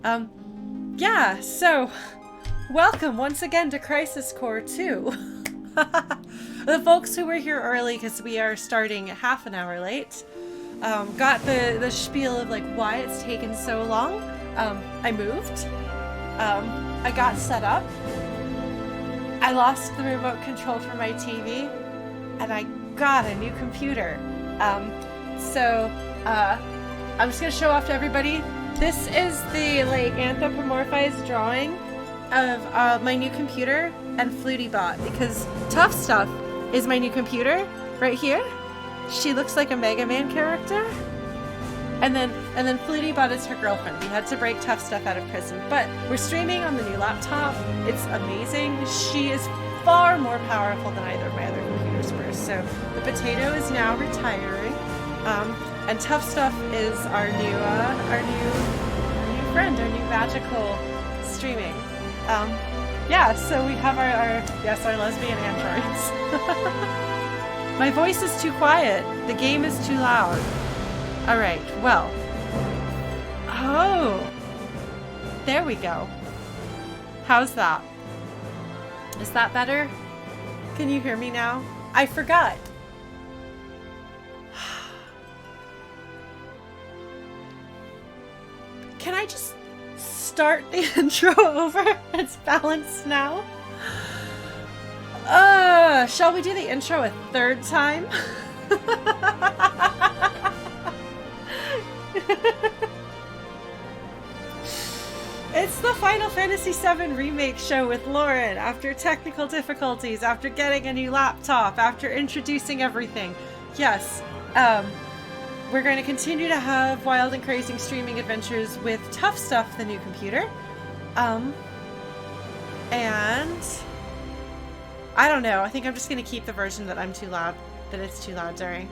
Yeah, so welcome once again to Crisis Core 2. The folks who were here early, because we are starting half an hour late, got the spiel of like why it's taken so long. I moved. I got set up. I lost the remote control for my TV, and I got a new computer. So I'm just gonna show off to everybody. This is the like anthropomorphized drawing of my new computer and Flutie Bot, because Tough Stuff is my new computer right here. She looks like a Mega Man character. And then Flutie Bot is her girlfriend. We had to break Tough Stuff out of prison, but we're streaming on the new laptop. It's amazing. She is far more powerful than either of my other computers were. So the potato is now retiring, and Tough Stuff is our new friend, our new magical streaming. Yeah. So we have our lesbian androids. My voice is too quiet. The game is too loud. All right, well. Oh. There we go. How's that? Is that better? Can you hear me now? I forgot. Can I just start the intro over? It's balanced now. Shall we do the intro a third time? It's the Final Fantasy VII Remake show with Lauren after technical difficulties, after getting a new laptop, after introducing everything. Yes, we're going to continue to have wild and crazy streaming adventures with Tough Stuff, the new computer. And I don't know, I think I'm just going to keep the version that it's too loud during.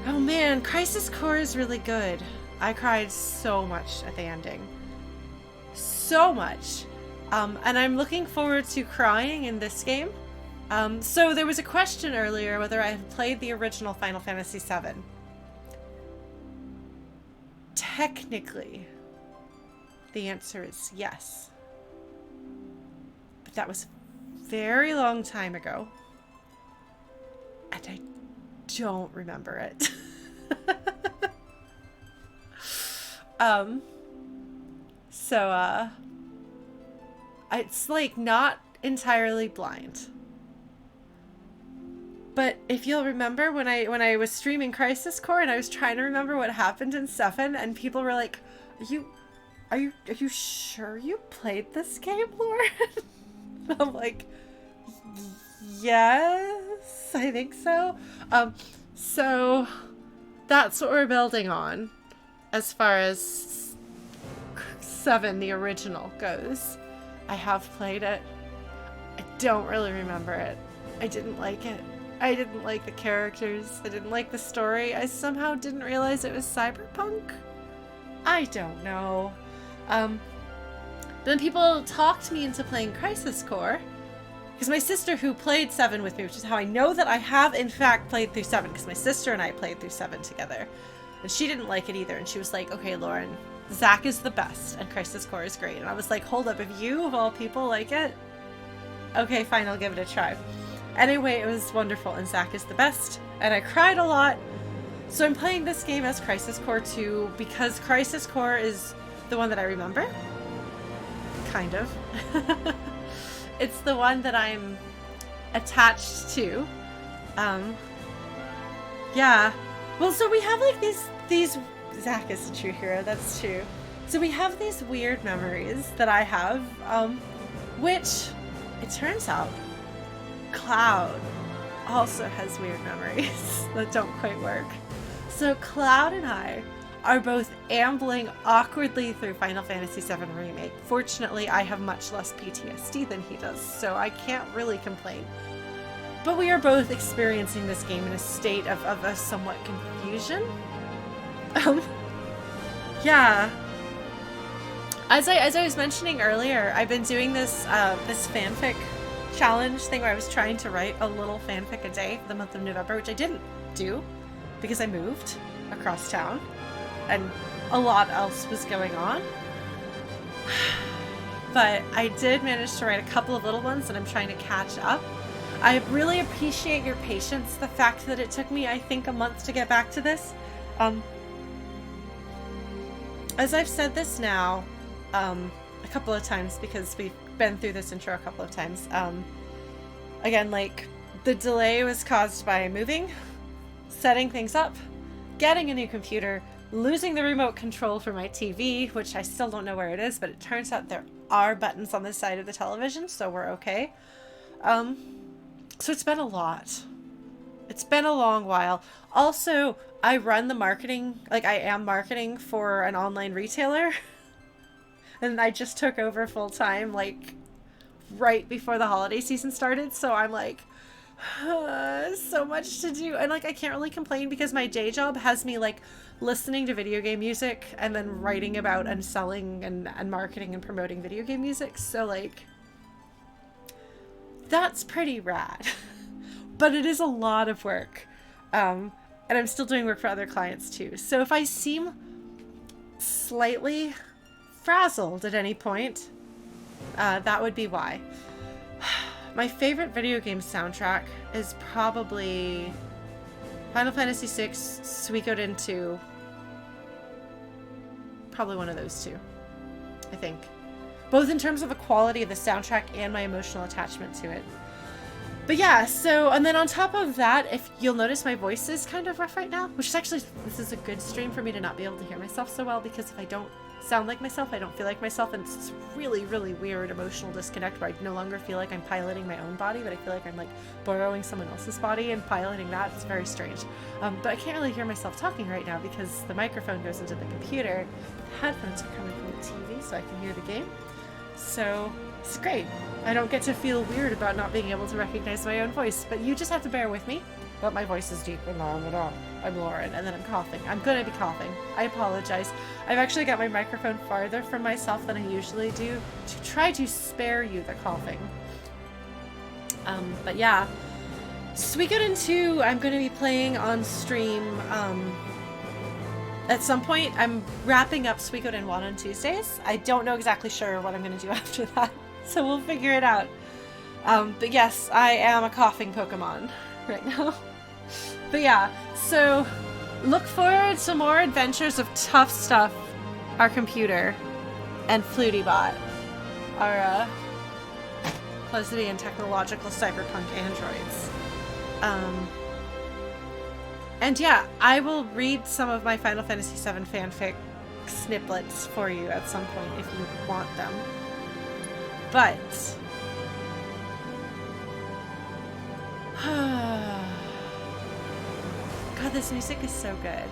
Oh man, Crisis Core is really good. I cried so much at the ending. So much. And I'm looking forward to crying in this game. So there was a question earlier whether I have played the original Final Fantasy VII. Technically, the answer is yes. But that was a very long time ago. And I don't remember it. So it's like not entirely blind. But if you'll remember when I was streaming Crisis Core and I was trying to remember what happened in 7 and people were like, Are you sure you played this game, Lauren? I'm like, yes, I think so. So that's what we're building on as far as 7, the original, goes. I have played it. I don't really remember it. I didn't like it. I didn't like the characters. I didn't like the story. I somehow didn't realize it was cyberpunk. I don't know. Then people talked me into playing Crisis Core. Because my sister, who played 7 with me, which is how I know that I have in fact played through 7, because my sister and I played through 7 together. And she didn't like it either. And she was like, okay, Lauren, Zack is the best and Crisis Core is great. And I was like, hold up, if you, of all people, like it, okay, fine, I'll give it a try. Anyway, it was wonderful and Zack is the best. And I cried a lot. So I'm playing this game as Crisis Core 2 because Crisis Core is the one that I remember. Kind of. It's the one that I'm attached to. Yeah. Well, so we have like these Zack is a true hero, that's true. So we have these weird memories that I have, which it turns out Cloud also has weird memories that don't quite work. So Cloud and I are both ambling awkwardly through Final Fantasy VII Remake. Fortunately, I have much less PTSD than he does, so I can't really complain. But we are both experiencing this game in a state of a somewhat confusion. Yeah. As I was mentioning earlier, I've been doing this this fanfic challenge thing where I was trying to write a little fanfic a day for the month of November, which I didn't do because I moved across town and a lot else was going on. But I did manage to write a couple of little ones, and I'm trying to catch up. I really appreciate your patience. The fact that it took me, I think, a month to get back to this. As I've said this now a couple of times, because we've been through this intro a couple of times. Again, like, the delay was caused by moving, setting things up, getting a new computer, losing the remote control for my TV, which I still don't know where it is, but it turns out there are buttons on the side of the television, so we're okay. So it's been a lot. It's been a long while. Also, I run the marketing, like I am marketing for an online retailer. And I just took over full time, like, right before the holiday season started. So I'm like, so much to do. And like, I can't really complain because my day job has me like listening to video game music and then writing about and selling and marketing and promoting video game music. So like, that's pretty rad. But it is a lot of work. And I'm still doing work for other clients too. So if I seem slightly frazzled at any point, that would be why. My favorite video game soundtrack is probably Final Fantasy VI, Suikoden 2. Probably one of those two, I think. Both in terms of the quality of the soundtrack and my emotional attachment to it. But yeah, so, and then on top of that, if you'll notice my voice is kind of rough right now, which is actually, this is a good stream for me to not be able to hear myself so well, because if I don't sound like myself, I don't feel like myself, and it's this really, really weird emotional disconnect where I no longer feel like I'm piloting my own body, but I feel like I'm like borrowing someone else's body and piloting that. It's very strange. But I can't really hear myself talking right now because the microphone goes into the computer. The headphones are coming from the TV so I can hear the game. So it's great. I don't get to feel weird about not being able to recognize my own voice, but you just have to bear with me. But my voice is deep and long and all. I'm Lauren, and then I'm coughing. I'm gonna be coughing. I apologize. I've actually got my microphone farther from myself than I usually do to try to spare you the coughing. But yeah. Suikoden 2 I'm gonna be playing on stream at some point. I'm wrapping up Suikoden 1 on Tuesdays. I don't know exactly sure what I'm gonna do after that, so we'll figure it out. But yes, I am a coughing Pokemon right now. But yeah, so look forward to more adventures of Tough Stuff, our computer, and FlutyBot, our lesbian technological cyberpunk androids. And yeah, I will read some of my Final Fantasy VII fanfic snippets for you at some point if you want them. But God, this music is so good.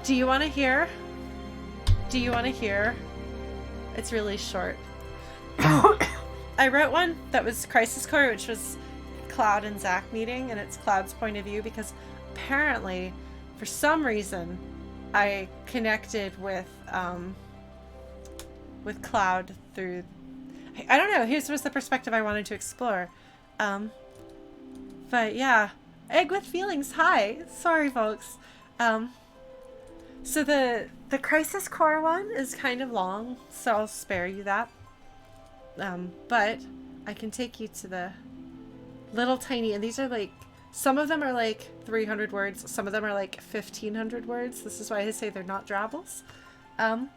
Do you want to hear? Do you want to hear? It's really short. I wrote one that was Crisis Core, which was Cloud and Zach meeting, and it's Cloud's point of view because apparently, for some reason, I connected with Cloud through. I don't know. Here's was the perspective I wanted to explore. But yeah, Egg with Feelings. Hi. Sorry, folks. So the Crisis Core one is kind of long, so I'll spare you that. But I can take you to the little tiny, and these are like, some of them are like 300 words, some of them are like 1,500 words. This is why I say they're not drabbles. All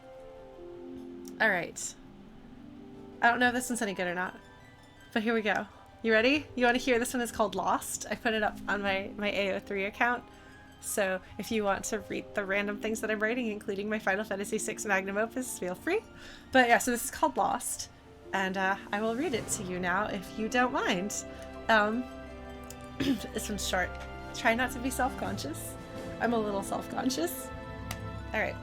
right. I don't know if this one's any good or not, but here we go. You ready? You want to hear this one? Is called Lost. I put it up on my AO3 account. So if you want to read the random things that I'm writing, including my Final Fantasy VI Magnum Opus, feel free. But yeah, so this is called Lost, and I will read it to you now if you don't mind. This one's short. Try not to be self-conscious. I'm a little self-conscious. All right.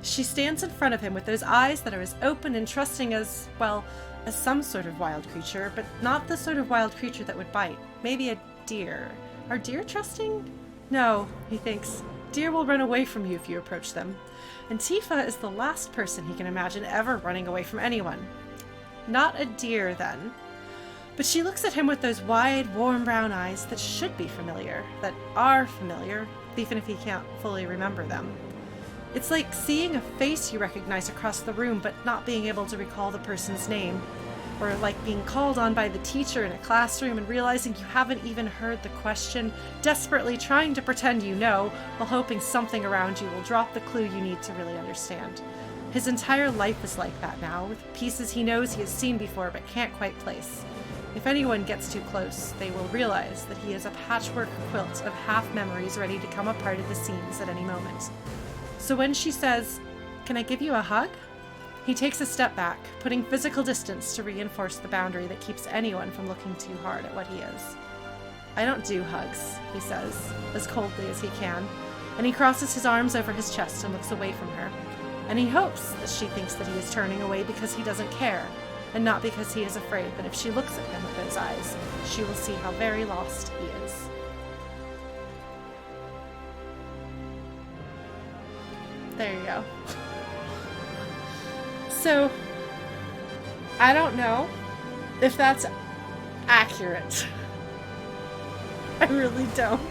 She stands in front of him with those eyes that are as open and trusting as, well, as some sort of wild creature, but not the sort of wild creature that would bite. Maybe a deer. Are deer trusting? No, he thinks. Deer will run away from you if you approach them. And Tifa is the last person he can imagine ever running away from anyone. Not a deer, then. But she looks at him with those wide, warm brown eyes that should be familiar, that are familiar, even if he can't fully remember them. It's like seeing a face you recognize across the room but not being able to recall the person's name. Or like being called on by the teacher in a classroom and realizing you haven't even heard the question, desperately trying to pretend you know, while hoping something around you will drop the clue you need to really understand. His entire life is like that now, with pieces he knows he has seen before but can't quite place. If anyone gets too close, they will realize that he is a patchwork quilt of half memories ready to come apart at the seams at any moment. So when she says, "Can I give you a hug?" he takes a step back, putting physical distance to reinforce the boundary that keeps anyone from looking too hard at what he is. "I don't do hugs," he says, as coldly as he can, and he crosses his arms over his chest and looks away from her. And he hopes that she thinks that he is turning away because he doesn't care, and not because he is afraid that if she looks at him with those eyes, she will see how very lost he is. There you go. So, I don't know if that's accurate. I really don't.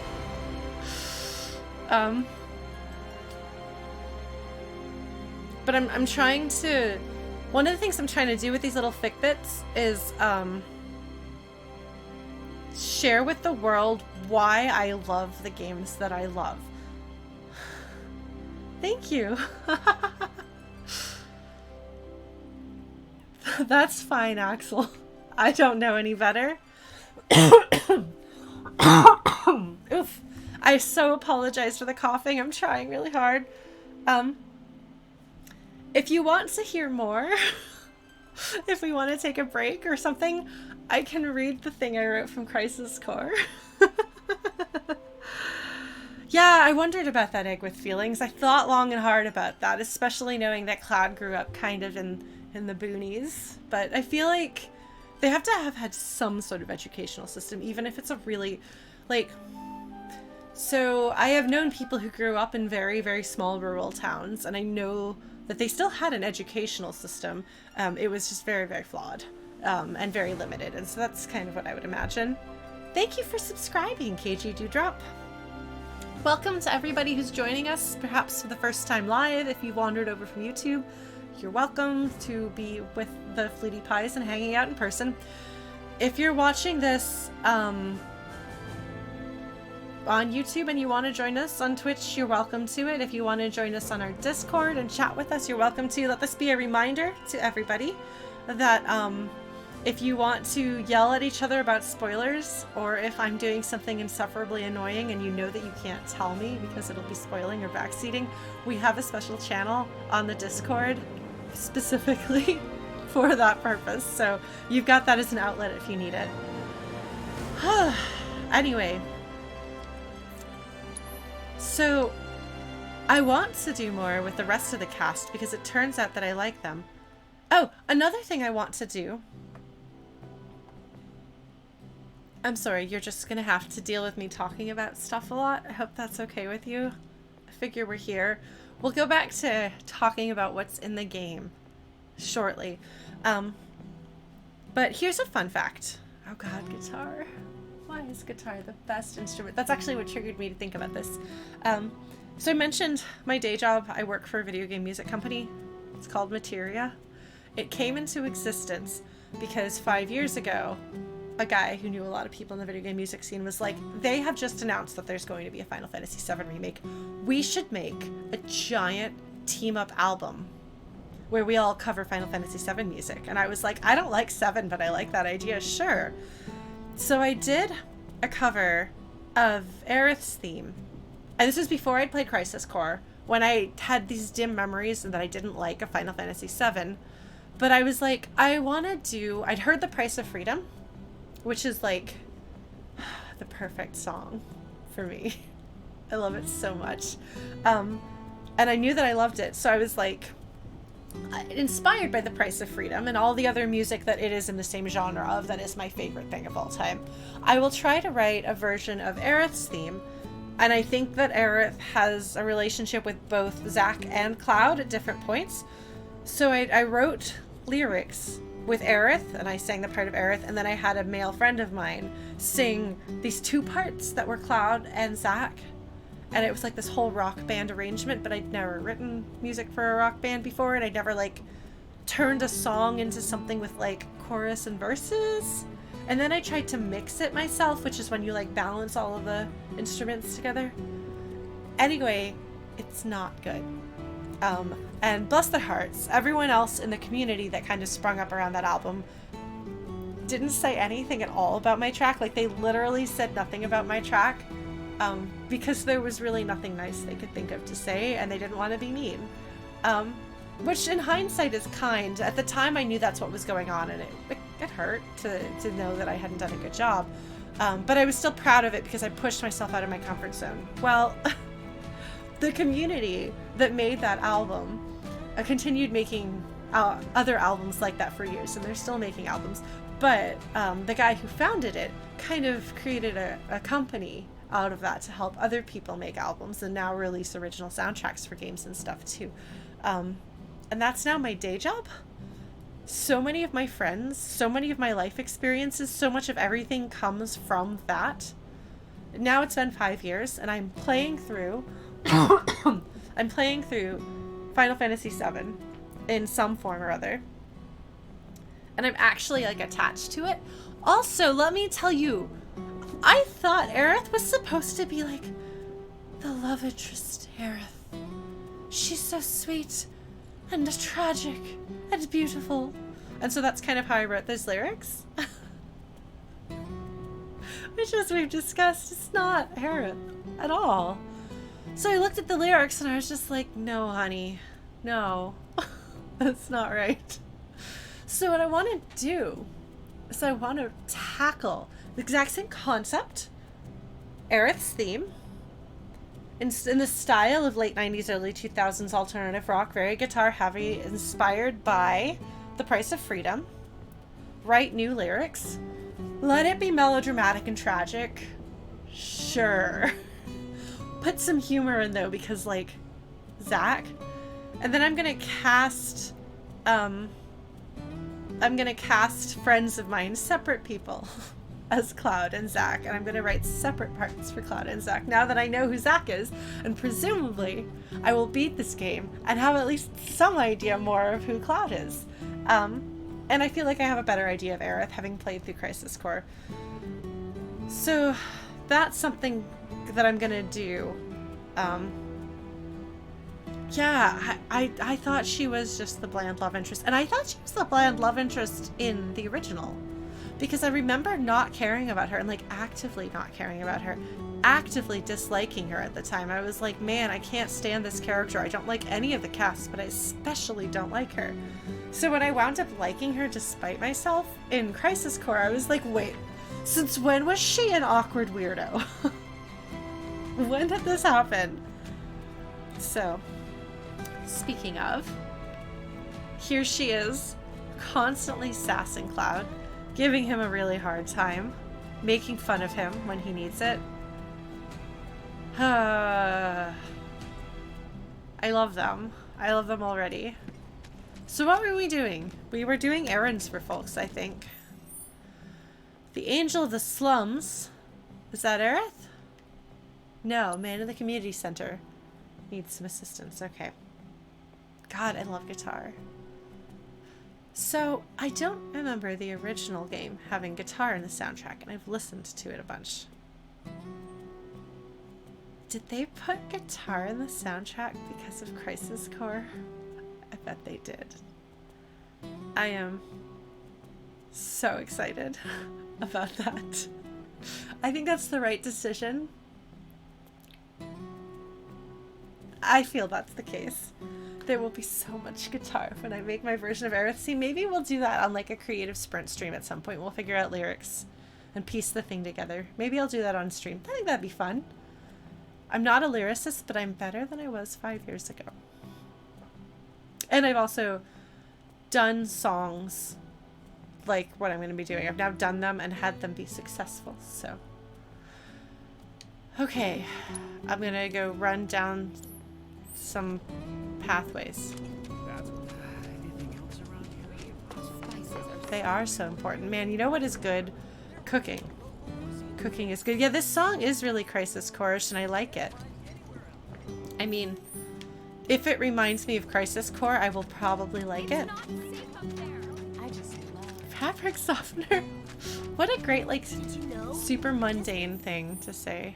But I'm trying to... One of the things I'm trying to do with these little fic bits is share with the world why I love the games that I love. Thank you. That's fine, Axel. I don't know any better. Oof. I so apologize for the coughing. I'm trying really hard. If you want to hear more, if we want to take a break or something, I can read the thing I wrote from Crisis Core. Yeah, I wondered about that egg with feelings. I thought long and hard about that, especially knowing that Cloud grew up kind of in the boonies. But I feel like they have to have had some sort of educational system, even if it's a really, like... So I have known people who grew up in very, very small rural towns, and I know that they still had an educational system. It was just very, very flawed and very limited. And so that's kind of what I would imagine. Thank you for subscribing, KG Dewdrop. Welcome to everybody who's joining us, perhaps for the first time live. If you wandered over from YouTube, you're welcome to be with the Flutie Pies and hanging out in person. If you're watching this on YouTube and you want to join us on Twitch, you're welcome to it. If you want to join us on our Discord and chat with us, you're welcome to. Let this be a reminder to everybody that if you want to yell at each other about spoilers, or if I'm doing something insufferably annoying and you know that you can't tell me because it'll be spoiling or backseating, we have a special channel on the Discord specifically for that purpose. So you've got that as an outlet if you need it. Anyway, so I want to do more with the rest of the cast because it turns out that I like them. Oh, another thing I want to do... I'm sorry, you're just gonna have to deal with me talking about stuff a lot. I hope that's okay with you. I figure we're here. We'll go back to talking about what's in the game shortly. But here's a fun fact. Oh god, guitar. Why is guitar the best instrument? That's actually what triggered me to think about this. So I mentioned my day job. I work for a video game music company. It's called Materia. It came into existence because 5 years ago, a guy who knew a lot of people in the video game music scene was like, they have just announced that there's going to be a Final Fantasy VII remake. We should make a giant team-up album where we all cover Final Fantasy VII music. And I was like, I don't like 7, but I like that idea, sure. So I did a cover of Aerith's theme. And this was before I'd played Crisis Core, when I had these dim memories that I didn't like a Final Fantasy VII. But I was like, I want to do... I'd heard The Price of Freedom, which is like the perfect song for me. I love it so much. And I knew that I loved it. So I was like, inspired by The Price of Freedom and all the other music that it is in the same genre of, that is my favorite thing of all time. I will try to write a version of Aerith's theme. And I think that Aerith has a relationship with both Zack and Cloud at different points. So I wrote lyrics with Aerith, and I sang the part of Aerith, and then I had a male friend of mine sing these two parts that were Cloud and Zack. And it was like this whole rock band arrangement, but I'd never written music for a rock band before, and I'd never like turned a song into something with like chorus and verses. And then I tried to mix it myself, which is when you like balance all of the instruments together. Anyway, it's not good. And bless their hearts, everyone else in the community that kind of sprung up around that album didn't say anything at all about my track. Like, they literally said nothing about my track, because there was really nothing nice they could think of to say, and they didn't want to be mean. Which in hindsight is kind. At the time I knew that's what was going on, and it hurt to know that I hadn't done a good job. But I was still proud of it because I pushed myself out of my comfort zone. Well, the community that made that album continued making other albums like that for years, and they're still making albums. But the guy who founded it kind of created a company out of that to help other people make albums and now release original soundtracks for games and stuff too. And that's now my day job. So many of my friends, so many of my life experiences, so much of everything comes from that. Now it's been 5 years, and I'm playing through Final Fantasy VII in some form or other. And I'm actually like attached to it. Also, let me tell you, I thought Aerith was supposed to be like the love interest Aerith. She's so sweet and tragic and beautiful. And so that's kind of how I wrote those lyrics. Which, as we've discussed, is not Aerith at all. So I looked at the lyrics and I was just like, no, honey, no, that's not right. So what I want to do is I want to tackle the exact same concept, Aerith's theme, in the style of late 90s, early 2000s alternative rock, very guitar heavy, inspired by The Price of Freedom. Write new lyrics. Let it be melodramatic and tragic. Sure. Put some humor in though, because like Zach. And then I'm gonna cast friends of mine, separate people, as Cloud and Zach, and I'm gonna write separate parts for Cloud and Zach now that I know who Zach is, and presumably I will beat this game and have at least some idea more of who Cloud is. And I feel like I have a better idea of Aerith having played through Crisis Core. So that's something that I'm gonna do. Yeah, I thought she was just the bland love interest, and I thought she was the bland love interest in the original, because I remember not caring about her, and like actively not caring about her, actively disliking her at the time. I was like, man, I can't stand this character. I don't like any of the cast, but I especially don't like her. So when I wound up liking her despite myself in Crisis Core, I was like, wait, since when was she an awkward weirdo? When did this happen? So, speaking of, here she is, constantly sassing Cloud, giving him a really hard time, making fun of him when he needs it. I love them. I love them already. So what were we doing? We were doing errands for folks, I think. The Angel of the Slums. Is that Aerith? No, man in the community center. Needs some assistance. Okay. God, I love guitar. So, I don't remember the original game having guitar in the soundtrack, and I've listened to it a bunch. Did they put guitar in the soundtrack because of Crisis Core? I bet they did. I am so excited about that. I think that's the right decision. I feel that's the case. There will be so much guitar when I make my version of Aerith. See, maybe we'll do that on like a creative sprint stream at some point. We'll figure out lyrics and piece the thing together. Maybe I'll do that on stream. I think that'd be fun. I'm not a lyricist, but I'm better than I was 5 years ago. And I've also done songs like what I'm going to be doing. I've now done them and had them be successful, so. Okay, I'm going to go run down some pathways. They are so important. Man, you know what is good? Cooking. Cooking is good. Yeah, this song is really Crisis Core-ish, and I like it. I mean, if it reminds me of Crisis Core, I will probably like it. I just love Fabric softener. What a great, like, super mundane thing to say.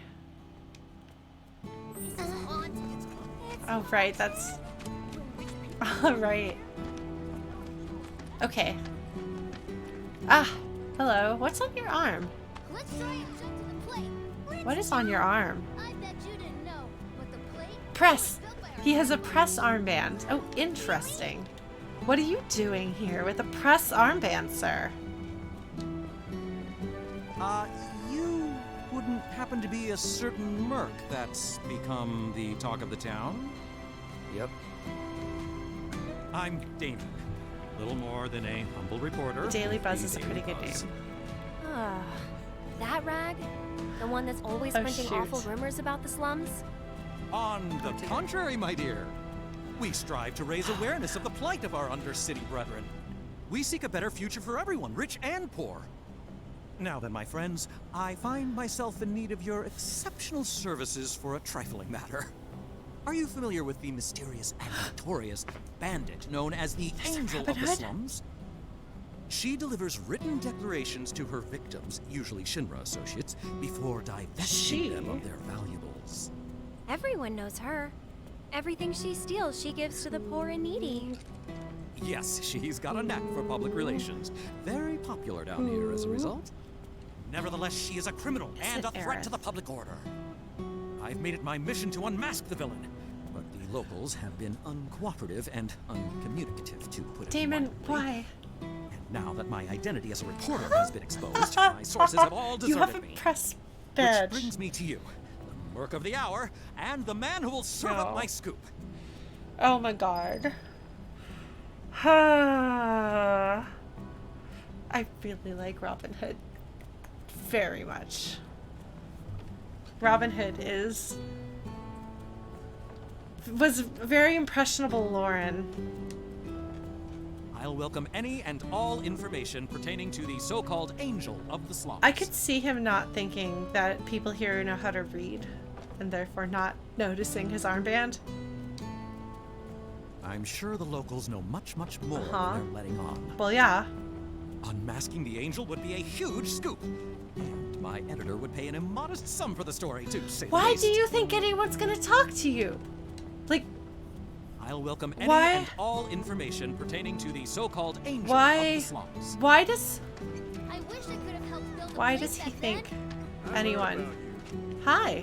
Oh, right, that's... All right. Okay. Ah, hello. What's on your arm? Let's try and jump to the plate. What is on your arm? I bet you didn't know, but the plate Press! He has a press armband. Oh, interesting. What are you doing here with a press armband, sir? You wouldn't happen to be a certain merc that's become the talk of the town? Yep. I'm Damon. Little more than a humble reporter. The Daily Buzz The is a Daily pretty good Buzz. name. Ah, that rag? The one that's always Oh, printing shoot. awful rumors about the slums? On the contrary, my dear. We strive to raise awareness of the plight of our undercity brethren. We seek a better future for everyone, rich and poor. Now then, my friends, I find myself in need of your exceptional services for a trifling matter. Are you familiar with the mysterious and notorious bandit known as the Angel of the Rabbit Hood? Slums? She delivers written declarations to her victims, usually Shinra associates, before divesting them of their valuables. Everyone knows her. Everything she steals, she gives to the poor and needy. Yes, she's got a knack for public relations. Very popular down here as a result. Nevertheless, she is a criminal and a it threat to Aerith? the public order. I've made it my mission to unmask the villain, but the locals have been uncooperative and uncommunicative, to put it Damon, mildly. why? And now that my identity as a reporter has been exposed, my sources have all You deserted have a me. press Which badge. brings me to you, the merc of the hour, and the man who will serve up No. my scoop. Oh my god. I really like Robin Hood. Very much. Robin Hood was very impressionable Lauren. I'll welcome any and all information pertaining to the so-called Angel of the Slums. I could see him not thinking that people here know how to read, and therefore not noticing his armband. I'm sure the locals know much, much more Uh-huh. than they're letting on. Well, yeah. Unmasking the Angel would be a huge scoop. And my editor would pay an immodest sum for the story, to say the Why least. do you think anyone's gonna talk to you? Like, I'll welcome any Why- and all information pertaining to the so-called Angel Why- of the Slums. why does I wish I could have helped build a Why place does he back think then. anyone? Hi.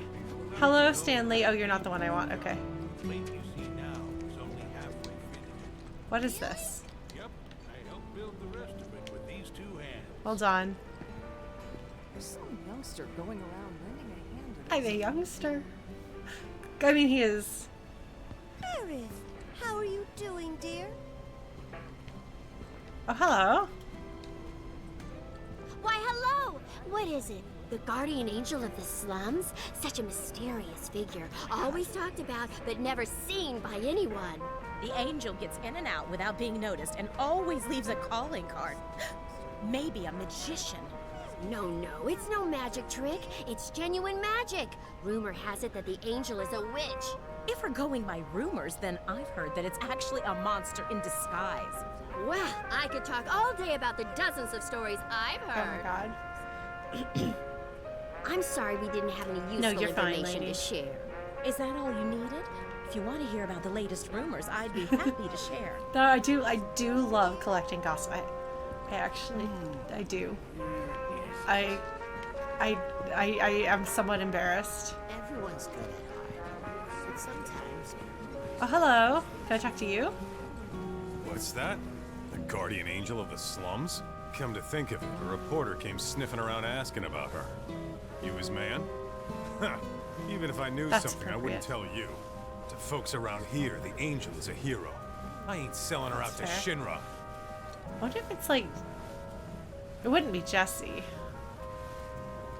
Hello, Stanley. Oh, you're not the one I want. Okay. Plate you see now is only halfway finished. What is this? Yep, I helped build the rest of it with these two hands. Hold on. There's some youngster going around lending a hand to I'm a youngster. I mean, he is. Aerith, how are you doing, dear? Oh, hello. Why, hello! What is it? The guardian angel of the slums? Such a mysterious figure. Always talked about, but never seen by anyone. The angel gets in and out without being noticed and always leaves a calling card. Maybe a magician. No, it's no magic trick. It's genuine magic. Rumor has it that the angel is a witch. If we're going by rumors, then I've heard that it's actually a monster in disguise. Well, I could talk all day about the dozens of stories I've Oh my heard. god. I'm sorry we didn't have any useful No, you're fine, information lady. to share. Is that all you needed? If you want to hear about the latest rumors, I'd be happy to share. No, I do love collecting gossip. I actually, I do. I am somewhat embarrassed. Everyone's good at heart, but sometimes. Oh, hello. Can I talk to you? What's that? The guardian angel of the slums? Come to think of it, a reporter came sniffing around asking about her. You his man? Huh. Even if I knew That's something, I wouldn't tell you. To folks around here, the angel is a hero. I ain't selling her out to That's fair. Shinra. I wonder if it's like... It wouldn't be Jesse.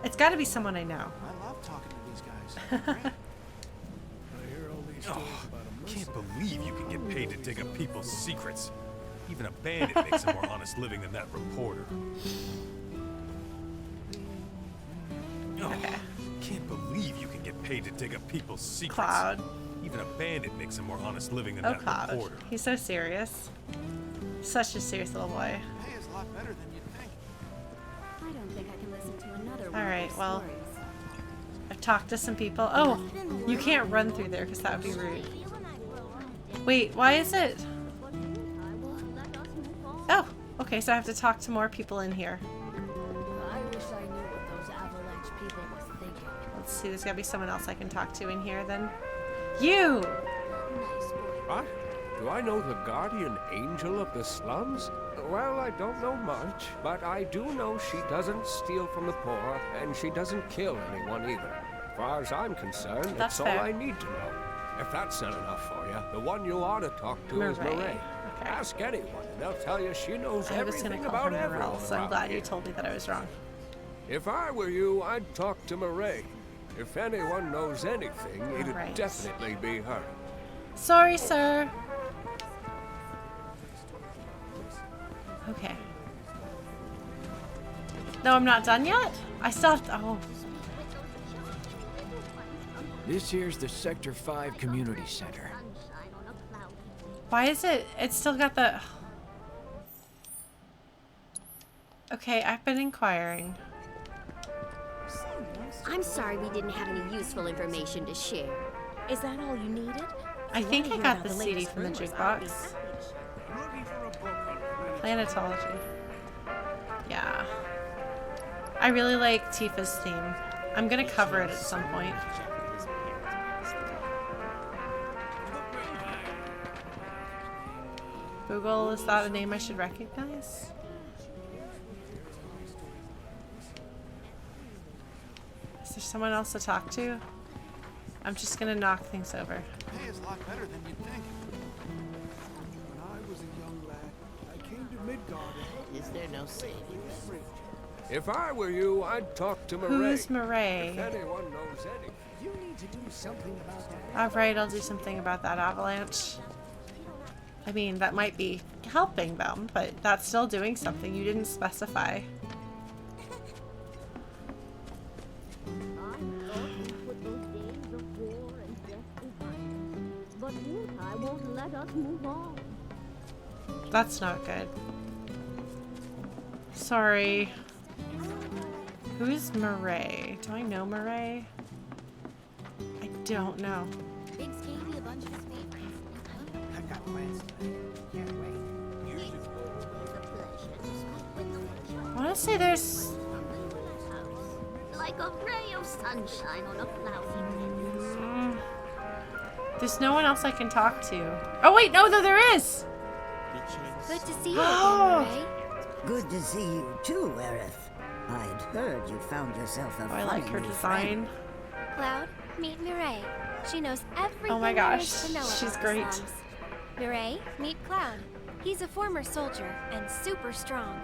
It's gotta be someone I know. I love talking to these guys. They're great. I hear all these stories about a Can't believe you can get paid to dig up people's secrets. Even a bandit makes a more honest living than that reporter. Okay. Can't believe you can get paid to dig up people's secrets. Cloud. Even a bandit makes a more honest living than Oh, that Cloud. reporter. He's so serious. Such a serious little boy. Pay is a lot better than you'd think. I don't think I can listen to another one All of right, those well, stories. I've talked to some people. Oh, you can't run through there because that would be rude. Wait, why is it? Oh, okay, so I have to talk to more people in here. I wish I knew what those avalanche people were thinking. Let's see, there's gotta be someone else I can talk to in here then. You! Nice boy. What? Do I know the guardian angel of the slums? Well, I don't know much, but I do know she doesn't steal from the poor, and she doesn't kill anyone either. As far as I'm concerned, That's that's all fair. I need to know. If that's not enough for you, the one you ought to talk to is Murray. Murray. Okay. Ask anyone, and they'll tell you she knows I was gonna everything call her about everyone Morel, so I'm around glad you here. told me that I was wrong. If I were you, I'd talk to Murray. If anyone knows anything, it'd Alright. definitely be her. Sorry, sir. Okay. No, I'm not done yet? I still have to, oh. This here's the Sector 5 Community Center. Why is it, it's still got the, okay, I've been inquiring. I'm sorry we didn't have any useful information to share. Is that all you needed? I think wanna I hear got about the the CD latest from the rumors, I'll be jukebox. Looking for a book on Planetology. Yeah. I really like Tifa's theme. I'm gonna cover it at some point. Google, is that a name I should recognize? Is there someone else to talk to? I'm just gonna knock things over. Pay is a lot better than you'd think. When I was a young lad, I came to Midgard. Is there no saving them? If I were you, I'd talk to Murray. Who's Murray? If anyone knows anything. You need to do something about that. Alright, I'll do something about that avalanche. I mean, that might be helping them, but that's still doing something. You didn't specify. That's not good. Sorry. Who's Murray? Do I know Murray? I don't know. Biggs gave me a bunch of his favorites. I've got plans tonight. Can't wait. I want to say there's... Like a ray of sunshine on a cloudy day. There's no one else I can talk to. Oh wait, no, there is! Good to see you again, Murray. Good to see you too, Aerith. I'd heard you found yourself a I like her funny design. Cloud, meet Mireille. She knows everything Oh my there gosh, is to know she's about great. the slums. Mireille, meet Cloud. He's a former soldier and super strong.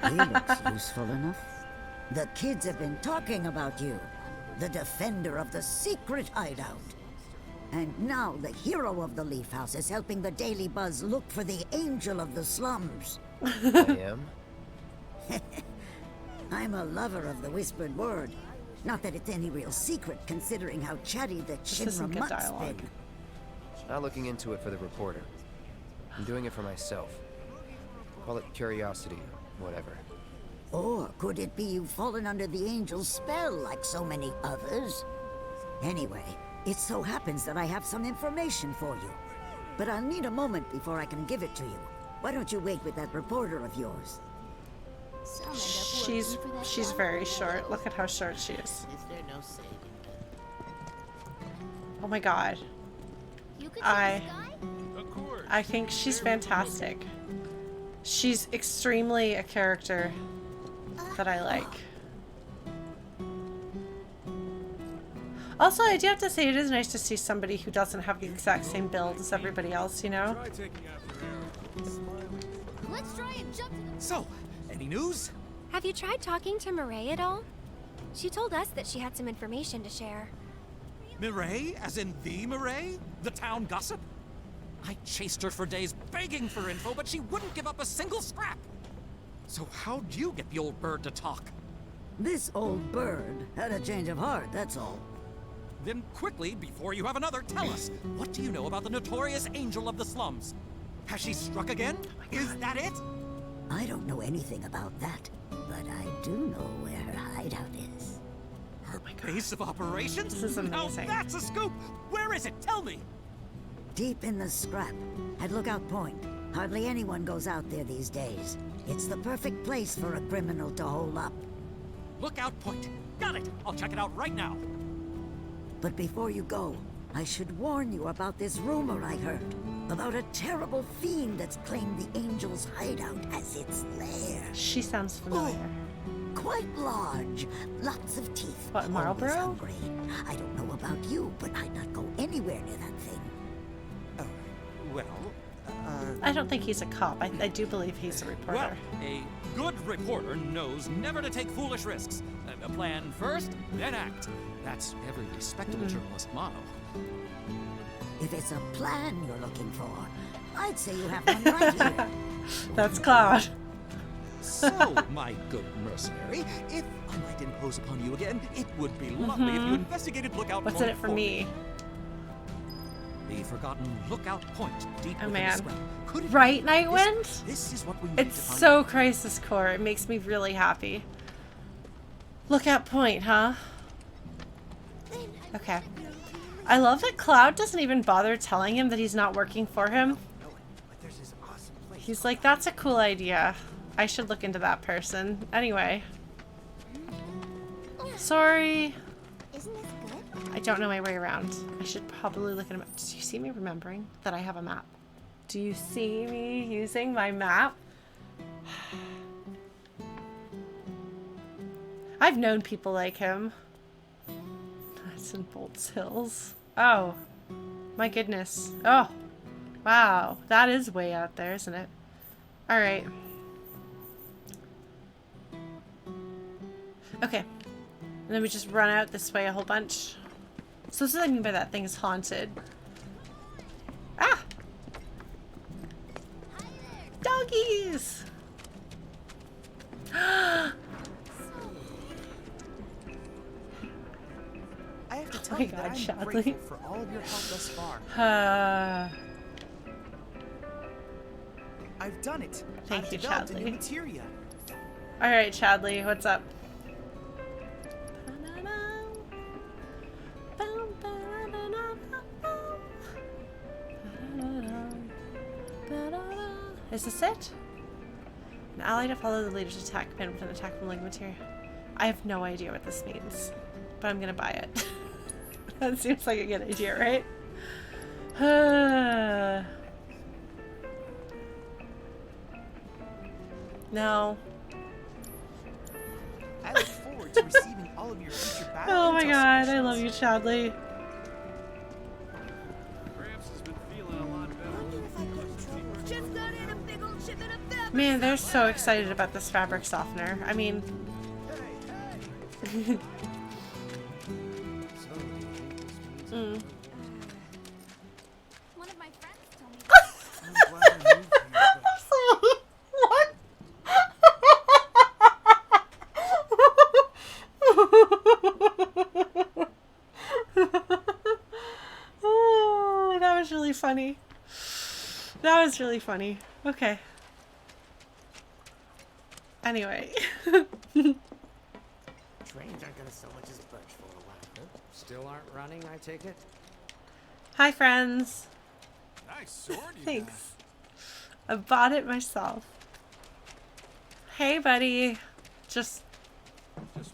He looks useful enough. The kids have been talking about you. The defender of the secret hideout. And now the hero of the Leaf House is helping the Daily Buzz look for the angel of the slums. I am? I'm a lover of the whispered word. Not that it's any real secret, considering how chatty the This isn't Shinra good Mutt's dialogue. been. Not looking into it for the reporter. I'm doing it for myself. Call it curiosity, whatever. Or could it be you've fallen under the angel's spell like so many others? Anyway, it so happens that I have some information for you. But I'll need a moment before I can give it to you. Why don't you wait with that reporter of yours? Some end up working for that She's guy. very short. Look at how short she is. Is there no saving Oh my god. You could I- see this guy? Of course. I think she's fantastic. She's extremely a character that I like. Also, I do have to say it is nice to see somebody who doesn't have the exact same build as everybody else, you know? Try taking after Aerith. Let's try and jump to the So, any news? Have you tried talking to Mireille at all? She told us that she had some information to share. Mireille? As in the Mireille? The town gossip? I chased her for days begging for info, but she wouldn't give up a single scrap. So how'd you get the old bird to talk? This old bird had a change of heart, that's all. Then quickly, before you have another, tell us, what do you know about the notorious angel of the slums? Has she struck again? Is that it? I don't know anything about that, but I do know where her hideout is. Her base of operations? This is amazing. Now that's a scoop! Where is it? Tell me! Deep in the scrap, at Lookout Point. Hardly anyone goes out there these days. It's the perfect place for a criminal to hole up. Lookout Point. Got it! I'll check it out right now. But before you go, I should warn you about this rumor I heard. About a terrible fiend that's claimed the Angel's hideout as its lair. She sounds familiar. Oh, quite large. Lots of teeth. What, Marlboro? Always hungry. I don't know about you, but I'd not go anywhere near that thing. Well, I don't think he's a cop. I do believe he's a reporter. well, a good reporter knows never to take foolish risks. Plan first, then act. That's every respectable journalist motto. If it's a plan you're looking for, I'd say you have one right here. That's Cloud. So, my good mercenary, if I might impose upon you again, it would be lovely if you investigated Lookout What's Point in it for me? The forgotten Lookout Point deep Oh within man. the scrap. Could it Right, be Nightwind? This is what we need It's to find so out. Crisis Core. It makes me really happy. Lookout Point, huh? Okay. I love that Cloud doesn't even bother telling him that he's not working for him. He's like, that's a cool idea. I should look into that person. Anyway. Sorry. Isn't this good? I don't know my way around. I should probably look at a map. Do you see me remembering that I have a map? Do you see me using my map? I've known people like him. That's in Bolts Hills. Oh, my goodness. Oh, wow. That is way out there, isn't it? All right. Okay. And then we just run out this way a whole bunch. So this is what I mean by that thing is haunted. Ah! Doggies! I have to Oh tell my you that God, I'm Chadley. grateful for all of your help thus far. I've done it. Thank I've you, developed a new Chadley. materia. Alright, Chadley, what's up? Is this it? An ally to follow the leader's attack pin with an attack from living materia. I have no idea what this means, but I'm gonna buy it. That seems like a good idea, right? No. I look forward to receiving all of your future battle Oh my intel god, I submissions. love you, Chadley. Just got in a big old shipment of fabric. Man, they're so excited about this fabric softener. I mean... mm. One of my friends told me. I'm glad I moved here, What? Oh, that was really funny. That was really funny. Okay. Anyway. Trains aren't gonna so much as budge for a while. Still aren't running, I take it? Hi, friends. Nice sword you Thanks. I bought it myself. Hey, buddy. Just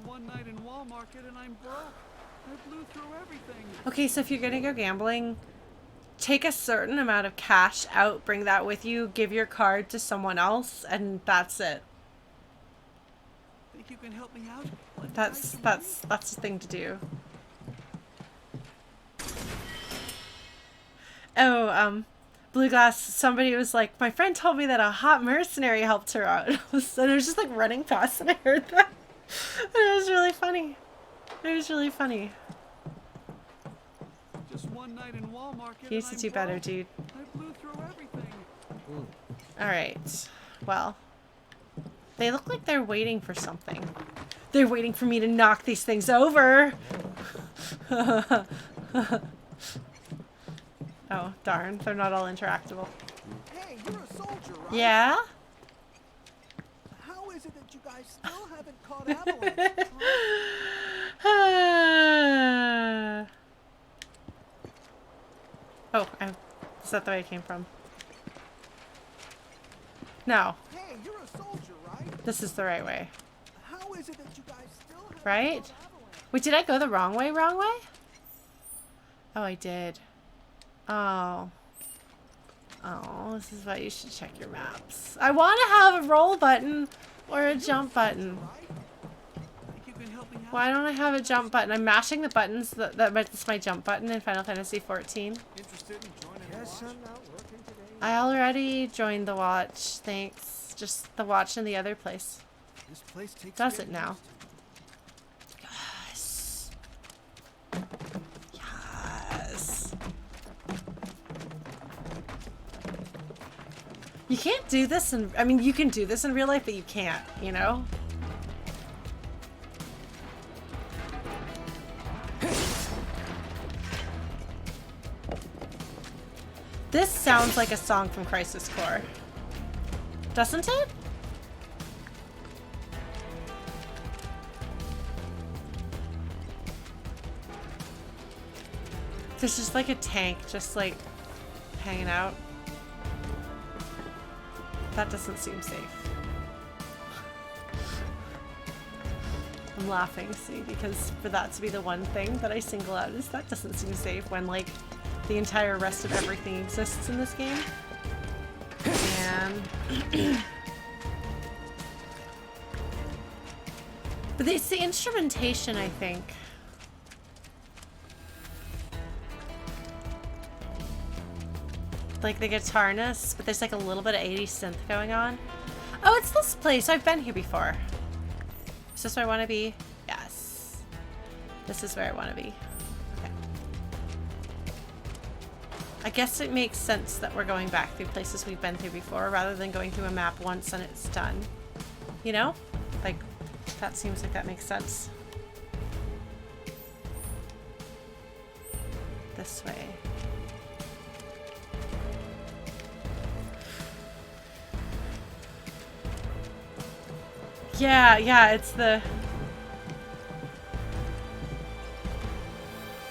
one night in Wall Market and I'm broke. I blew through everything. okay, so if you're gonna go gambling, take a certain amount of cash out, bring that with you, give your card to someone else, and that's it. Think you can help me out? That's the thing to do. Oh, Blue Glass, somebody was like, my friend told me that a hot mercenary helped her out. And I was just like running past and I heard that. And it was really funny. It was really funny. Just one night in Wall Market. You used to do better, dude. I blew through everything. Alright. Well. They look like they're waiting for something. They're waiting for me to knock these things over. Oh, darn. They're not all interactable. Hey, you're a soldier, right? Yeah? How is it that you guys still haven't caught Avalanche? Oh, is that the way it came from? No. Hey, you're a soldier, right? This is the right way. How is it that you guys still haven't Right? caught Avalanche? Wait, did I go the wrong way? Wrong way? Oh, I did. Oh. Oh, this is why you should check your maps. I want to have a roll button or a jump button. Why don't I have a jump button? I'm mashing the buttons. That's my jump button in Final Fantasy XIV. I already joined the watch. Thanks. Just the watch in the other place. This place takes Does it now? Yes. Yes. You can't do this in, I mean, you can do this in real life, but you can't, you know? This sounds like a song from Crisis Core. Doesn't it? There's just like a tank just like hanging out. That doesn't seem safe. I'm laughing, see, because for that to be the one thing that I single out is that doesn't seem safe when like the entire rest of everything exists in this game. And but it's the instrumentation, I think. Like the guitarness, but there's like a little bit of 80s synth going on. Oh, it's this place. I've been here before. Is this where I want to be? Yes. This is where I want to be. Okay. I guess it makes sense that we're going back through places we've been through before rather than going through a map once and it's done. You know? Like, that seems like that makes sense. This way. Yeah, it's the...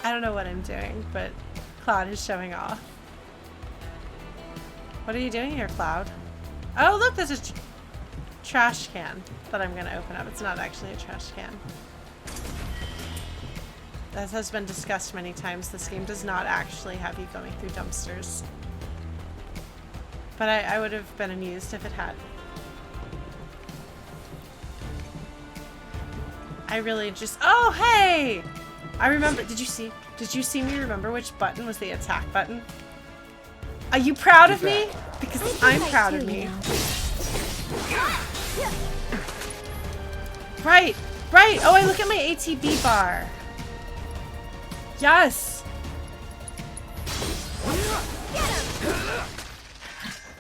I don't know what I'm doing, but Cloud is showing off. What are you doing here, Cloud? Oh, look, there's a trash can that I'm gonna open up. It's not actually a trash can. As has been discussed many times, this game does not actually have you going through dumpsters. But I would have been amused if it had. I really just... Oh, hey! I remember... Did you see me remember which button was the attack button? Are you proud of me? Because I'm proud of me. Right! Right! Oh, I look at my ATB bar. Yes!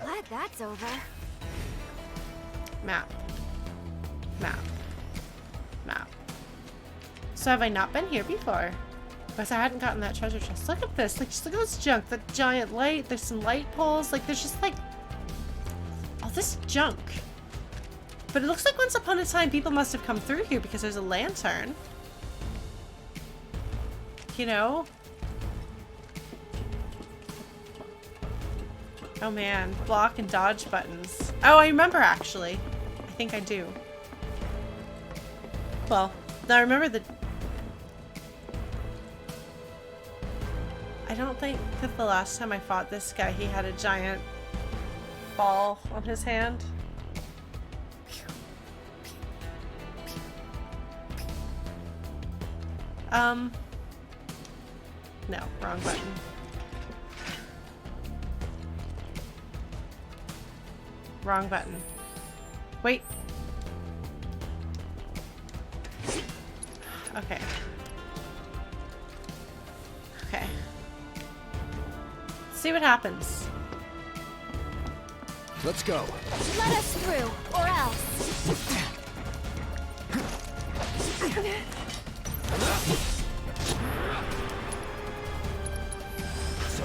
Glad that's over. Map. Map. Map. So have I not been here before? Because I hadn't gotten that treasure chest. Look at this. Like, just look at this junk. The giant light. There's some light poles. Like, there's just like all this junk. But it looks like once upon a time people must have come through here because there's a lantern. You know? Oh man. Block and dodge buttons. Oh, I remember actually. I think I do. Well, now I remember the... I don't think that the last time I fought this guy, he had a giant ball on his hand. No, wrong button. Wrong button. Wait. Okay. Okay. See what happens. Let's go. Let us through, or else.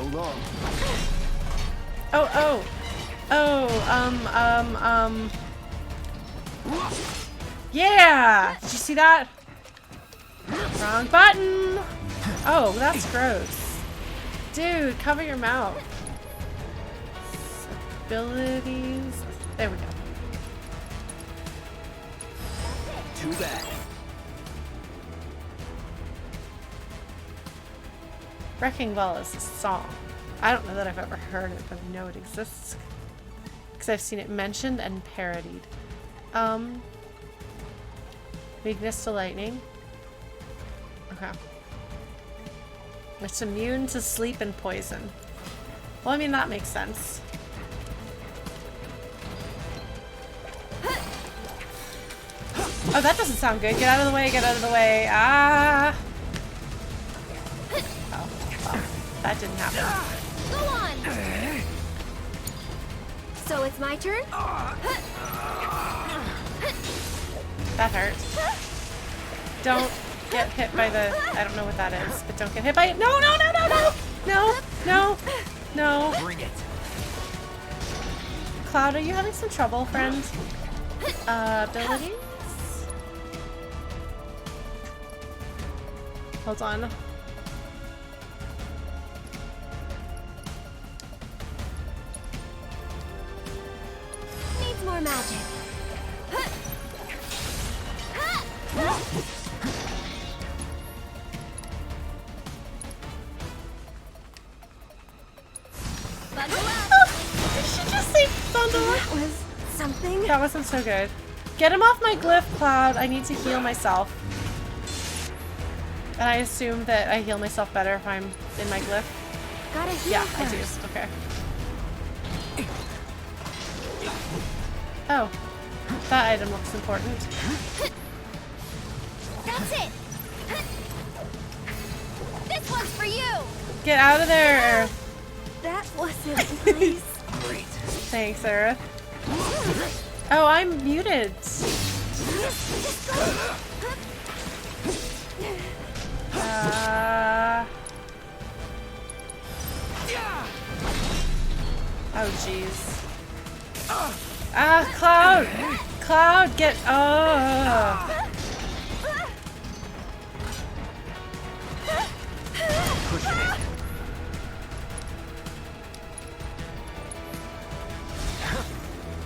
long. Yeah! Did you see that? Wrong button! Oh, that's gross. Dude, cover your mouth. Abilities. There we go. Too bad. Wrecking Ball is a song. I don't know that I've ever heard it, but I know it exists. Because I've seen it mentioned and parodied. Weakness to lightning. Okay. It's immune to sleep and poison. Well, I mean, that makes sense. Oh, that doesn't sound good. Get out of the way, get out of the way. Ah! Oh, well, that didn't happen. Go on! So it's my turn? That hurt. Don't get hit by the... I don't know what that is, but don't get hit by it. No, no, no, no, no! No, no, no. Bring it. Cloud, are you having some trouble, friend? Abilities? Hold on. Needs more magic. Did she just say bundle up? That was something. That wasn't so good. Get him off my glyph, Cloud. I need to heal myself. And I assume that I heal myself better if I'm in my glyph. Gotta heal Yeah, first. I do. Okay. Oh. That item looks important. That's it. This one's for you. Get out of there! That wasn't nice. Great. Thanks, Aerith. Oh, I'm muted. Oh, jeez. Ah, Cloud! Cloud, get... Oh! Pushing it.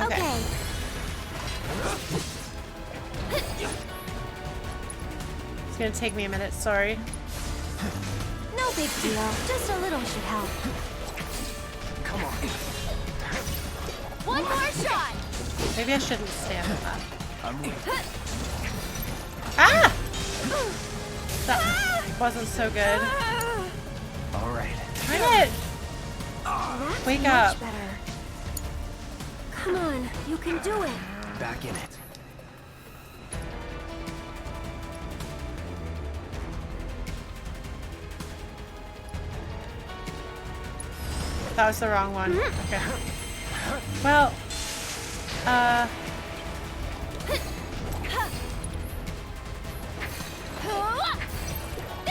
Okay. It's gonna take me a minute, sorry. No big deal. Just a little should help. Come on. One more shot. Maybe I shouldn't stand in that. I'm ready. Ah! That wasn't so good. All right. Darn it! Wake up. Much better. Come on, you can do it. Back in it. That was the wrong one. Okay. Well,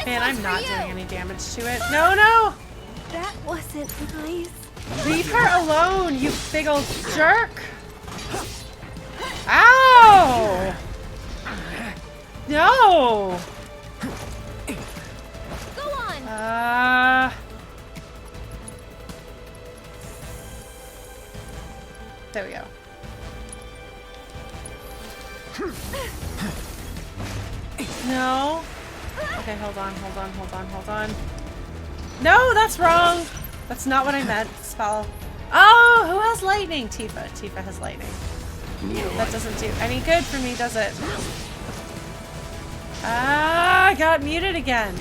man, I'm not doing any damage to it. No, no! That wasn't nice. Leave her alone, you big old jerk! Ow! No! Go on. There we go. No. Okay, hold on, hold on, hold on, hold on. No, that's wrong. That's not what I meant. Spell. Oh, who has lightning? Tifa. Tifa has lightning. That doesn't do any good for me, does it? Ah, I got muted again.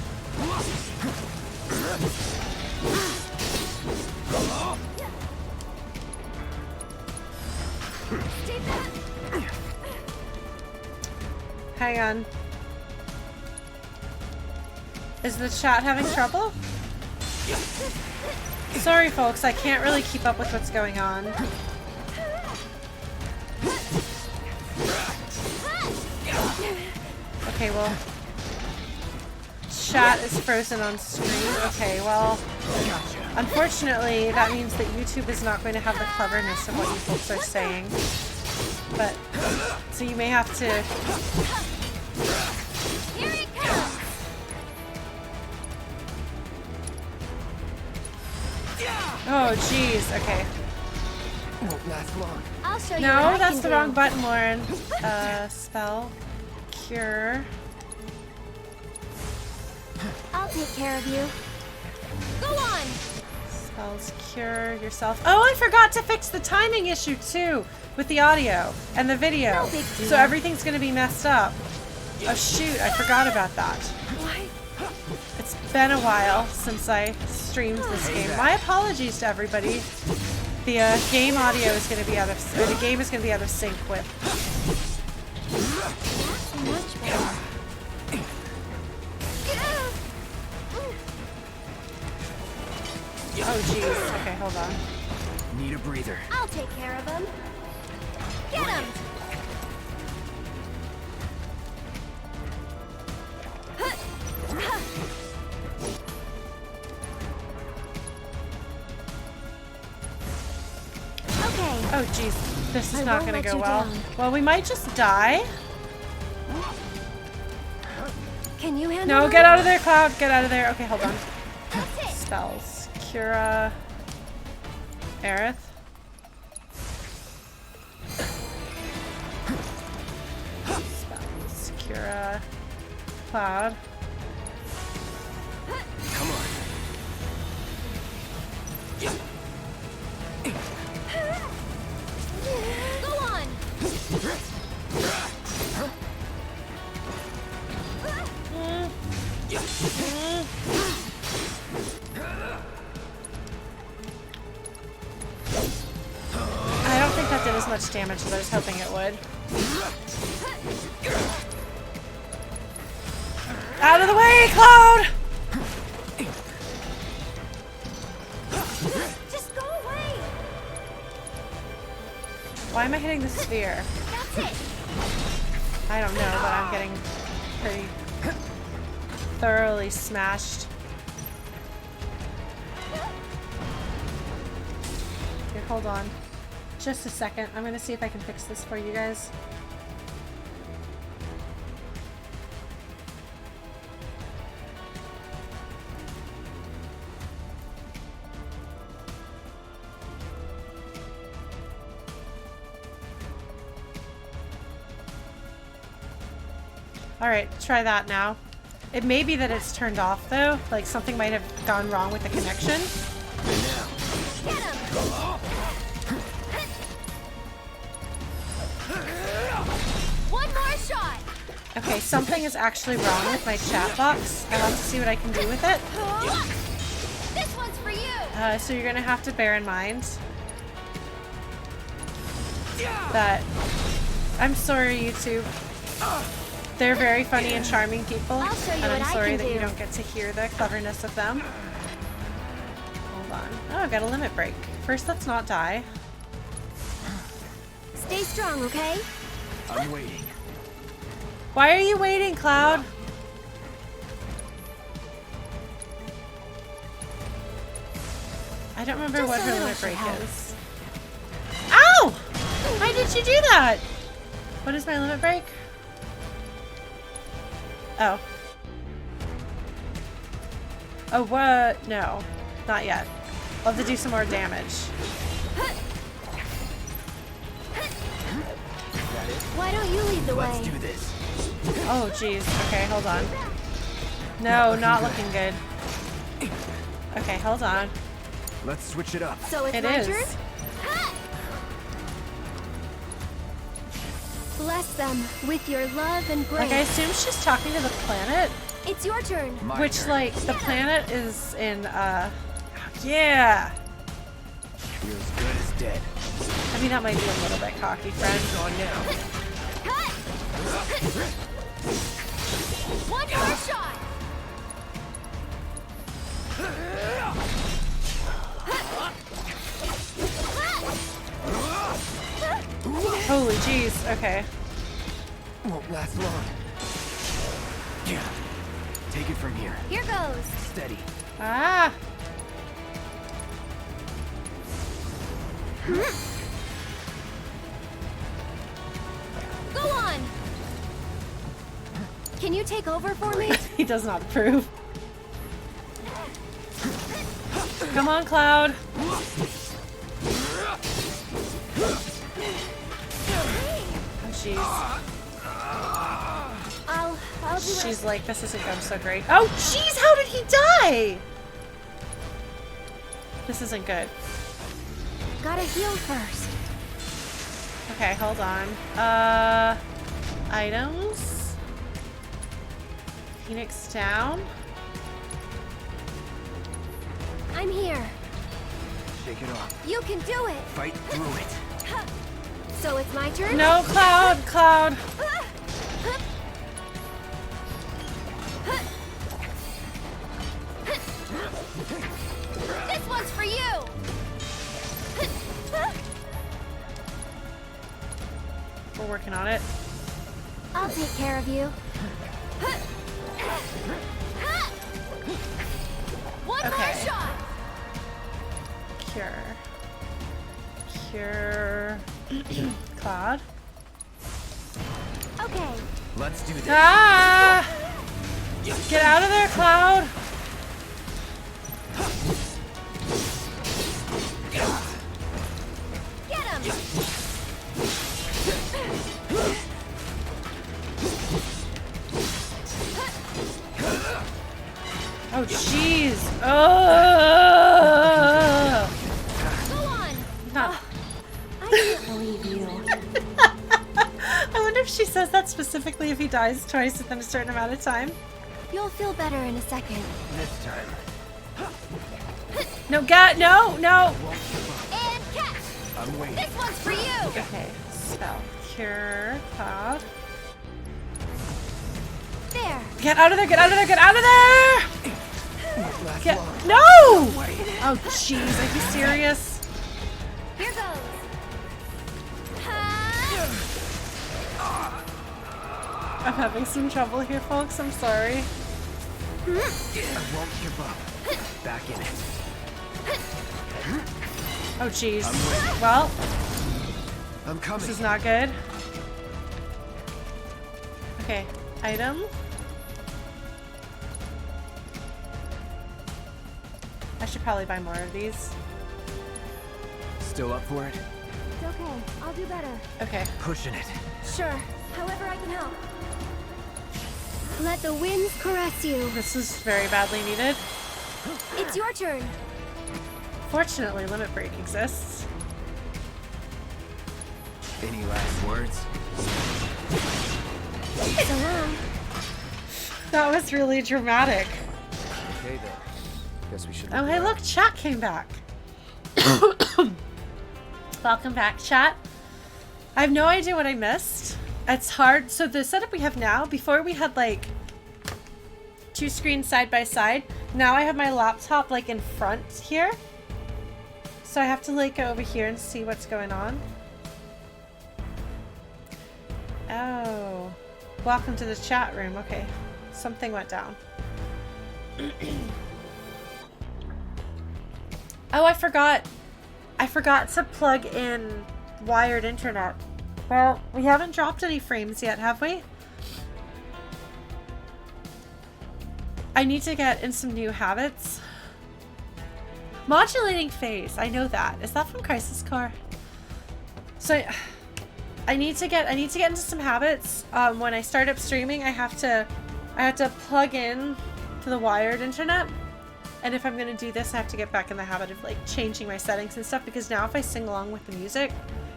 Hang on. Is the chat having trouble? Sorry, folks, I can't really keep up with what's going on. Okay, well... Chat is frozen on screen. Okay, well... Unfortunately, that means that YouTube is not going to have the cleverness of what you folks are saying. But, so you may have to... Here it comes! Oh, jeez. Okay. Won't last long. I'll show you No, what I that's can the do. wrong button, Lauren. Spell. Cure. I'll take care of you. Go on! Spells cure yourself. Oh, I forgot to fix the timing issue too with the audio and the video. No big deal. So everything's gonna be messed up. Oh shoot, I forgot about that. Why? It's been a while since I streamed this game. My apologies to everybody. The game audio is gonna be out of, or the game is gonna be out of sync with. Much better. Oh jeez. Okay, hold on. Need a breather. I'll take care of him. Get him! Okay. Oh jeez. This is I not won't gonna let go you well. down. Well, we might just die. Can you handle No, it? get out of there, Cloud. Get out of there. Okay, hold on. That's it. Spells. Cura. Aerith. Spells. Cura. Cloud. Come on. Go on! I don't think that did as much damage as I was hoping it would. Out of the way, Cloud! Just go away! Why am I hitting the sphere? That's it! I don't know, but I'm getting pretty thoroughly smashed. Here, hold on. Just a second. I'm gonna see if I can fix this for you guys. Alright, try that now. It may be that it's turned off though. Like something might have gone wrong with the connection. Get him! One more shot! Okay, something is actually wrong with my chat box. I'll have to see what I can do with it. This one's for you! So you're gonna have to bear in mind that I'm sorry, YouTube. They're very funny and charming people, I'll show you and I'm what I sorry can that you do. don't get to hear the cleverness of them. Hold on. Oh, I've got a limit break. First, let's not die. Stay strong, okay? I'm waiting. Why are you waiting, Cloud? I don't remember Just what a her little limit break help. is. Ow! Why did you do that? What is my limit break? Oh. Oh, what? No. Not yet. I'll have to do some more damage. Why don't you lead the Let's way? do this. Oh, jeez. Okay, hold on. No, not looking good. Okay, hold on. Let's switch it up. So it's It my is. turn? Ha! Bless them with your love and grace. Like, I assume she's talking to the planet, It's your turn. which, like, the planet is in, yeah! You're as good as dead. I mean, that might be a little bit cocky, friend. On now. Cut! One more shot! Holy jeez, okay. Won't last long. Yeah. Take it from here. Here goes. Steady. Ah! Go on! Can you take over for me? He does not approve. Come on, Cloud. Oh, jeez. I'll do She's like, this isn't going so great. Oh, jeez, how did he die? This isn't good. Gotta heal first. Okay, hold on. Items. Phoenix down. I'm here. Shake it off. You can do it. Fight through it. So it's my turn? No, Cloud, Cloud. This one's for you. We're working on it. I'll take care of you. One more Okay. shot. Cure. Cloud. Okay. Let's do this. Ah! Get out of there, Cloud. Get him. Oh, jeez. Oh. Go on. No. I can't believe you. I wonder if she says that specifically if he dies twice within a certain amount of time. You'll feel better in a second. This time. No, no. And catch. I'm waiting. This one's for you. Okay, spell. Cure. Cloud. There. Get out of there, get out of there, get out of there! Get, no! Oh, jeez, are you serious? Here goes. I'm having some trouble here, folks, I'm sorry. I won't give up. Back in it. Oh, jeez. Well, I'm coming. this is not good. Okay, item. I should probably buy more of these. Still up for it? It's okay. I'll do better. Okay. Pushing it. Sure. However I can help. Let the winds caress you. This is very badly needed. It's your turn. Fortunately, limit break exists. Any last words? So long. That was really dramatic. Okay then. Guess we should. Oh, hey, look, chat came back. Welcome back, chat. I have no idea what I missed. It's hard. So the setup we have now, before we had like 2 screens side by side. Now I have my laptop like in front here. So I have to like go over here and see what's going on. Oh. Welcome to the chat room. Okay. Something went down. Oh, I forgot to plug in wired internet. Well, we haven't dropped any frames yet, have we? I need to get in some new habits. Modulating phase, I know that. Is that from Crisis Core? So I need to get into some habits. When I start up streaming, I have to plug in to the wired internet. And if I'm gonna do this, I have to get back in the habit of like changing my settings and stuff, because now if I sing along with the music,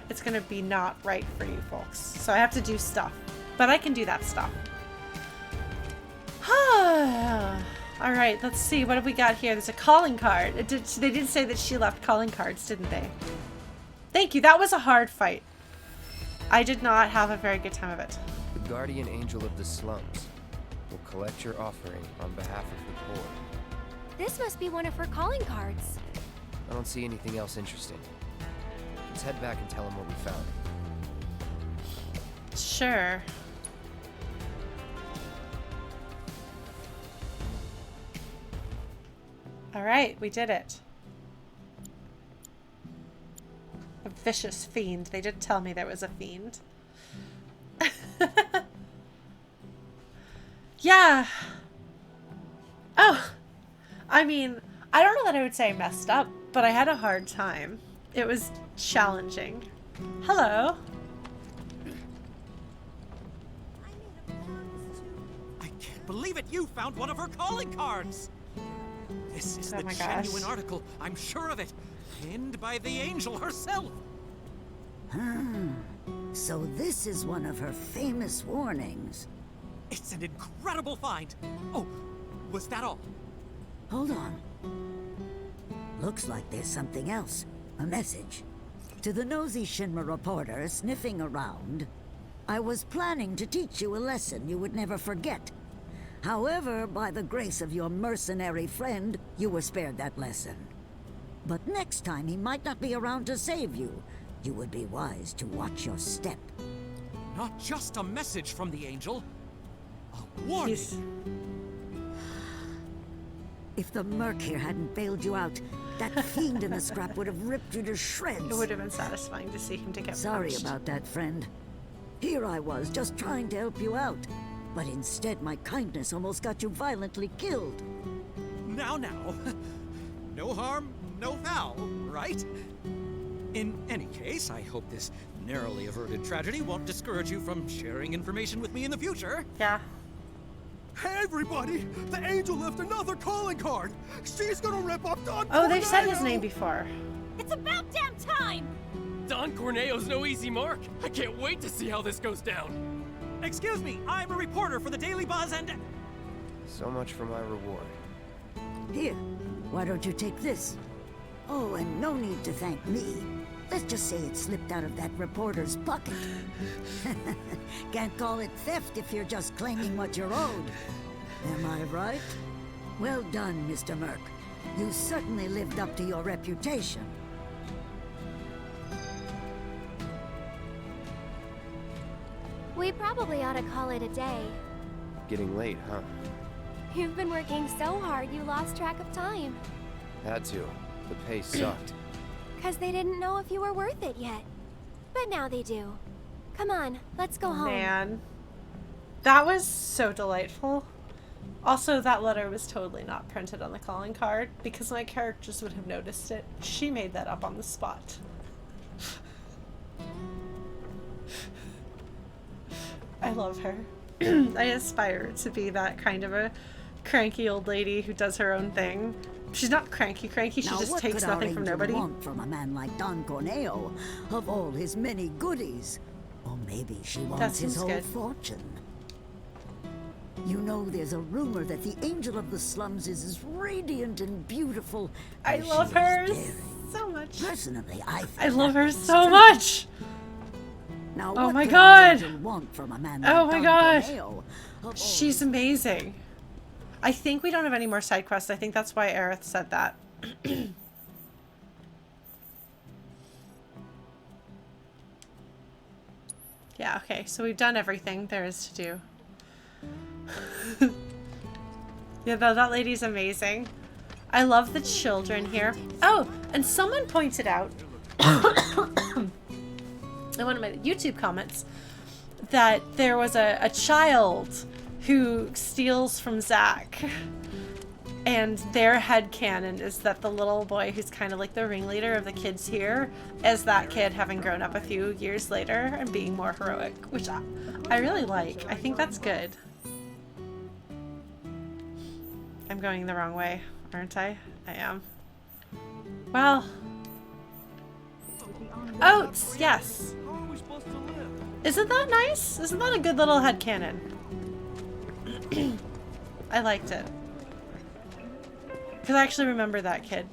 it's gonna be not right for you folks. So I have to do stuff, but I can do that stuff. All right, let's see. What have we got here? There's a calling card. They did say that she left calling cards, didn't they? Thank you. That was a hard fight. I did not have a very good time of it. The guardian angel of the slums will collect your offering on behalf of the poor. This must be one of her calling cards. I don't see anything else interesting. Let's head back and tell him what we found. Sure. All right, we did it. A vicious fiend. They did tell me there was a fiend. Yeah. Oh. I mean, I don't know that I would say I messed up, but I had a hard time. It was challenging. Hello. I can't believe it! You found one of her calling cards! This is the genuine article, I'm sure of it. Pinned by the angel herself. So this is one of her famous warnings. It's an incredible find. Oh, was that all? Hold on. Looks like there's something else. A message. To the nosy Shinra reporter sniffing around, I was planning to teach you a lesson you would never forget. However, by the grace of your mercenary friend, you were spared that lesson. But next time he might not be around to save you. You would be wise to watch your step. Not just a message from the angel. A warning. If the Merc here hadn't bailed you out, that fiend in the scrap would have ripped you to shreds. It would have been satisfying to see him to get Sorry punched. about that, friend. Here I was, just trying to help you out. But instead, my kindness almost got you violently killed. Now. No harm, no foul, right? In any case, I hope this narrowly averted tragedy won't discourage you from sharing information with me in the future. Yeah. Hey, everybody! The angel left another calling card! She's gonna rip up Don Oh, they've said Corneo! his name before. It's about damn time! Don Corneo's no easy mark. I can't wait to see how this goes down. Excuse me, I'm a reporter for the Daily Buzz and... So much for my reward. Here, why don't you take this? Oh, and no need to thank me. Let's just say it slipped out of that reporter's pocket. Can't call it theft if you're just claiming what you're owed. Am I right? Well done, Mr. Merc. You certainly lived up to your reputation. We probably ought to call it a day. Getting late, huh? You've been working so hard you lost track of time. Had to. The pay sucked. 'Cause they didn't know if you were worth it yet. But now they do. Come on, let's go home. Man. That was so delightful. Also, that letter was totally not printed on the calling card because my characters would have noticed it. She made that up on the spot. I love her. I aspire to be that kind of a cranky old lady who does her own thing. She's not cranky, she Now, just what takes could our nothing from angel nobody. want from a man like Don Corneo, of all his many goodies? Or maybe she wants his seems whole good. fortune. You know, there's a rumor that the angel of the slums is as radiant and beautiful I as love she her is daring. so much. Personally, I think I love that her is so true. much. Now, Oh what my could our god. angel want from a man like Oh my Don god. Corneo, of all She's amazing. I think we don't have any more side quests. I think that's why Aerith said that. Yeah, okay. So we've done everything there is to do. Yeah, that lady's amazing. I love the children here. Oh, and someone pointed out in one of my YouTube comments that there was a child who steals from Zack, and their headcanon is that the little boy who's kind of like the ringleader of the kids here is that kid having grown up a few years later and being more heroic, which I really like. I think that's good. I'm going the wrong way, aren't I? I am. Well. Oats, yes. Isn't that nice? Isn't that a good little headcanon? I liked it. Because I actually remember that kid.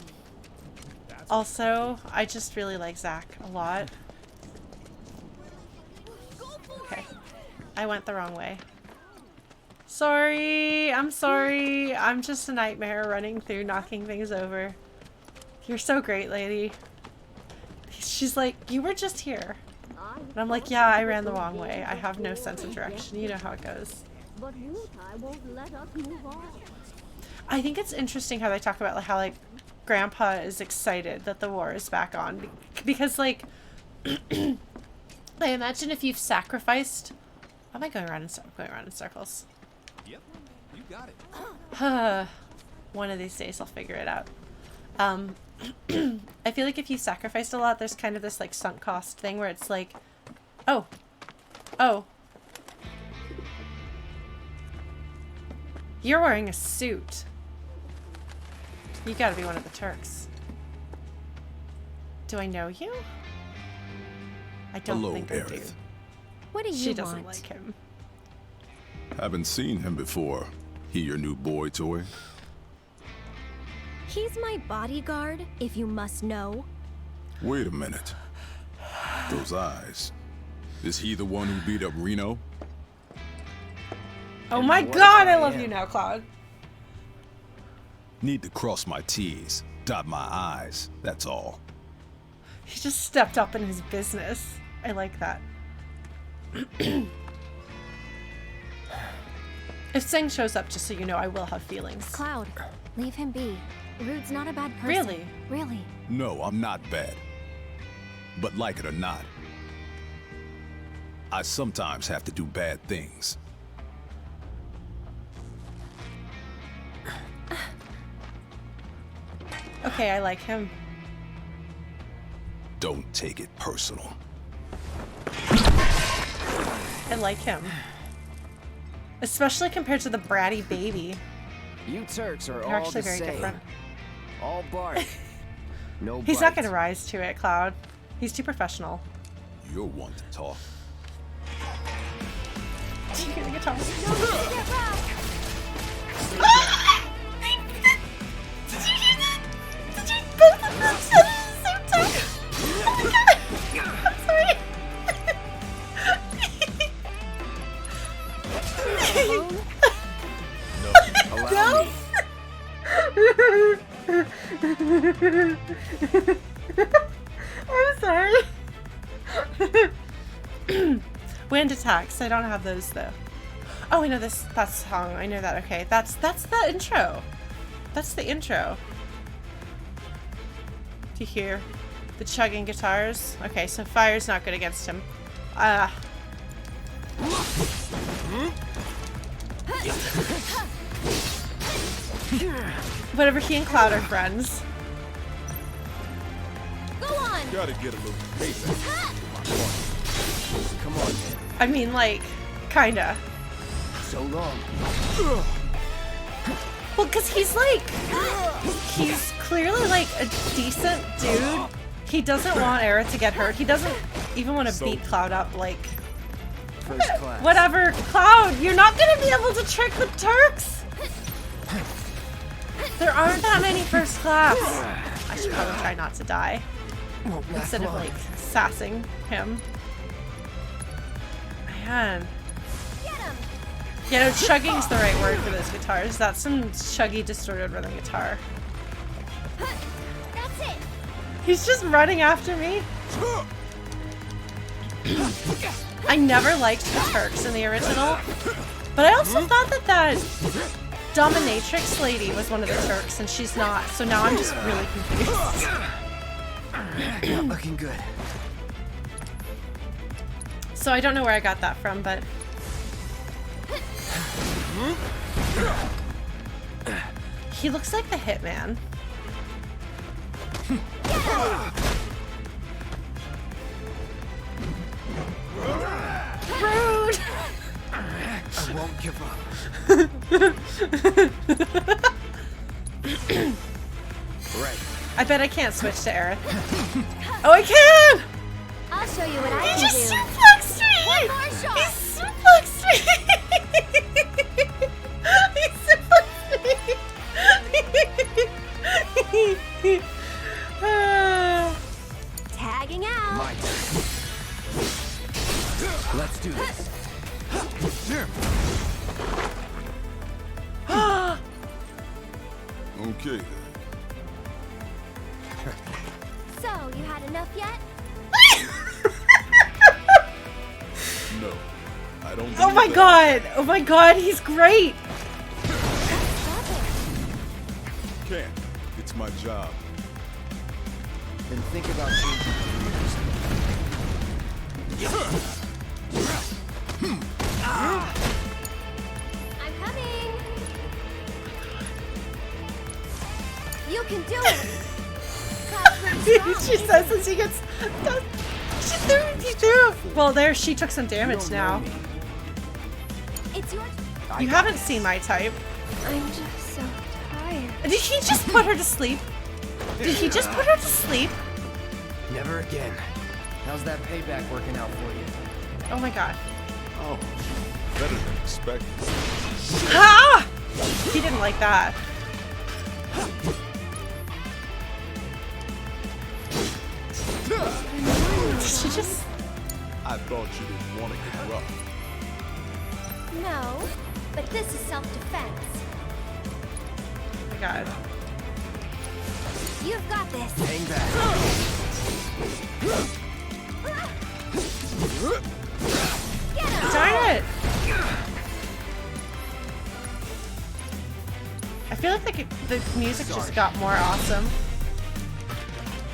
Also, I just really like Zack a lot. Okay. I went the wrong way. Sorry, I'm sorry. I'm just a nightmare running through, knocking things over. You're so great, lady. She's like, you were just here. And I'm like, yeah, I ran the wrong way. I have no sense of direction. You know how it goes. But Wutai won't let us move on. I think it's interesting how they talk about how, like, Grandpa is excited that the war is back on. Because, like, I imagine if you've sacrificed... Am I going around in circles? Yep, you got it. One of these days I'll figure it out. I feel like if you sacrificed a lot, there's kind of this, like, sunk cost thing where it's like, oh. You're wearing a suit. You gotta be one of the Turks. Do I know you? I don't think I do. What do you She doesn't want? like him. Haven't seen him before. He your new boy toy? He's my bodyguard, if you must know. Wait a minute. Those eyes. Is he the one who beat up Reno? Oh my god, I love you now, Cloud. Need to cross my T's, dot my I's, that's all. He just stepped up in his business. I like that. If Singh shows up, just so you know, I will have feelings. Cloud, leave him be. Rude's not a bad person. Really? Really. No, I'm not bad. But like it or not, I sometimes have to do bad things. Okay, I like him. Don't take it personal. I like him. Especially compared to the bratty baby. You Turks are They're all actually the very same. different. All bark. No He's not bite. gonna rise to it, Cloud. He's too professional. You're one to talk. Did you get a guitar? Both of them said it at the same time. Oh my god! I'm sorry. Allow me. I'm sorry. Wind attacks. I don't have those though. Oh, I know this. That's song. I know that. Okay, that's the intro. That's the intro. Do you hear the chugging guitars? Okay, so fire's not good against him. Whatever, he and Cloud are friends. Go on. Gotta get a little payback. Come on, man. I mean, like, kinda. So long. Well, because he's like, he's clearly like a decent dude. He doesn't want Aerith to get hurt. He doesn't even want to beat Cloud up, like, First class. whatever. Cloud, you're not going to be able to trick the Turks. There aren't that many first class. I should probably try not to die instead of like sassing him. Man. Yeah, no, chugging's the right word for those guitars. That's some chuggy, distorted rhythm guitar. That's it. He's just running after me. I never liked the Turks in the original, but I also thought that dominatrix lady was one of the Turks, and she's not. So now I'm just really confused. Not looking good. So I don't know where I got that from, but he looks like the Hitman. Rude! I won't give up. Right. I bet I can't switch to Aerith. Oh, I can! I'll show you what I He can just do. suplexed me! One more shot. He suplexed me! He suplexed me! Tagging out. My turn. Let's do this. Okay. So, you had enough yet? No, I don't. Oh my god! Oh my god, he's great! Can't. It's my job. Then think about changing I'm coming. You can do it. She says as he gets done. She threw. Well, there, she took some damage now. It's your. You haven't seen my type. I'm just so tired. Did he just put her to sleep? Did he just put her to sleep? Never again. How's that payback working out for you? Oh my god. Oh, better than expected. Ah! He didn't like that. She just... I thought you didn't want to get rough. No, but this is self-defense. Oh my god. You've got this. Hang back. Get him. Darn it! I feel like the music just got more awesome.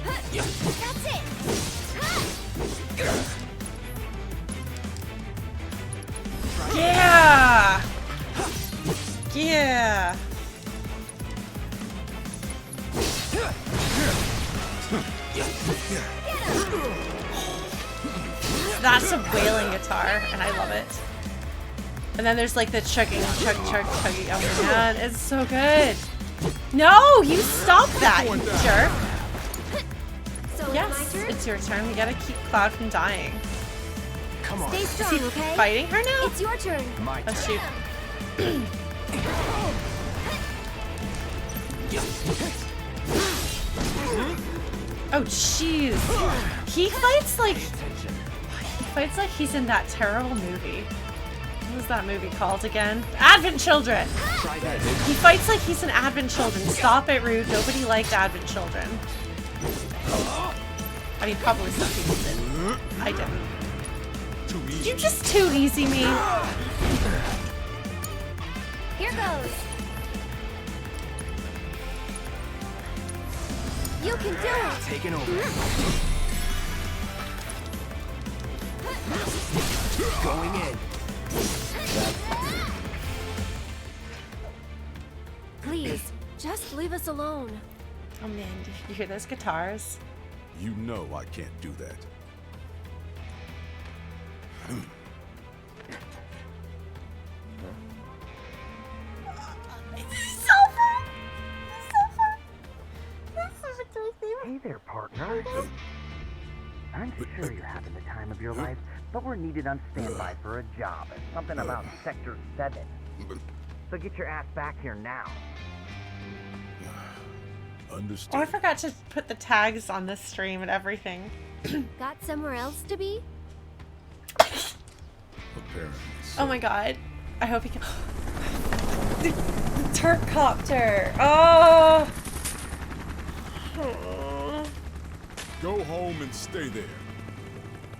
That's it. Yeah! Yeah! That's a wailing guitar, and I love it. And then there's like the chugging, chugging. Oh man, it's so good. No, you stop that, you jerk. So Yes, it's your turn. We gotta keep Cloud from dying. Come on. Stay strong, okay? Fighting her now? It's your turn. My Oh shoot. Oh jeez. He fights like he's in that terrible movie. What was that movie called again? Advent Children! He fights like he's in Advent Children. Stop it, Rude. Nobody liked Advent Children. I mean, probably some people did. I didn't. Did you just too easy me? Here goes. You can do it. Taking over. Going in. Please, just leave us alone. Oh man, do you hear those guitars? You know I can't do that. Hey there, partner. I'm sure you're having the time of your life, but we're needed on standby for a job. It's something about Sector 7. So get your ass back here now. Understood. Oh, I forgot to put the tags on this stream and everything. Got somewhere else to be? Apparently. Oh my god. I hope he can. The Turkcopter. Oh. Go home and stay there.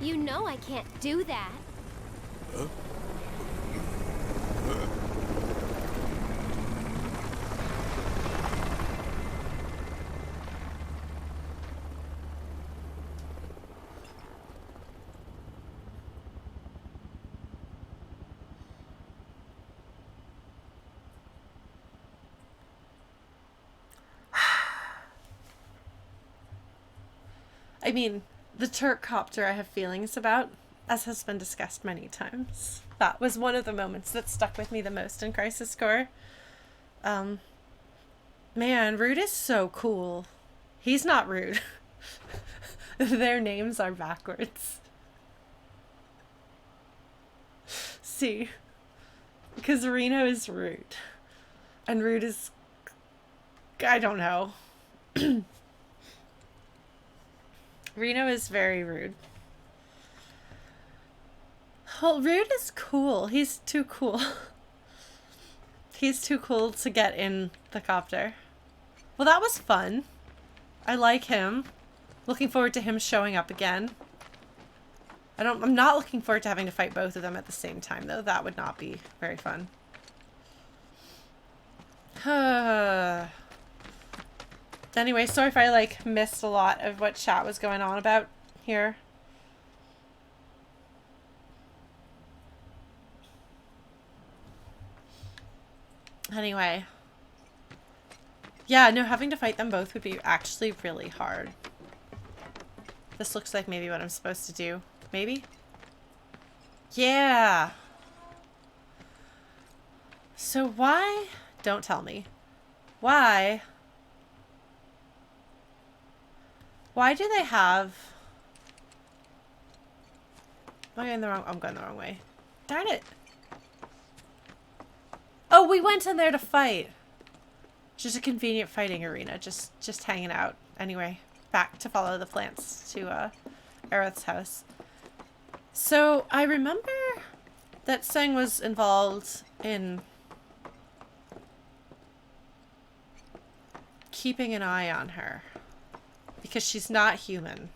You know I can't do that. Huh? I mean, the Turkcopter I have feelings about, as has been discussed many times. That was one of the moments that stuck with me the most in Crisis Core. Man, Rude is so cool. He's not Rude. Their names are backwards. See? Because Reno is Rude. And Rude is... I don't know. Reno is very rude. Well, Rude is cool. He's too cool. He's too cool to get in the copter. Well, that was fun. I like him. Looking forward to him showing up again. I'm not looking forward to having to fight both of them at the same time, though. That would not be very fun. Anyway, sorry if I like missed a lot of what chat was going on about here. Anyway. Yeah, no, having to fight them both would be actually really hard. This looks like maybe what I'm supposed to do. Maybe? Yeah! So why? Don't tell me. Why? Why do they have... Am I going the wrong... I'm going the wrong way. Darn it! Oh, we went in there to fight. Just a convenient fighting arena. Just hanging out. Anyway, back to follow the plants to Aerith's house. So, I remember that Seng was involved in keeping an eye on her. Because she's not human.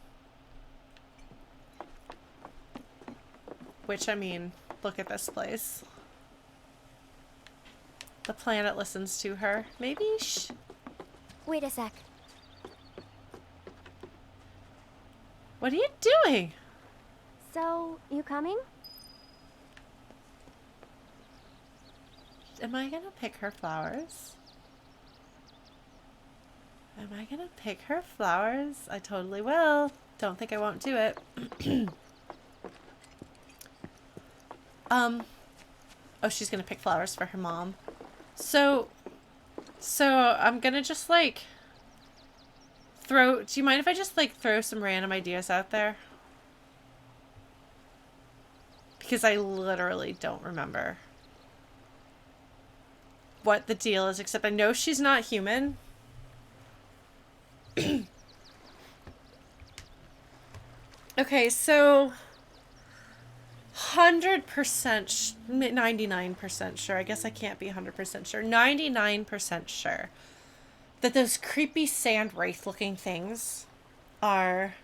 Which, I mean, look at this place. The planet listens to her. Maybe Wait a sec. What are you doing? So, you coming? Am I gonna pick her flowers? Am I gonna pick her flowers? I totally will. Don't think I won't do it. Oh, she's gonna pick flowers for her mom. So I'm gonna just like do you mind if I just like throw some random ideas out there? Because I literally don't remember what the deal is, except I know she's not human. Okay, so 100%, 99% sure. I guess I can't be 100% sure. 99% sure that those creepy sand wraith looking things are,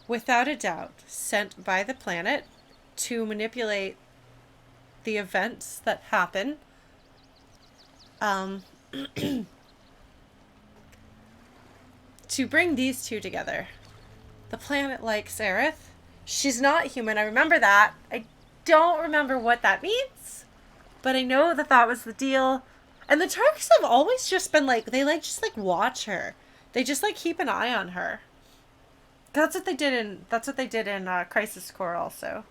without a doubt, sent by the planet to manipulate the events that happen. To bring these two together. The planet likes Aerith. She's not human. I remember that. I don't remember what that means, but I know that that was the deal. And the Turks have always just been like, they like just like watch her. They just like keep an eye on her. That's what they did in Crisis Core also.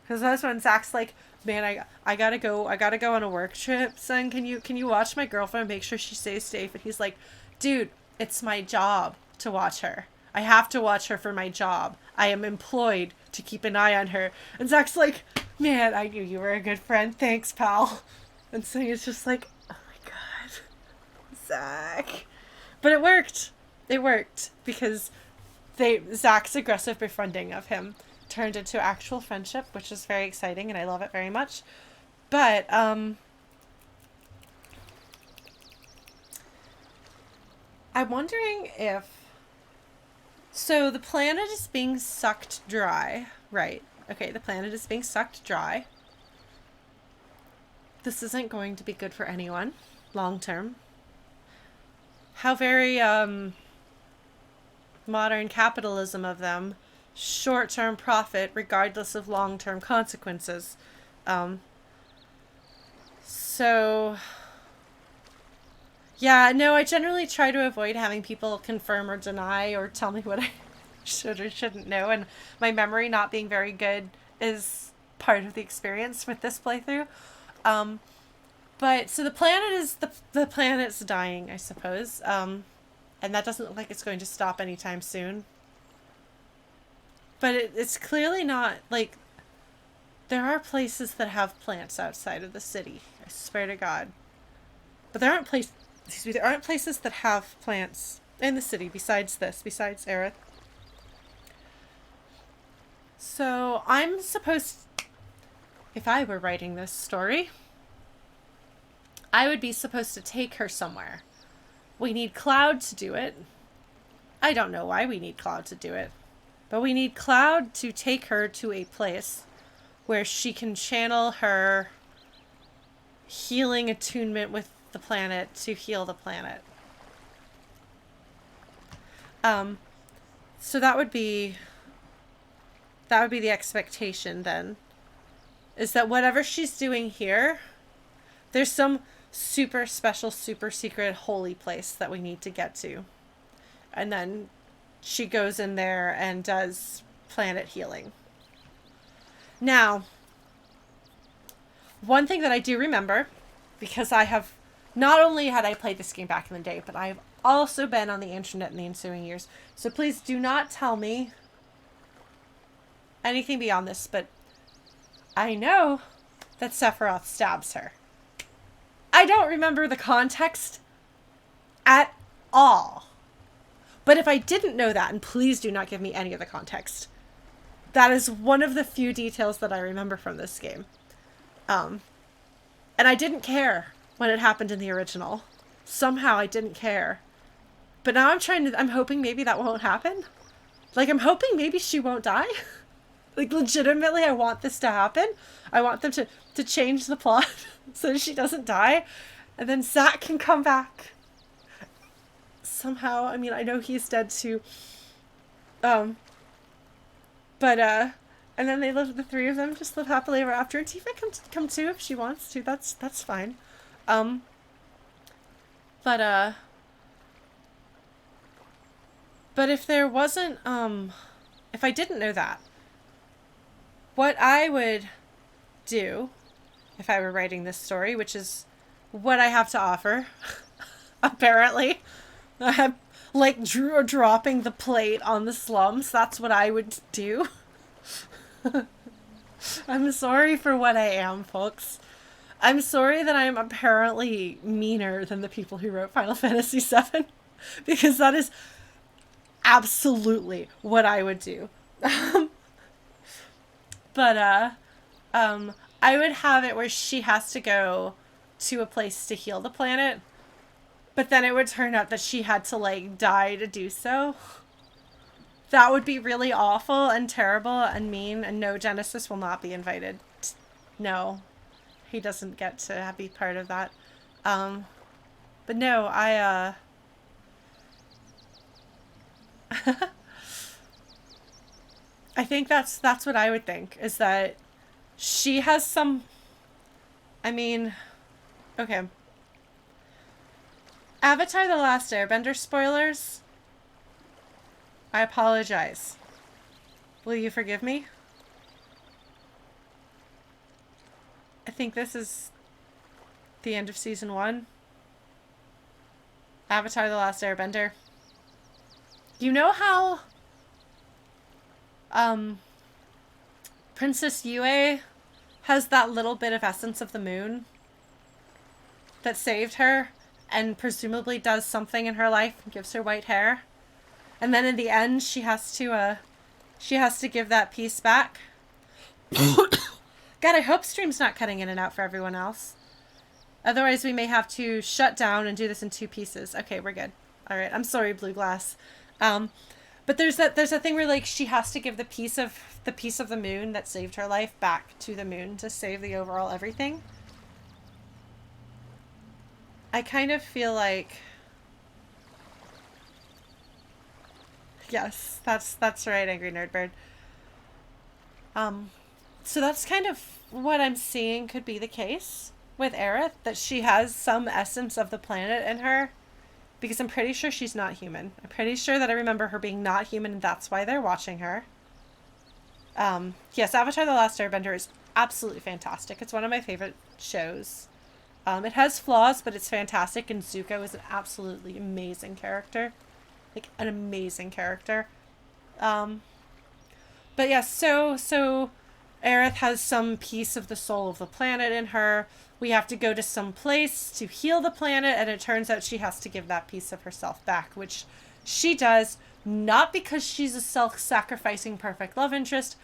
Because that's when Zach's like, man, I gotta go on a work trip, son. Can you watch my girlfriend, make sure she stays safe? And he's like, dude, it's my job to watch her. I have to watch her for my job. I am employed to keep an eye on her. And Zach's like, man, I knew you were a good friend. Thanks, pal. And so he's just like, oh my god, Zach. But it worked. It worked because Zach's aggressive befriending of him turned into actual friendship, which is very exciting, and I love it very much. But I'm wondering if... So the planet is being sucked dry, right? Okay, the planet is being sucked dry. This isn't going to be good for anyone, long term. How very, modern capitalism of them. Short-term profit, regardless of long-term consequences. So... Yeah, no, I generally try to avoid having people confirm or deny or tell me what I should or shouldn't know, and my memory not being very good is part of the experience with this playthrough. But, so the planet is, the planet's dying, I suppose, and that doesn't look like it's going to stop anytime soon. But it's clearly not, like, there are places that have plants outside of the city, I swear to God. But there aren't places that have plants in the city besides Aerith. So I'm supposed, if I were writing this story, I would be supposed to take her somewhere. We need Cloud to do it. I don't know why we need Cloud to do it, but we need Cloud to take her to a place where she can channel her healing attunement with the planet to heal the planet. So that would be the expectation then, is that whatever she's doing here, there's some super special, super secret holy place that we need to get to. And then she goes in there and does planet healing. Now, one thing that I do remember, because I have, not only had I played this game back in the day, but I've also been on the internet in the ensuing years. So please do not tell me anything beyond this, but I know that Sephiroth stabs her. I don't remember the context at all. But if I didn't know that, and please do not give me any of the context, that is one of the few details that I remember from this game. And I didn't care when it happened in the original. Somehow I didn't care. But now I'm hoping maybe that won't happen. Like, I'm hoping maybe she won't die. Like, legitimately, I want this to happen. I want them to change the plot so she doesn't die. And then Zack can come back. Somehow. I mean, I know he's dead too. And then they live, the three of them just live happily ever after. And Tifa can come too if she wants to. That's fine. But if there wasn't, if I didn't know that, what I would do if I were writing this story, which is what I have to offer, apparently, like dropping the plate on the slums, that's what I would do. I'm sorry for what I am, folks. I'm sorry that I'm apparently meaner than the people who wrote Final Fantasy VII, because that is absolutely what I would do. But I would have it where she has to go to a place to heal the planet, but then it would turn out that she had to, like, die to do so. That would be really awful and terrible and mean, and no, Genesis will not be invited. No, he doesn't get to be part of that. But no, I think that's what I would think, is that she has some, I mean, okay. Avatar: The Last Airbender spoilers. I apologize. Will you forgive me? I think this is the end of season 1. Avatar: The Last Airbender. You know how Princess Yue has that little bit of essence of the moon that saved her and presumably does something in her life and gives her white hair? And then in the end, she has to give that piece back. God, I hope stream's not cutting in and out for everyone else. Otherwise, we may have to shut down and do this in 2 pieces. Okay, we're good. All right, I'm sorry, Blue Glass. But there's that thing where, like, she has to give the piece of the moon that saved her life back to the moon to save the overall everything. I kind of feel like, yes, that's right, Angry Nerdbird. So that's kind of what I'm seeing could be the case with Aerith, that she has some essence of the planet in her, because I'm pretty sure she's not human. I'm pretty sure that I remember her being not human, and that's why they're watching her. Yes, Avatar: The Last Airbender is absolutely fantastic. It's one of my favorite shows. It has flaws, but it's fantastic, and Zuko is an absolutely amazing character. Like, an amazing character. But yeah, so Aerith has some piece of the soul of the planet in her. We have to go to some place to heal the planet, and it turns out she has to give that piece of herself back, which she does, not because she's a self-sacrificing perfect love interest,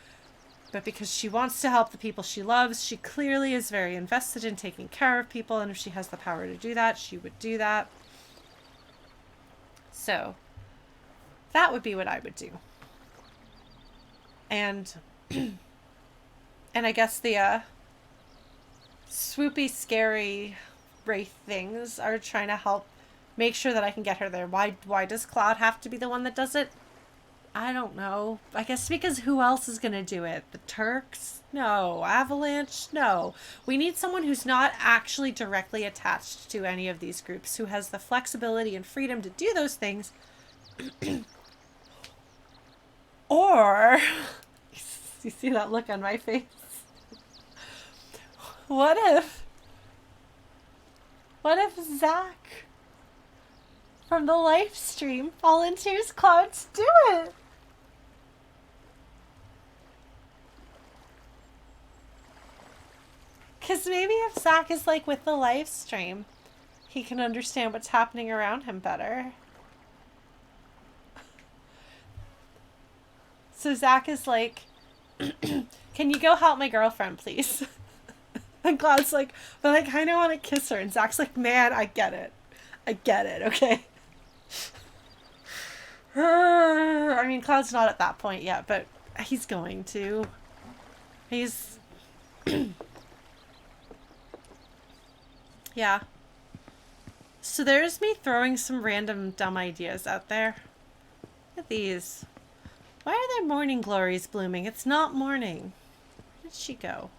but because she wants to help the people she loves. She clearly is very invested in taking care of people, and if she has the power to do that, she would do that. So, that would be what I would do. And I guess the swoopy, scary wraith things are trying to help make sure that I can get her there. Why does Cloud have to be the one that does it? I don't know. I guess because who else is going to do it? The Turks? No. Avalanche? No. We need someone who's not actually directly attached to any of these groups, who has the flexibility and freedom to do those things. Or, you see that look on my face? What if Zach from the live stream volunteers Cloud to do it? Because maybe if Zach is like with the live stream, he can understand what's happening around him better. So Zach is like, can you go help my girlfriend, please? And Cloud's like, but I kind of want to kiss her. And Zach's like, man, I get it. I get it, okay? I mean, Cloud's not at that point yet, but he's going to. He's... Yeah. So there's me throwing some random dumb ideas out there. Look at these. Why are there morning glories blooming? It's not morning. Where did she go?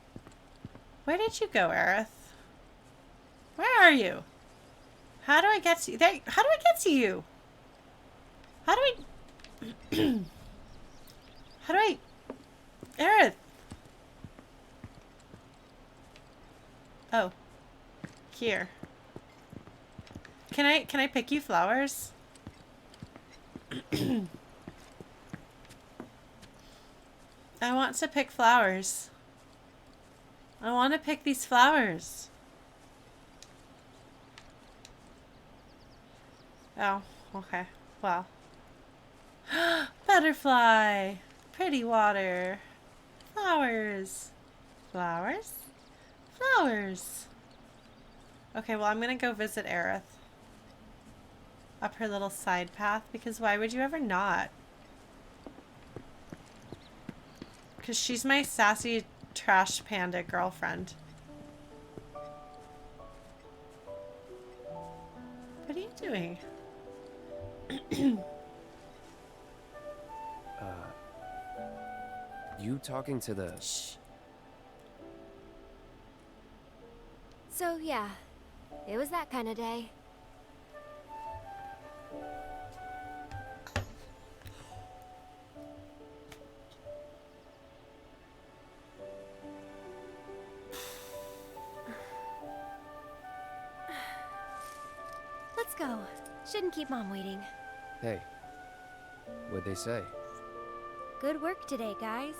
Where did you go, Aerith? Where are you? How do I get to you? There, how do I get to you? How do I... How do I... Aerith! Oh. Here. Can I pick you flowers? I want to pick flowers. I want to pick these flowers. Oh, okay. Well. Butterfly. Pretty water. Flowers. Flowers? Flowers. Okay, well, I'm gonna go visit Aerith. Up her little side path, because why would you ever not? Because she's my sassy trash panda girlfriend. What are you doing? You talking to the... Shh. So, yeah. It was that kind of day. Let's go. Shouldn't keep Mom waiting. Hey, what'd they say? Good work today, guys.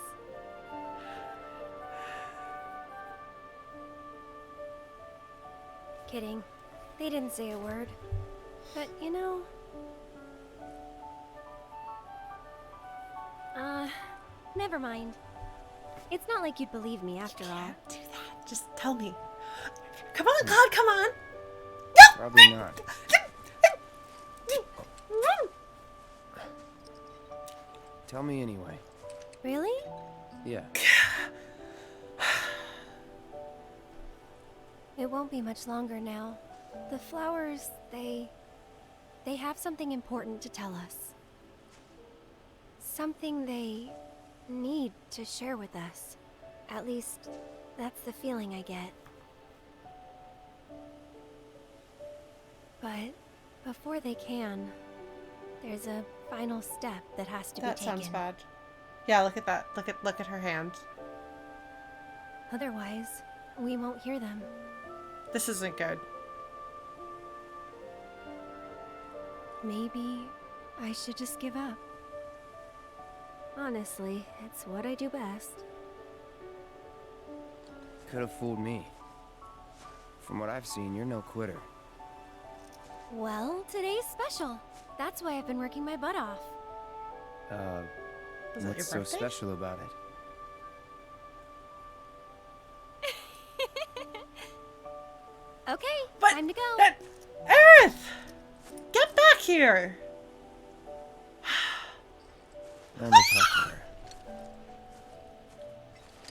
Kidding. They didn't say a word. But, you know... never mind. It's not like you'd believe me after all. Can't do that. Just tell me. Come on, God, come on! Probably not. Tell me anyway. Really? Yeah. It won't be much longer now. The flowers, they have something important to tell us. Something they need to share with us. At least, that's the feeling I get. But before they can, there's a final step that has to be taken. That sounds bad. Yeah, look at that. Look at her hand. Otherwise, we won't hear them. This isn't good. Maybe I should just give up. Honestly, it's what I do best. Could have fooled me. From what I've seen, you're no quitter. Well, today's special. That's why I've been working my butt off. Was that What's your so birthday? special about it? Okay, But time to go. Aerith! Get back here! Let me talk to her.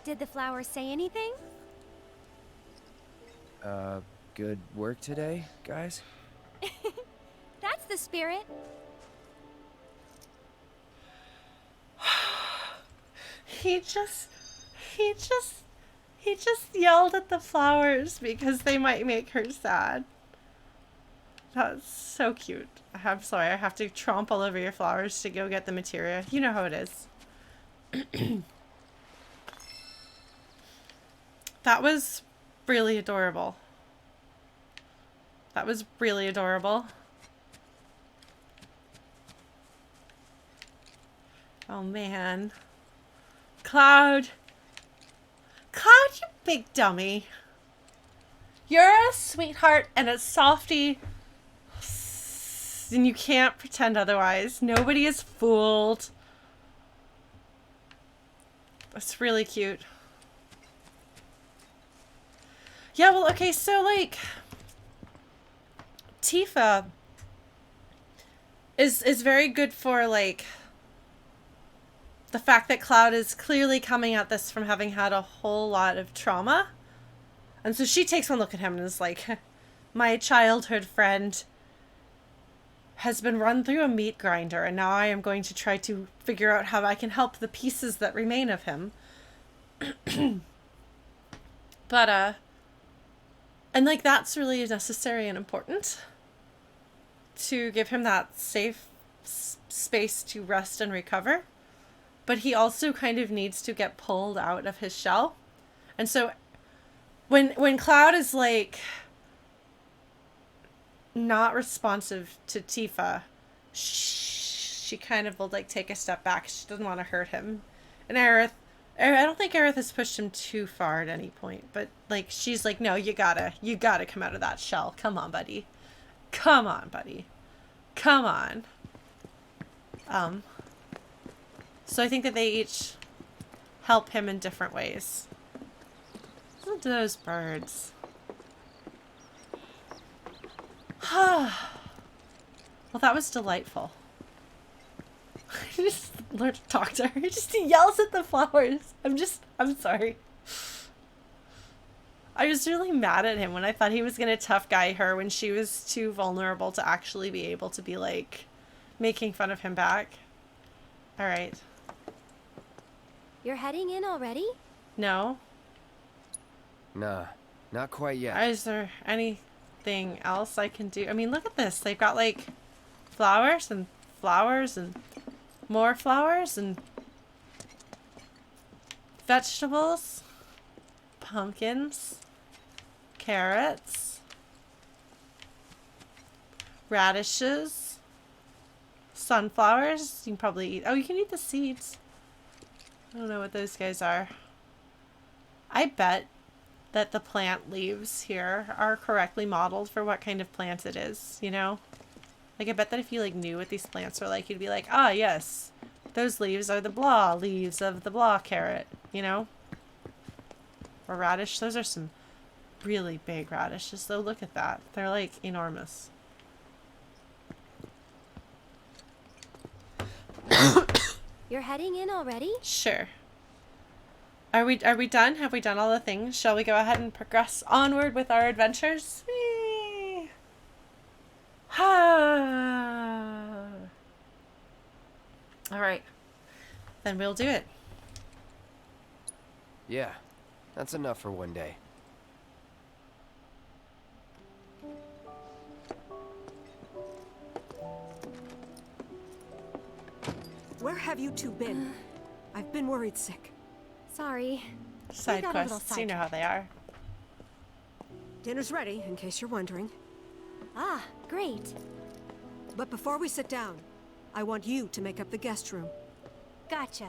Did the flowers say anything? Good work today, guys? the spirit. He just yelled at the flowers because they might make her sad. That's so cute. I'm sorry, I have to tromp all over your flowers to go get the materia. You know how it is. That was really adorable. That was really adorable. Oh man. Cloud. Cloud, you big dummy. You're a sweetheart and a softie. And you can't pretend otherwise. Nobody is fooled. That's really cute. Yeah, well, okay, so, like, Tifa is very good for, like, the fact that Cloud is clearly coming at this from having had a whole lot of trauma. And so she takes one look at him and is like, my childhood friend has been run through a meat grinder, and now I am going to try to figure out how I can help the pieces that remain of him. But, and, like, that's really necessary and important to give him that safe space to rest and recover. But he also kind of needs to get pulled out of his shell. And so when Cloud is, like, not responsive to Tifa, she kind of will, like, take a step back. She doesn't want to hurt him. And Aerith, I don't think Aerith has pushed him too far at any point, but, like, she's like, no, you gotta come out of that shell. Come on, buddy. Come on, buddy. Come on. So I think that they each help him in different ways. Listen to those birds. Well, that was delightful. I just learned to talk to her. He yells at the flowers. I'm sorry. I was really mad at him when I thought he was gonna tough guy her when she was too vulnerable to actually be able to be, like, making fun of him back. Alright. You're heading in already? No. Nah, not quite yet. Is there anything else I can do? I mean, look at this. They've got, like, flowers and more flowers and vegetables, pumpkins, carrots, radishes, sunflowers. You can probably eat. Oh, you can eat the seeds. I don't know what those guys are. I bet that the plant leaves here are correctly modeled for what kind of plant it is, you know? Like, I bet that if you, like, knew what these plants were like, you'd be like, ah, yes, those leaves are the blah leaves of the blah carrot, you know? Or radish. Those are some really big radishes, though. Look at that. They're, like, enormous. You're heading in already? Sure. Are we done? Have we done all the things? Shall we go ahead and progress onward with our adventures? Whee! Ha! All right. Then we'll do it. Yeah, that's enough for one day. Where have you two been? I've been worried sick. Sorry. Side quests, you know how they are. Dinner's ready, in case you're wondering. Ah, great. But before we sit down, I want you to make up the guest room. Gotcha.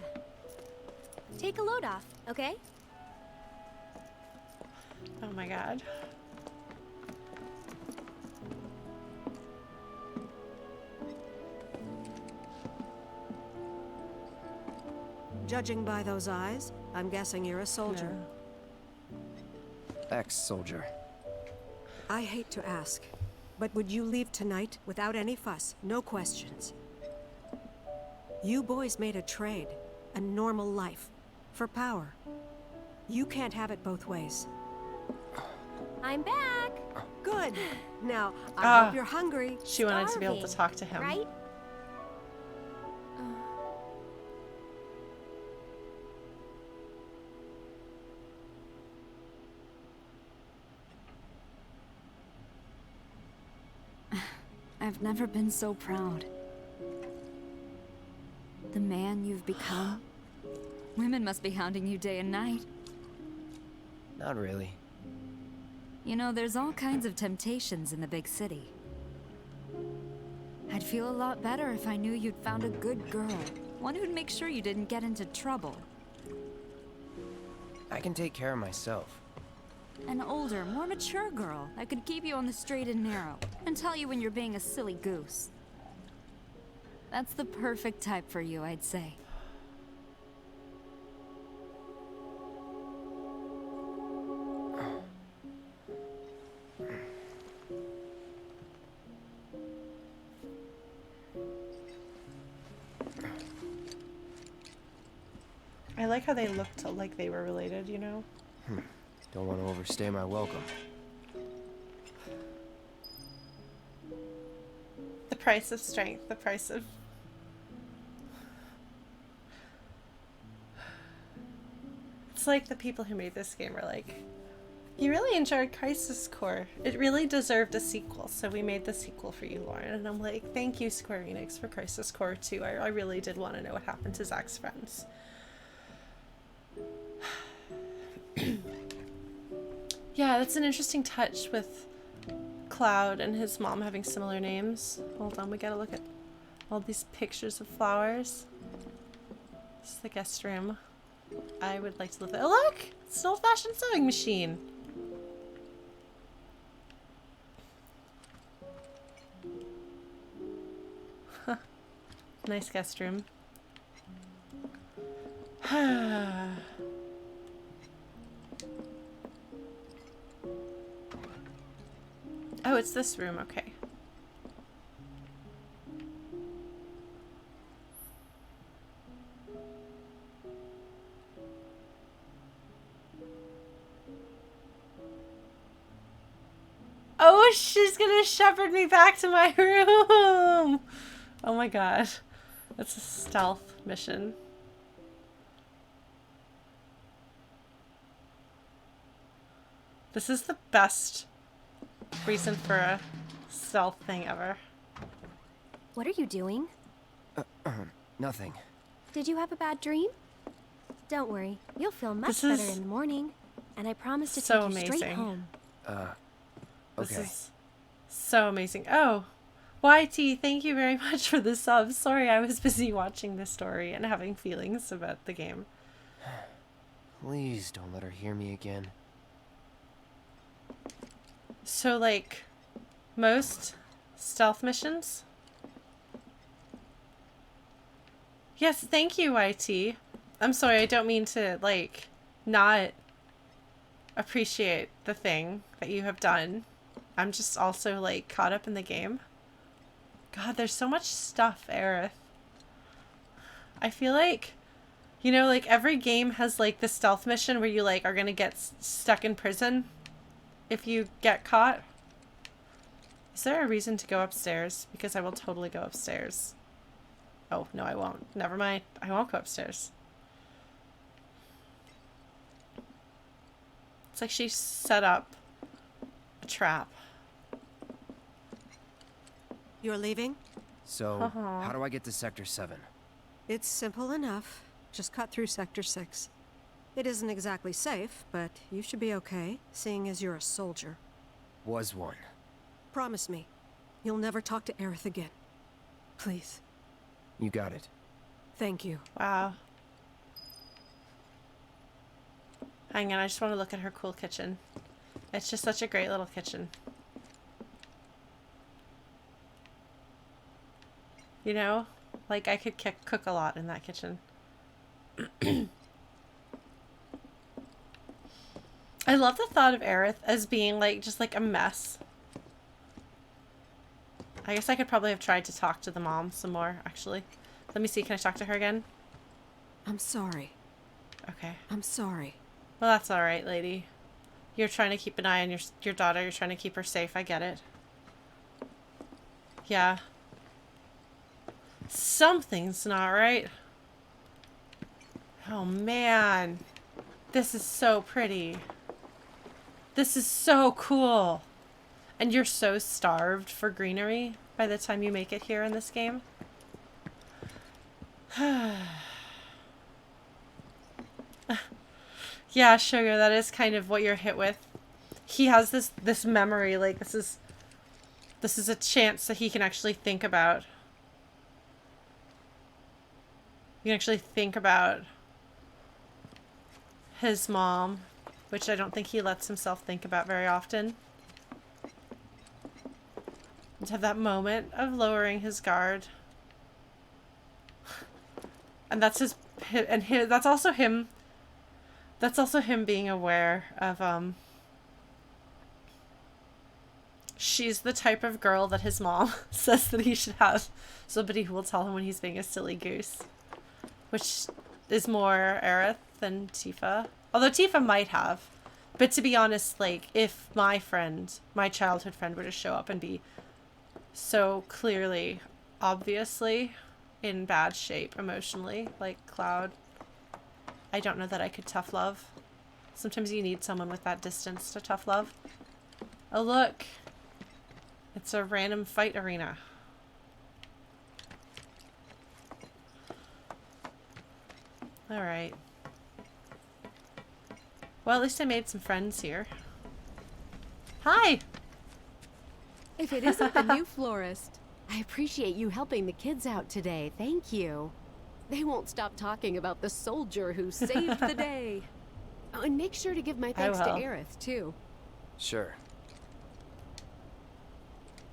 Take a load off, okay? Oh my god. Judging by those eyes, I'm guessing you're a soldier. Ex-soldier. I hate to ask, but would you leave tonight without any fuss, no questions? You boys made a trade, a normal life, for power. You can't have it both ways. I'm back. Good. Now, I hope you're hungry. She wanted to be able to talk to him. Right? I've never been so proud. The man you've become. Women must be hounding you day and night. Not really. You know, there's all kinds of temptations in the big city. I'd feel a lot better if I knew you'd found a good girl. One who'd make sure you didn't get into trouble. I can take care of myself. An older, more mature girl that could keep you on the straight and narrow and tell you when you're being a silly goose. That's the perfect type for you, I'd say. I like how they looked like they were related, you know? Don't want to overstay my welcome. The price of strength, the price of... It's like the people who made this game were like, you really enjoyed Crisis Core. It really deserved a sequel, so we made the sequel for you, Lauren. And I'm like, thank you, Square Enix, for Crisis Core 2. I really did want to know what happened to Zach's friends. Yeah, that's an interesting touch with Cloud and his mom having similar names. Hold on, we gotta look at all these pictures of flowers. This is the guest room. I would like to live there. Oh, look! It's an old-fashioned sewing machine. Huh. Nice guest room. Oh, it's this room, okay. Oh, she's gonna shepherd me back to my room! Oh my god. That's a stealth mission. This is the best reason for a stealth thing ever. What are you doing? Nothing. Did you have a bad dream? Don't worry, you'll feel much This better is in the morning. And I promise to so take you straight amazing. home. This Okay. is so amazing. Oh, YT, thank you very much for the sub. Sorry, I was busy watching the story and having feelings about the game. Please don't let her hear me again. So, like, most stealth missions? Yes, thank you, YT. I'm sorry, I don't mean to, like, not appreciate the thing that you have done. I'm just also, like, caught up in the game. God, there's so much stuff, Aerith. I feel like, you know, like, every game has, like, the stealth mission where you, like, are gonna get stuck in prison if you get caught. Is there a reason to go upstairs? Because I will totally go upstairs. Oh, no, I won't. Never mind. I won't go upstairs. It's like she set up a trap. You're leaving? So, how do I get to Sector 7? It's simple enough. Just cut through Sector 6. It isn't exactly safe, but you should be okay, seeing as you're a soldier. Was one. Promise me, you'll never talk to Aerith again. Please. You got it. Thank you. Wow. Hang on, I just want to look at her cool kitchen. It's just such a great little kitchen. You know? Like, I could cook a lot in that kitchen. I love the thought of Aerith as being, like, just, like, a mess. I guess I could probably have tried to talk to the mom some more, actually. Let me see, can I talk to her again? I'm sorry. Okay. I'm sorry. Well, that's alright, lady. You're trying to keep an eye on your daughter. You're trying to keep her safe. I get it. Yeah. Something's not right. Oh man. This is so pretty. This is so cool. And you're so starved for greenery by the time you make it here in this game. Yeah, sugar, that is kind of what you're hit with. He has this memory, like this is a chance that he can actually think about. You can actually think about his mom, which I don't think he lets himself think about very often. And to have that moment of lowering his guard. And that's that's also him being aware of she's the type of girl that his mom says that he should have somebody who will tell him when he's being a silly goose. Which is more Aerith than Tifa. Although Tifa might have. But to be honest, like, if my childhood friend were to show up and be so clearly, obviously, in bad shape emotionally, like Cloud, I don't know that I could tough love. Sometimes you need someone with that distance to tough love. Oh look! It's a random fight arena. Alright. Well, at least I made some friends here. Hi! If it isn't the new florist. I appreciate you helping the kids out today. Thank you. They won't stop talking about the soldier who saved the day. Oh, and make sure to give my thanks to Aerith, too. Sure.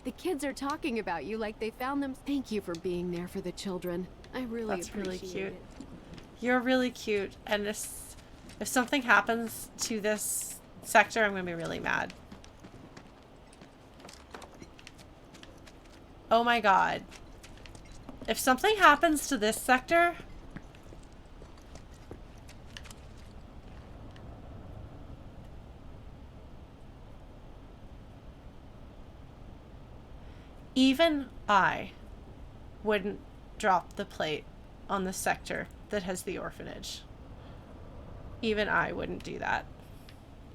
The kids are talking about you like they found them. Thank you for being there for the children. I really That's appreciate really cute. it. You're really cute, and if something happens to this sector, I'm gonna be really mad. Oh my god. If something happens to this sector... Even I wouldn't drop the plate on the sector that has the orphanage. Even I wouldn't do that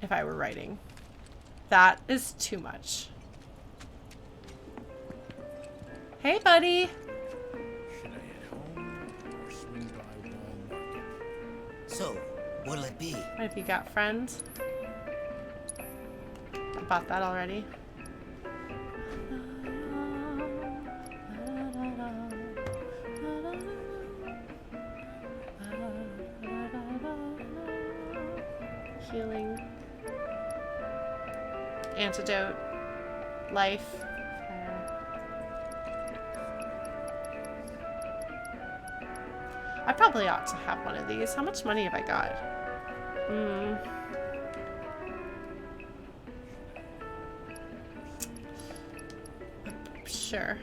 if I were writing. That is too much. Hey, buddy. Should I head home or swing by Wall Market? So, what'll it be? What have you got, friends? I bought that already. Healing. Antidote. Life. I probably ought to have one of these. How much money have I got? Sure.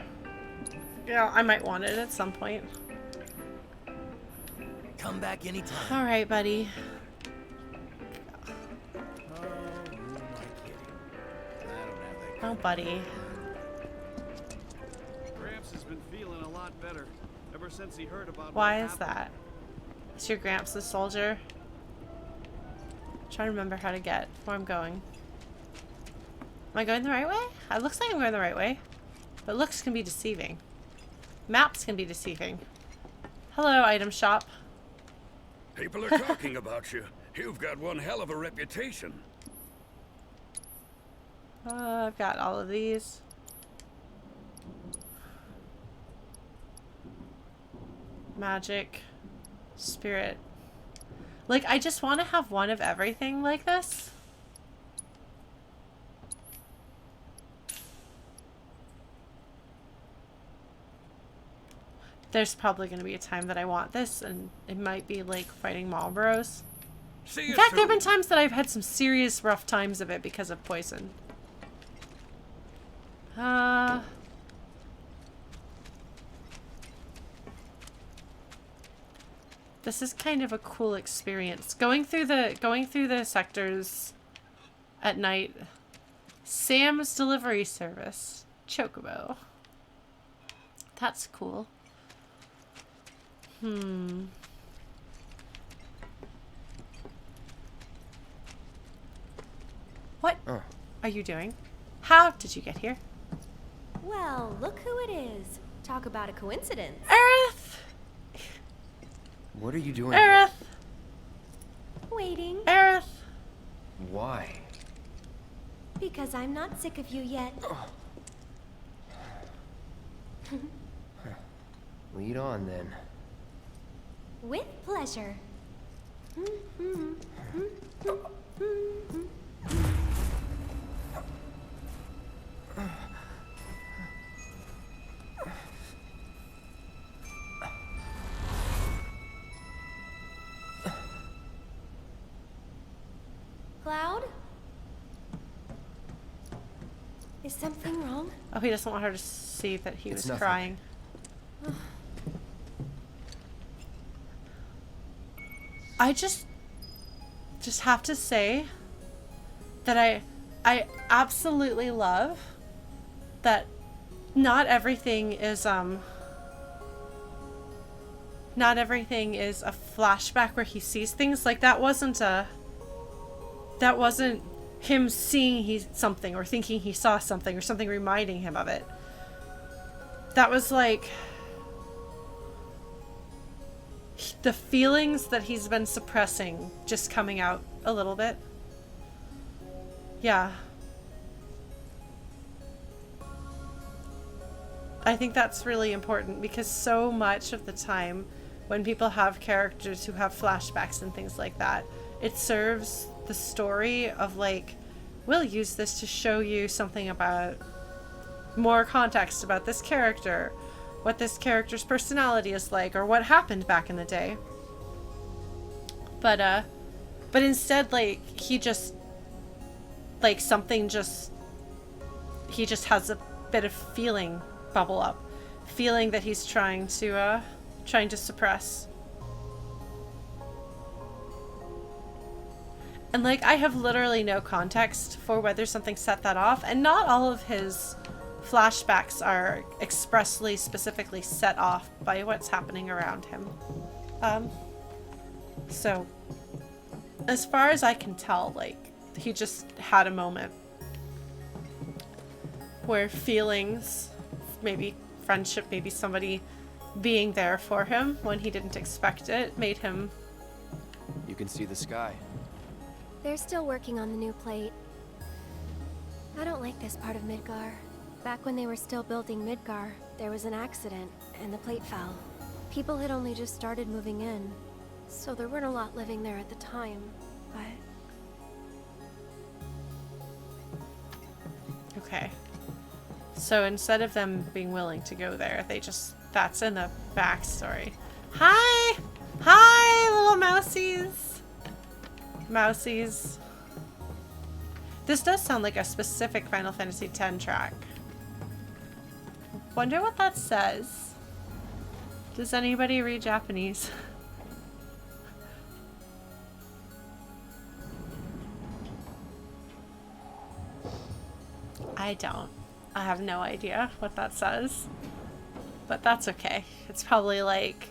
Yeah, I might want it at some point. Come back anytime. All right, buddy. Oh, buddy. Gramps has been feeling a lot better ever since he heard about Why is that? Is your Gramps a soldier? I'm trying to remember how to get where I'm going. Am I going the right way? It looks like I'm going the right way. But looks can be deceiving. Maps can be deceiving. Hello, item shop. People are talking about you. You've got one hell of a reputation. I've got all of these. Magic. Spirit. Like, I just want to have one of everything like this. There's probably going to be a time that I want this, and it might be like fighting Marlboros. In fact, there have been times that I've had some serious rough times of it because of poison. This is kind of a cool experience. Going through the sectors at night. Sam's delivery service. Chocobo. That's cool. What are you doing? How did you get here? Well, look who it is. Talk about a coincidence. Aerith! What are you doing? Aerith! Waiting. Aerith! Why? Because I'm not sick of you yet. Lead on then. With pleasure. Cloud? Is something wrong? Oh, he doesn't want her to see that he was nothing. crying. I just have to say that I absolutely love that not everything is a flashback where he sees things. Like that wasn't him seeing something or thinking he saw something or something reminding him of it. That was like the feelings that he's been suppressing just coming out a little bit. Yeah. I think that's really important because so much of the time when people have characters who have flashbacks and things like that, it serves the story of like, we'll use this to show you something about more context about this character, what this character's personality is like, or what happened back in the day. But instead, like, he just has a bit of feeling bubble up, feeling that he's trying to suppress. And like, I have literally no context for whether something set that off, and not all of his flashbacks are expressly, specifically set off by what's happening around him. So, as far as I can tell, like, he just had a moment where feelings, maybe friendship, maybe somebody being there for him when he didn't expect it, made him... You can see the sky. They're still working on the new plate. I don't like this part of Midgar. Back when they were still building Midgar, there was an accident, and the plate fell. People had only just started moving in, so there weren't a lot living there at the time, but... Okay. So instead of them being willing to go there, they just... That's in the backstory. Hi! Hi, little mousies! Mousies. This does sound like a specific Final Fantasy X track. Wonder what that says. Does anybody read Japanese? I don't. I have no idea what that says. But that's okay. It's probably like,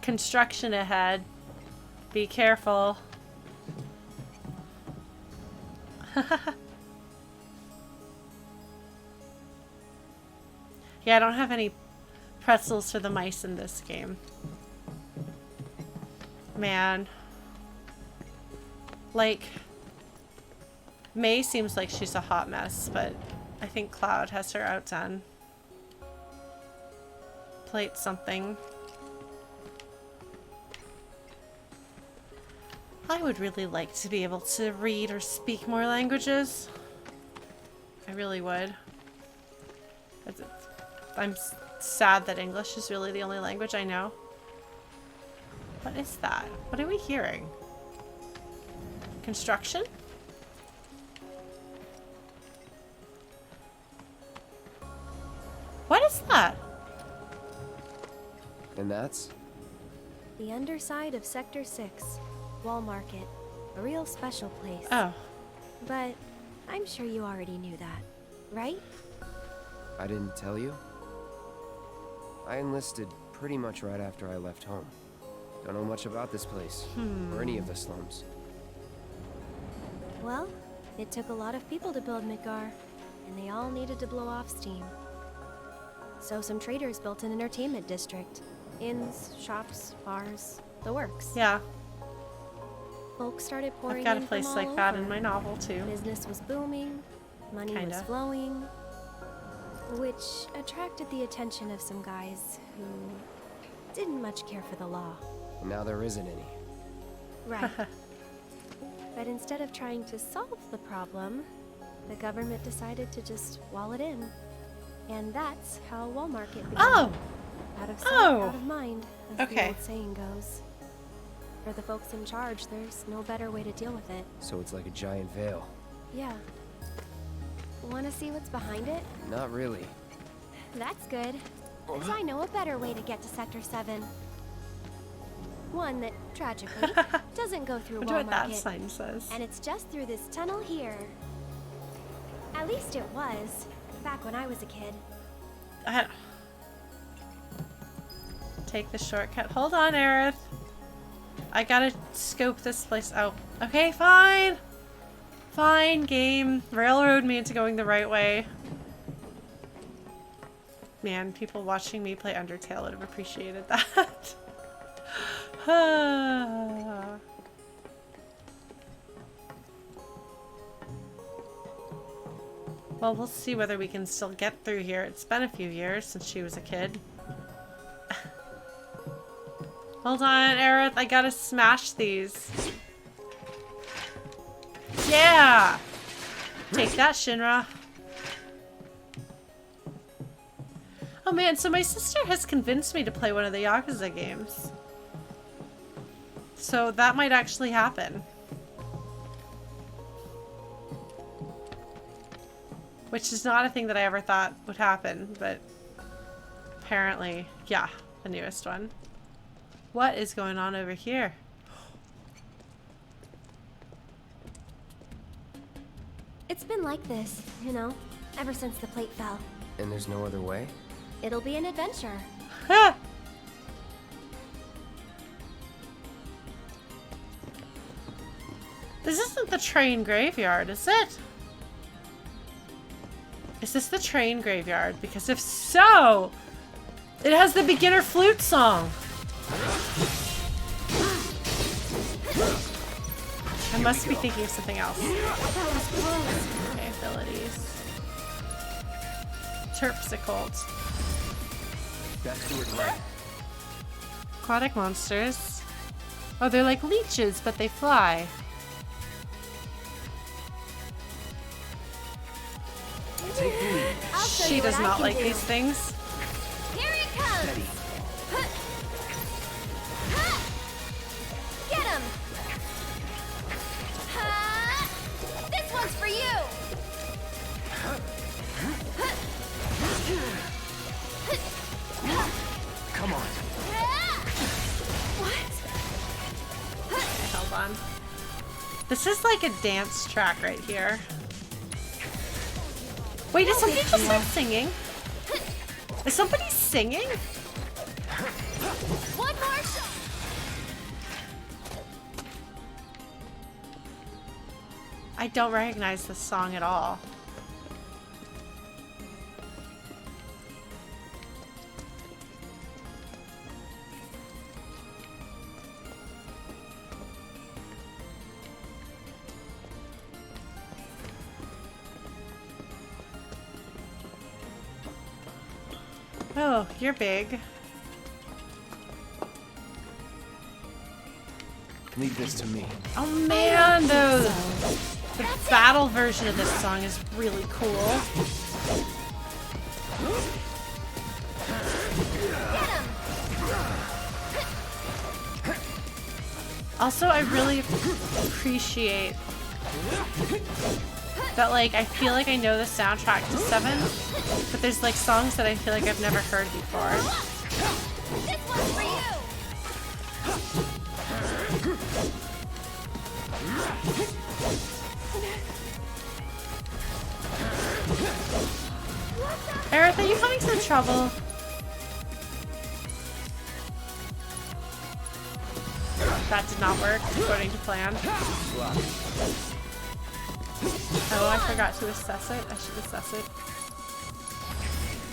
construction ahead. Be careful. Yeah, I don't have any pretzels for the mice in this game. Man. Like, May seems like she's a hot mess, but I think Cloud has her outdone. Plate something. I would really like to be able to read or speak more languages. I really would. I'm sad that English is really the only language I know. What is that? What are we hearing? Construction? What is that? And that's? The underside of Sector 6. Wall Market. A real special place. Oh. But I'm sure you already knew that, right? I didn't tell you? I enlisted pretty much right after I left home. Don't know much about this place, or any of the slums. Well, it took a lot of people to build Midgar, and they all needed to blow off steam. So some traders built an entertainment district. Inns, shops, bars, the works. Yeah. Folks started pouring I've got a in place from like all that over. in my novel too. Business was booming, money was Kinda. flowing, which attracted the attention of some guys who didn't much care for the law. And now there isn't any. Right. But instead of trying to solve the problem, the government decided to just wall it in. And that's how Wall Market began. Oh! Out of sight, out of mind, as the old saying goes. For the folks in charge, there's no better way to deal with it. So it's like a giant veil. Yeah. Want to see what's behind it? Not really. That's good. 'Cause I know a better way to get to Sector 7. One that, tragically, doesn't go through I wonder Wall what that Market. sign says. And it's just through this tunnel here. At least it was, back when I was a kid. Take the shortcut. Hold on, Aerith. I gotta scope this place out. Okay, fine. Fine, game. Railroad me into going the right way. Man, people watching me play Undertale would have appreciated that. Well, we'll see whether we can still get through here. It's been a few years since she was a kid. Hold on, Aerith. I gotta smash these. Yeah! Take that, Shinra. Oh man, so my sister has convinced me to play one of the Yakuza games. So that might actually happen. Which is not a thing that I ever thought would happen, but apparently, yeah, the newest one. What is going on over here? It's been like this, you know, ever since the plate fell. And there's no other way? It'll be an adventure. Ha! This isn't the train graveyard, is it? Is this the train graveyard? Because if so, it has the beginner flute song. I must be thinking of something else. Okay, abilities. Terpsichore. That's do it right. Aquatic monsters. Oh, they're like leeches, but they fly. Take the lead. She does not like these things. Here it comes! Steady. Get him! This one's for you! Come on. What? Okay, hold on. This is like a dance track right here. Wait, is somebody just start singing? Is somebody singing? One more shot! I don't recognize this song at all. Oh, you're big. Leave this to me. Oh man, the battle version of this song is really cool. Also, I really appreciate that, like, I feel like I know the soundtrack to 7, but there's like songs that I feel like I've never heard before. This one's for you! you having some trouble? That did not work according to plan. Oh, I forgot to assess it. I should assess it.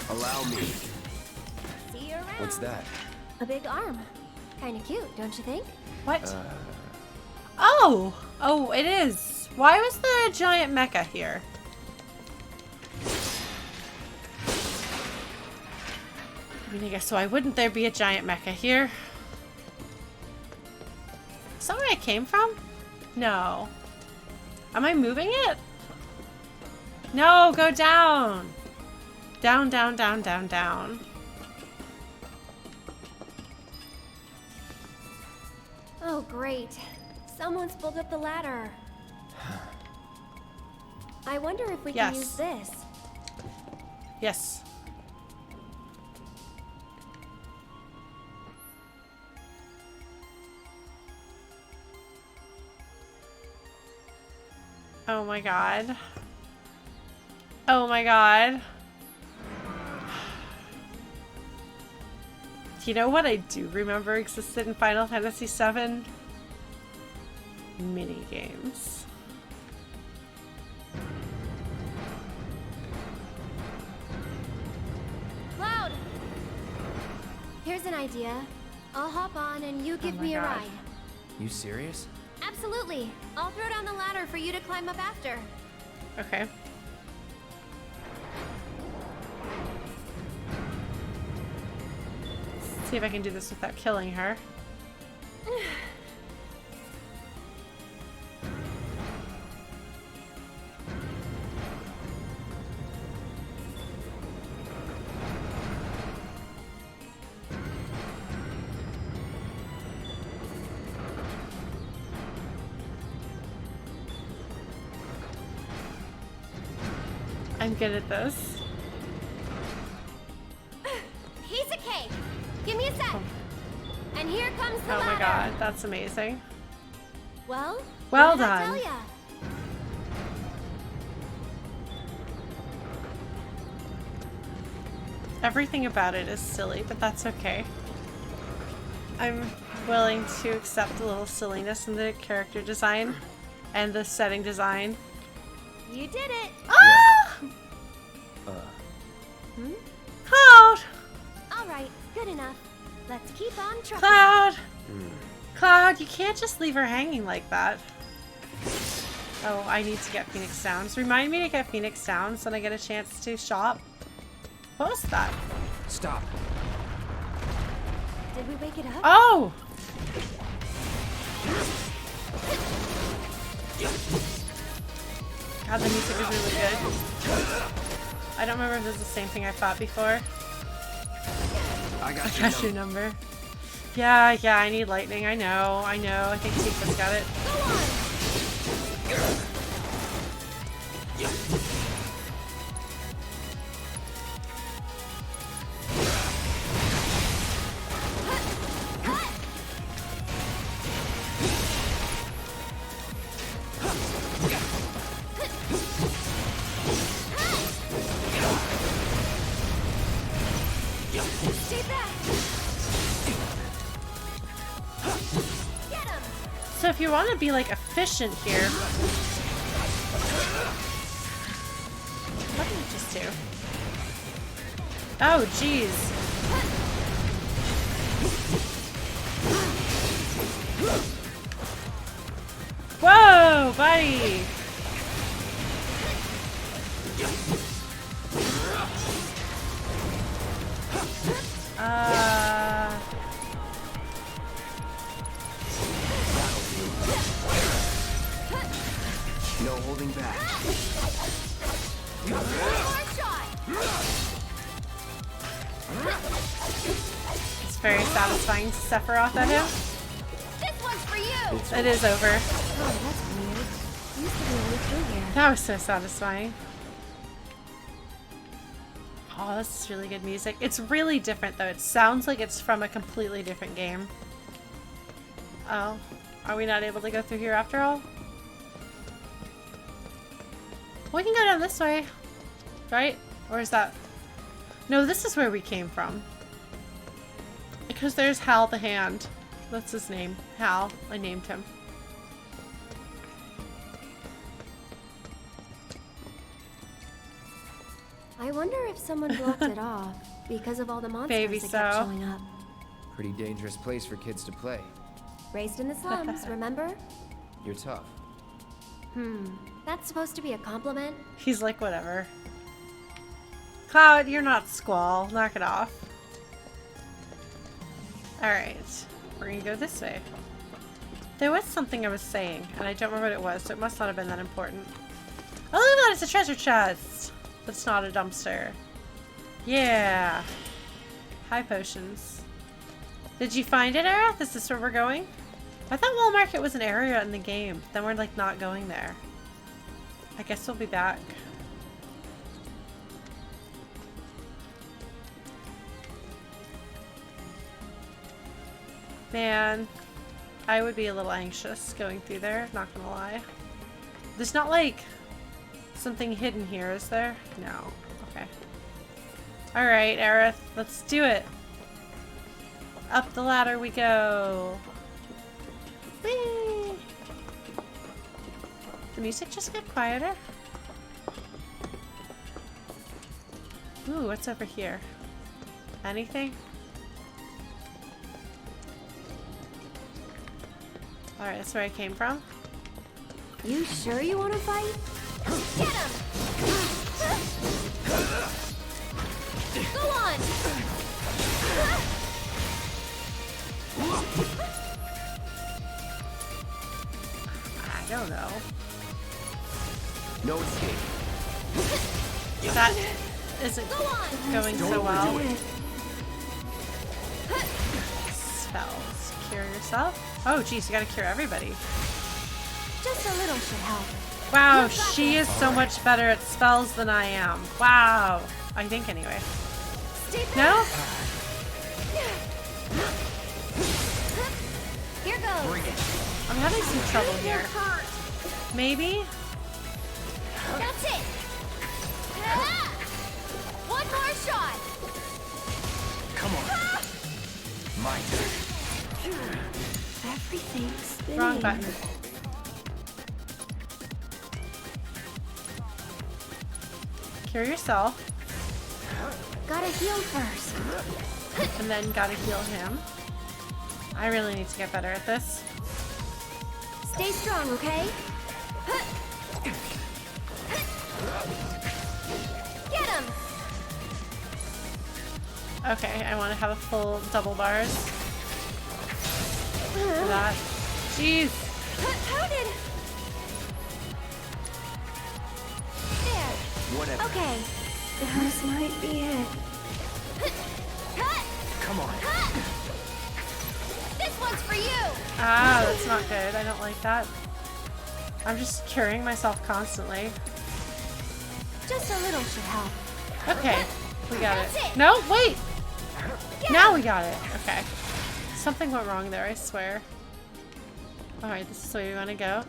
Allow me. See you around. What's that? A big arm. Kinda cute, don't you think? What? Oh! Oh, it is. Why was there a giant mecha here? I mean, I guess why wouldn't there be a giant mecha here? Is that where I came from? No. Am I moving it? No, go down! Down, down, down, down, down. Oh, great. Someone's pulled up the ladder. I wonder if we can use this. Yes. Oh my god. Oh my god. You know what I do remember existed in Final Fantasy VII? Mini games. Cloud! Here's an idea. I'll hop on and you give me a ride. You serious? Absolutely. I'll throw down the ladder for you to climb up after. Okay. See if I can do this without killing her. I'm good at this. Piece of cake. Give me a sec. And here comes the ladder. Oh my god, that's amazing. Well done. I tell ya? Everything about it is silly, but that's okay. I'm willing to accept a little silliness in the character design and the setting design. You did it. Ah! Cloud. All right, good enough. Let's keep on trucking. Cloud! Cloud, you can't just leave her hanging like that. Oh, I need to get Phoenix Sounds. Remind me to get Phoenix Sounds when I get a chance to shop. What was that? Stop. Did we wake it up? Oh! God, the music is really good. I don't remember if this is the same thing I fought before. I got your number. Yeah, I need lightning. I know. I think Tifa's got it. So if you want to be like efficient here, what did I just do? Oh, jeez. Whoa, buddy. No holding back. It's very satisfying to Sephiroth at him. This one's for you. It is over. Oh, that's weird. Used to be only through here. That was so satisfying. Oh, this is really good music. It's really different though. It sounds like it's from a completely different game. Oh, are we not able to go through here after all? We can go down this way, right? Or is that... No, this is where we came from. Because there's Hal the Hand. That's his name. Hal. I named him. I wonder if someone blocked it off because of all the monsters Maybe that kept so. showing up. Pretty dangerous place for kids to play. Raised in the slums, remember? You're tough. That's supposed to be a compliment? He's like, whatever. Cloud, you're not Squall. Knock it off. Alright. We're gonna go this way. There was something I was saying, and I don't remember what it was, so it must not have been that important. Oh, look at that! It's a treasure chest! That's not a dumpster. Yeah! High potions. Did you find it, Aerith? Is this where we're going? I thought Wall Market was an area in the game. Then we're, like, not going there. I guess we'll be back. Man, I would be a little anxious going through there, not gonna lie. There's not like something hidden here, is there? No. Okay. Alright, Aerith, let's do it. Up the ladder we go. Whee! The music just got quieter. Ooh, what's over here? Anything? Alright, that's where I came from. You sure you want to fight? Get him! Go on! I don't know. No escape. That isn't going so well. Spells. Cure yourself. Oh, geez, you gotta cure everybody. Just a little should help. Wow, she is so much better at spells than I am. Wow. I think, anyway. No? Here goes. I'm having some trouble here. Maybe? That's it. One more shot. Come on. My turn. Everything's spinning. Wrong button. Cure yourself. Gotta heal first. And then gotta heal him. I really need to get better at this. Stay strong, okay? Get him! Okay, I want to have a full double bars. For that. Jeez! How did... There. Whatever. Okay. This might be it. Come on. This one's for you! Ah, that's not good. I don't like that. I'm just curing myself constantly. Just a little should help. Okay, we got it. That's it. No, wait! Now we got it. Okay. Something went wrong there, I swear. Alright, this is where you want to go.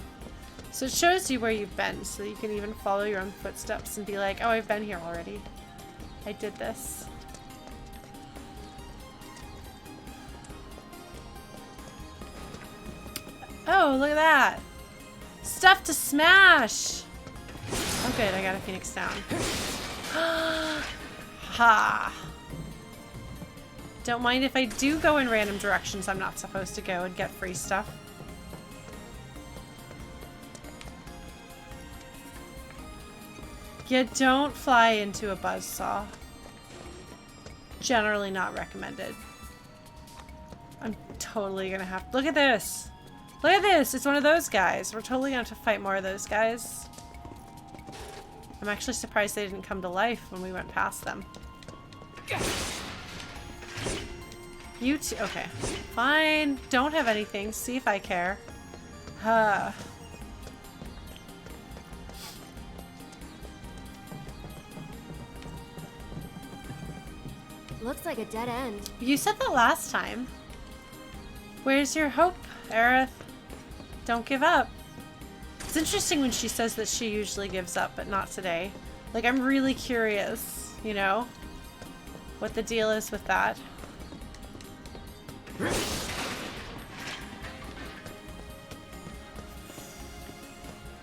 So it shows you where you've been, so you can even follow your own footsteps and be like, oh, I've been here already. I did this. Oh, look at that! Stuff to smash! Oh good, I got a phoenix down. Ha! Don't mind if I do go in random directions I'm not supposed to go and get free stuff. Yeah, don't fly into a buzzsaw. Generally not recommended. I'm totally gonna have to... Look at this! Look at this! It's one of those guys. We're totally gonna have to fight more of those guys. I'm actually surprised they didn't come to life when we went past them. You too. Okay. Fine. Don't have anything. See if I care. Looks like a dead end. You said that last time. Where's your hope, Aerith? Don't give up. It's interesting when she says that she usually gives up, but not today. Like, I'm really curious, you know? what the deal is with that.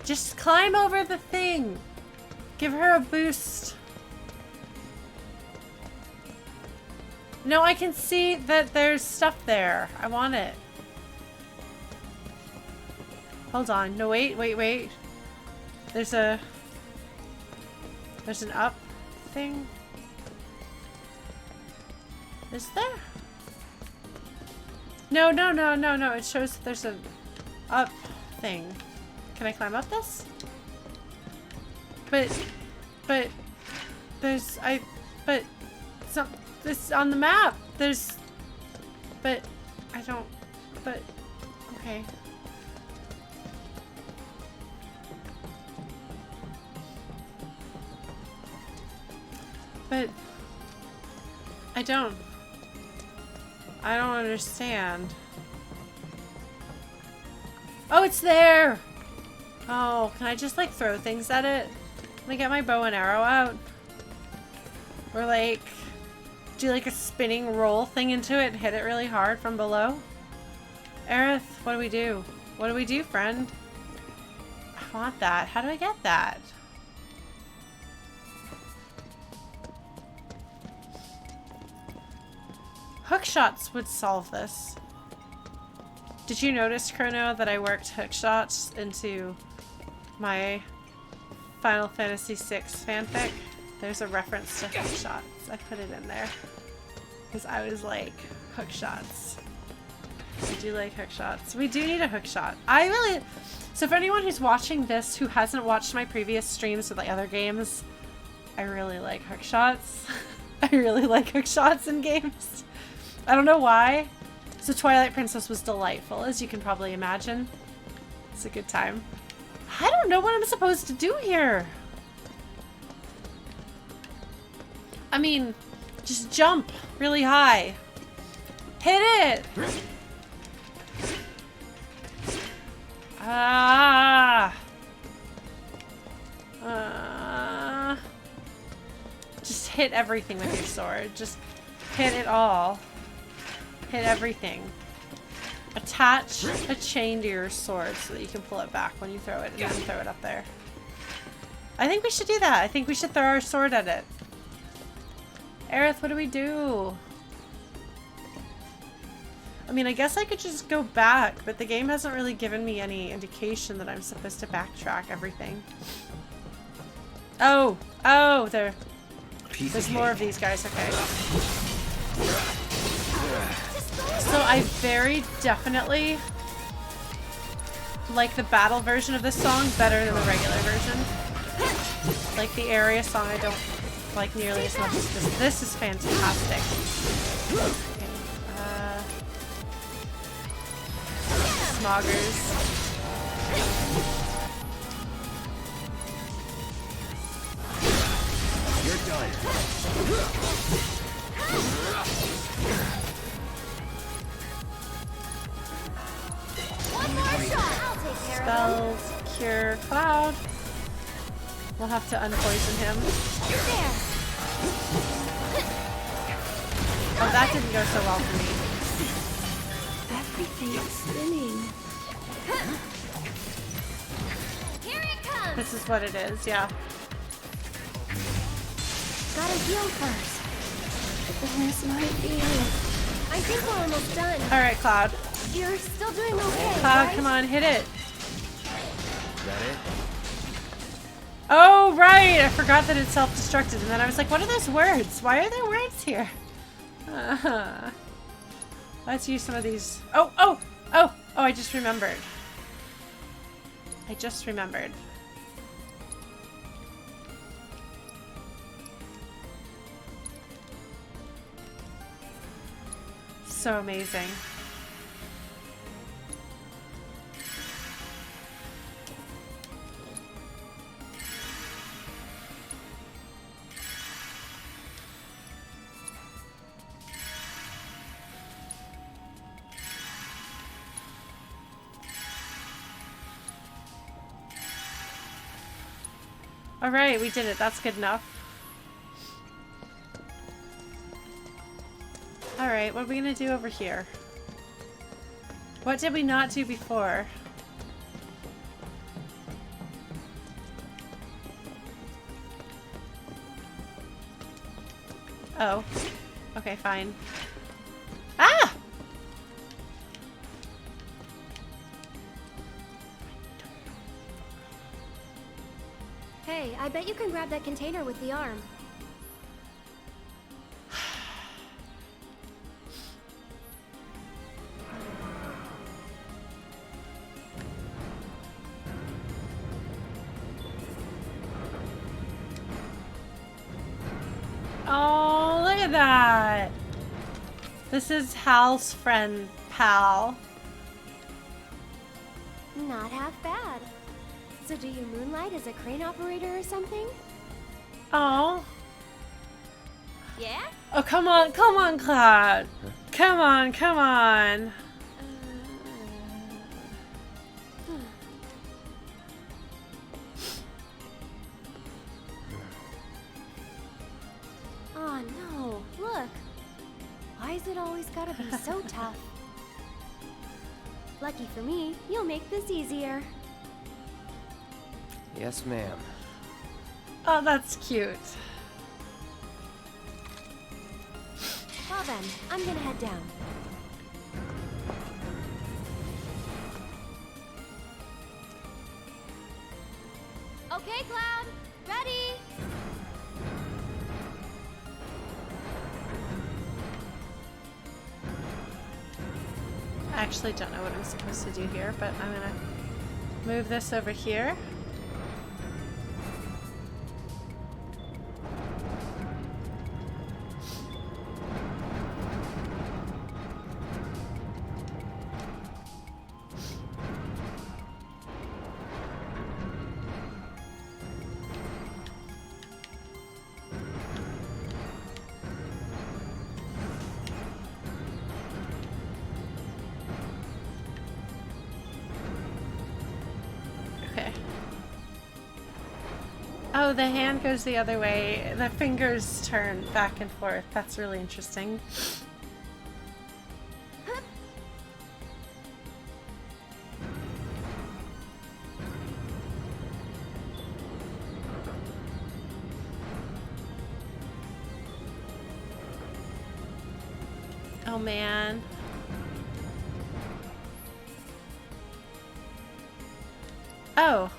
Just climb over the thing. Give her a boost. No, I can see that there's stuff there. I want it. Hold on. No, wait. There's an up thing. Is there? No. It shows that there's an up thing. Can I climb up this? But some this on the map. There's, but I don't. But okay. But I don't understand. Oh, it's there! Oh, can I just like throw things at it? Can I get my bow and arrow out? Or like do like a spinning roll thing into it and hit it really hard from below? Aerith, what do we do? What do we do, friend? I want that. How do I get that? Hook shots would solve this. Did you notice, Chrono, that I worked hook shots into my Final Fantasy VI fanfic? There's a reference to hook shots. I put it in there. Because I was like, hook shots. I do like hook shots. We do need a hook shot. So for anyone who's watching this who hasn't watched my previous streams with like other games, I really like hook shots. I really like hook shots in games. I don't know why. So Twilight Princess was delightful, as you can probably imagine. It's a good time. I don't know what I'm supposed to do here. I mean, just jump really high. Hit it! Just hit everything with your sword. Just hit it all. Hit everything. Attach a chain to your sword so that you can pull it back when you throw it and then throw it up there. I think we should do that. I think we should throw our sword at it. Aerith, what do we do? I mean, I guess I could just go back, but the game hasn't really given me any indication that I'm supposed to backtrack everything. Oh, there's more of these guys, okay. So I very definitely like the battle version of this song better than the regular version. Like the area song I don't like nearly as much as this. This is fantastic. Okay. Smoggers. You're done. One more shot. I'll take care Spells, cure Cloud. We'll have to unpoison him. There. Oh, that didn't go so well for me. Everything is spinning. Here it comes. This is what it is, yeah. Gotta heal first. This might be it. I think we're almost done. Alright, Cloud. You're still doing okay, Cloud, right? come on, hit it. Is that it? Oh, right! I forgot that it self-destructed, and then I was like, what are those words? Why are there words here? Let's use some of these. Oh, I just remembered. So amazing. All right, we did it. That's good enough. Alright, what are we gonna do over here? What did we not do before? Oh. Okay, fine. Ah! Hey, I bet you can grab that container with the arm. Oh, look at that! This is Hal's friend, Pal. Not half bad. So do you moonlight as a crane operator or something? Oh. Yeah? Oh, come on, Cloud. Come on. Oh no, look. Why is it always gotta be so tough? Lucky for me, you'll make this easier. Yes, ma'am. Oh, that's cute. Well then, I'm gonna head down. Okay, Cloud, ready? I actually don't know what I'm supposed to do here, but I'm gonna move this over here. Oh, the hand goes the other way. The fingers turn back and forth. That's really interesting. Oh, man. Oh.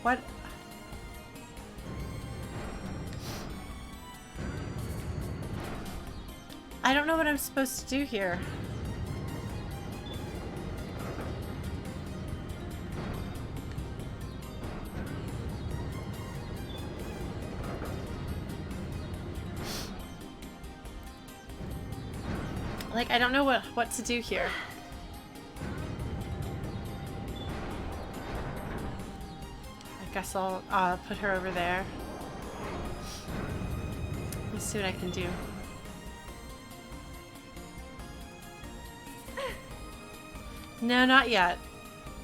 What? I don't know what I'm supposed to do here. Like, I don't know what to do here. I guess I'll put her over there. Let's see what I can do. No, not yet.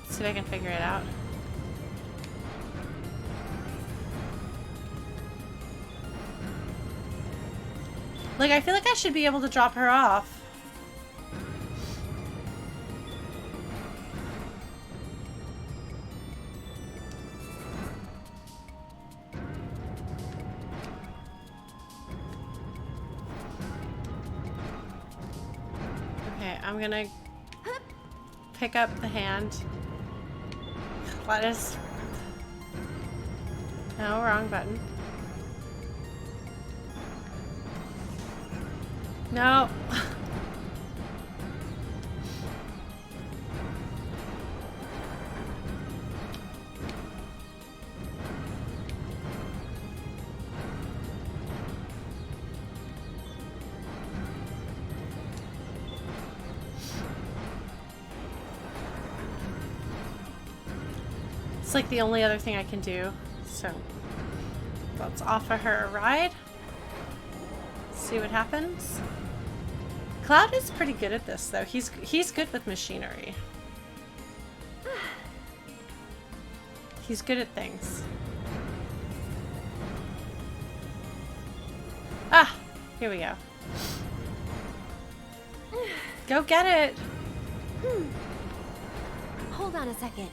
Let's see if I can figure it out. Like, I feel like I should be able to drop her off. I'm gonna pick up the hand. Let us... No, wrong button. No. It's like the only other thing I can do, so let's offer her a ride. See what happens. Cloud is pretty good at this, though. He's good with machinery. He's good at things. Ah, here we go. Go get it. Hold on a second.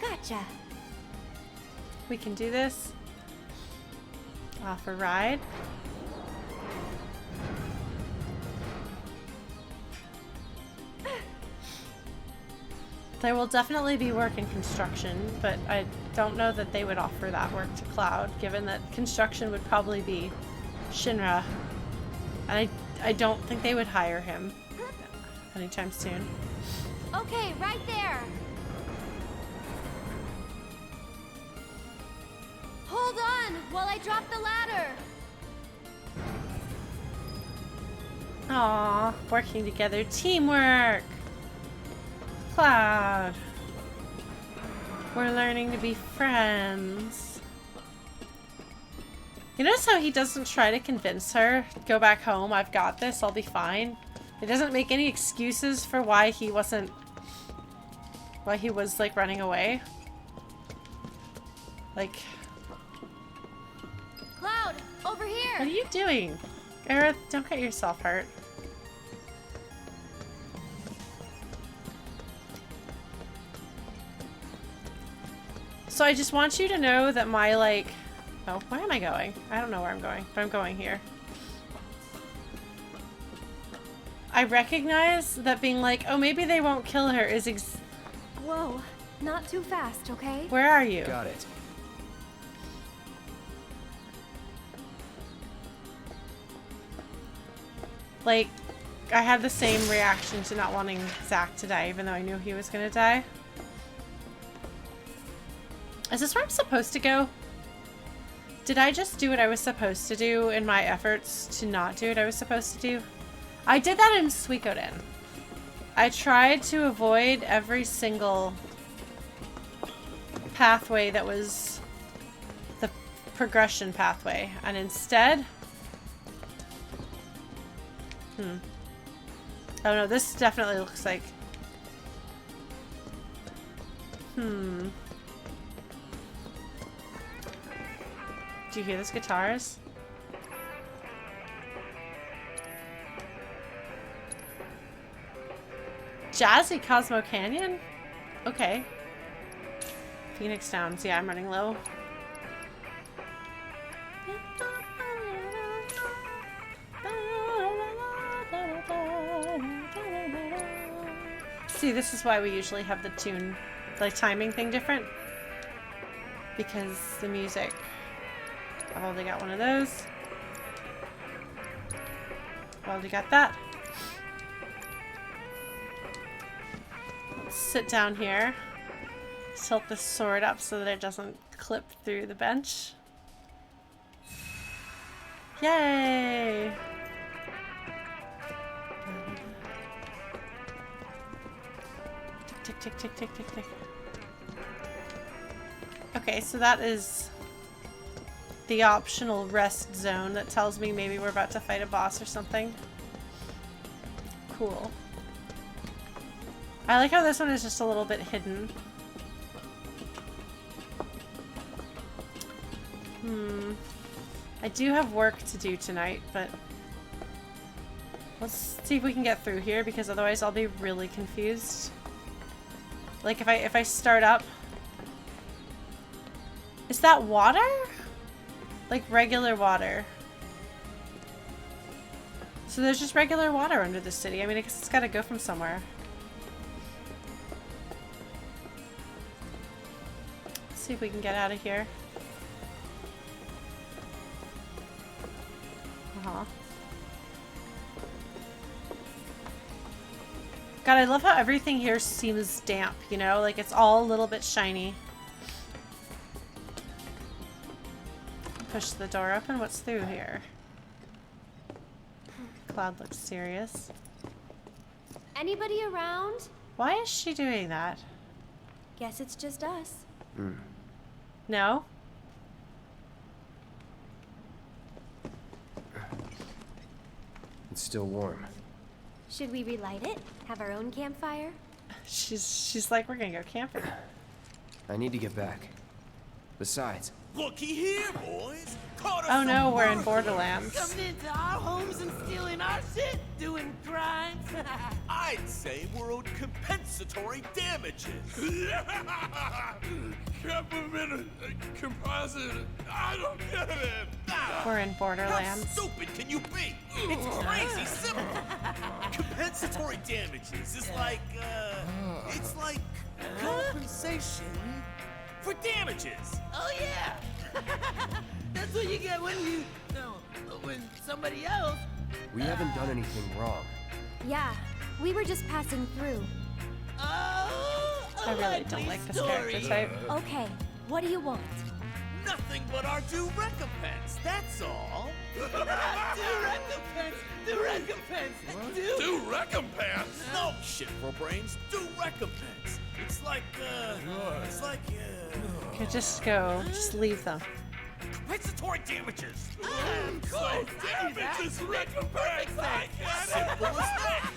Gotcha. We can do this. Off a ride. There will definitely be work in construction, but I don't know that they would offer that work to Cloud, given that construction would probably be Shinra. And I don't think they would hire him anytime soon. Okay, right there. Hold on while I drop the ladder. Aw, working together, teamwork. Cloud. We're learning to be friends. You notice how he doesn't try to convince her, go back home, I've got this, I'll be fine. He doesn't make any excuses for why he was like running away. Like, Cloud, over here. what are you doing? Aerith, don't get yourself hurt. So I just want you to know that my, like... Oh, where am I going? I don't know where I'm going, but I'm going here. I recognize that being like, oh, maybe they won't kill her is Whoa, not too fast, okay? Where are you? Got it. Like, I had the same reaction to not wanting Zack to die, even though I knew he was gonna die. Is this where I'm supposed to go? Did I just do what I was supposed to do in my efforts to not do what I was supposed to do? I did that in Suikoden. I tried to avoid every single pathway that was the progression pathway, and instead... Oh no, this definitely looks like... Do you hear those guitars? Jazzy Cosmo Canyon? Okay. Phoenix Downs. Yeah, I'm running low. See, this is why we usually have the tune, like timing thing different. Because the music. I've already got one of those. I've already got that. Let's sit down here. Tilt the sword up so that it doesn't clip through the bench. Yay! Tick, tick, tick, tick, tick, tick. Okay, so that is the optional rest zone that tells me maybe we're about to fight a boss or something. Cool. I like how this one is just a little bit hidden. I do have work to do tonight, but let's see if we can get through here, because otherwise I'll be really confused. Like if I start up, is that water? Like regular water. So there's just regular water under the city. I mean, I guess it's gotta go from somewhere. Let's see if we can get out of here. God, I love how everything here seems damp, you know? Like it's all a little bit shiny. Push the door open. What's through here? Cloud looks serious. Anybody around? Why is she doing that? Guess it's just us. No? It's still warm. Should we relight it? Have our own campfire? She's like, we're gonna go camping. I need to get back. Besides, Looky here, boys. Caught us Oh no, some we're in workers Borderlands. Coming into our homes and stealing our shit, doing crimes. I'd say we're owed compensatory damages. Government composite. I don't get it. We're in Borderlands. How stupid can you be? It's crazy simple. Compensatory damages is like, it's like compensation for damages. Oh yeah! That's what you get when you, when somebody else. we haven't done anything wrong. Yeah, we were just passing through. Oh, I really don't like this character type. Okay, what do you want? Nothing but our due recompense, that's all. Due recompense! Due recompense! Due recompense? No shit for brains, due recompense. It's like, Okay, just leave them. compensatory damages. Of course! Damages recompense! I get Simple as that.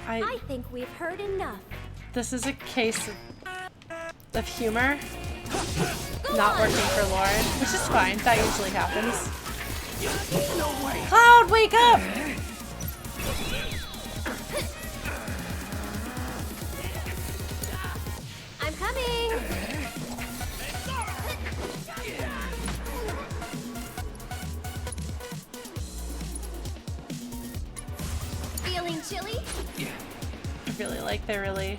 I think we've heard enough. This is a case of humor not working for Lauren, which is fine. That usually happens. Cloud, wake up! I'm coming! Feeling chilly? I really like their really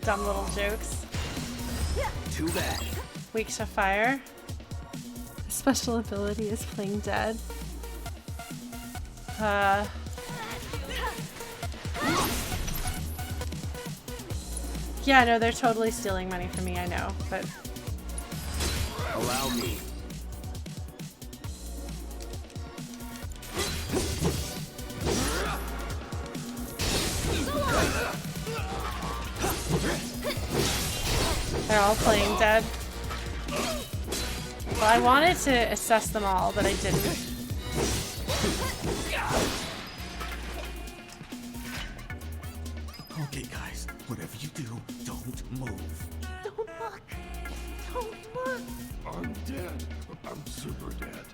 dumb little jokes. Too bad. Weak to fire. Special ability is playing dead. Yeah, no, they're totally stealing money from me, I know, but Allow me. they're all playing dead. Well, I wanted to assess them all, but I didn't. Okay, guys, whatever you do, don't move. Don't look! Don't look! I'm dead. I'm super dead.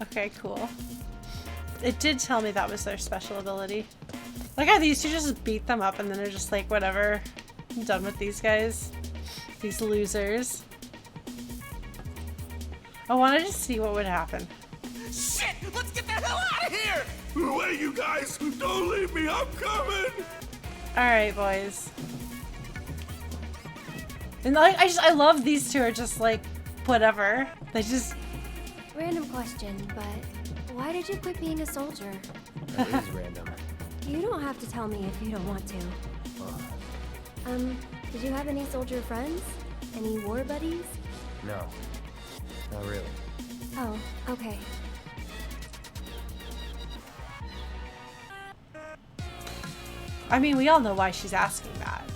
Okay, cool. It did tell me that was their special ability. Like how these two just beat them up and then they're just like, whatever. I'm done with these guys. These losers. I wanted to see what would happen. Shit! Let's get the hell out of here! Wait, you guys! Don't leave me! I'm coming! Alright, boys. And like, I love these two are just like, whatever. They just... Random question, but why did you quit being a soldier? That is random. You don't have to tell me if you don't want to. Did you have any soldier friends? Any war buddies? No. Not really. Oh, okay. I mean, we all know why she's asking that.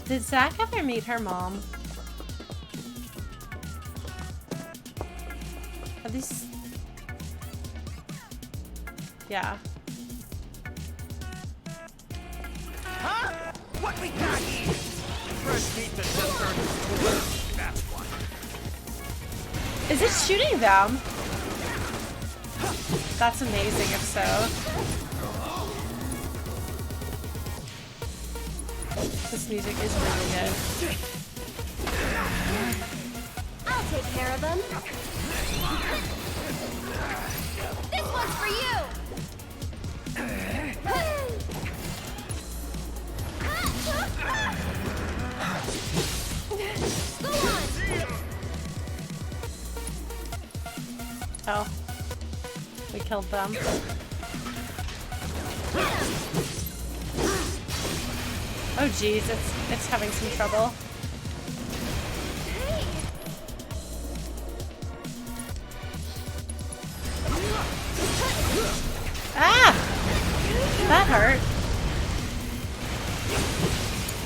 Did Zach ever meet her mom? Are these... Yeah. Huh? What we got here? Fresh meat that just turned into that's why. Is it shooting them? That's amazing if so. This music is really good. I'll take care of them. This one's for you! Go on! Oh. We killed them. Oh geez, it's having some trouble. Ah! That hurt.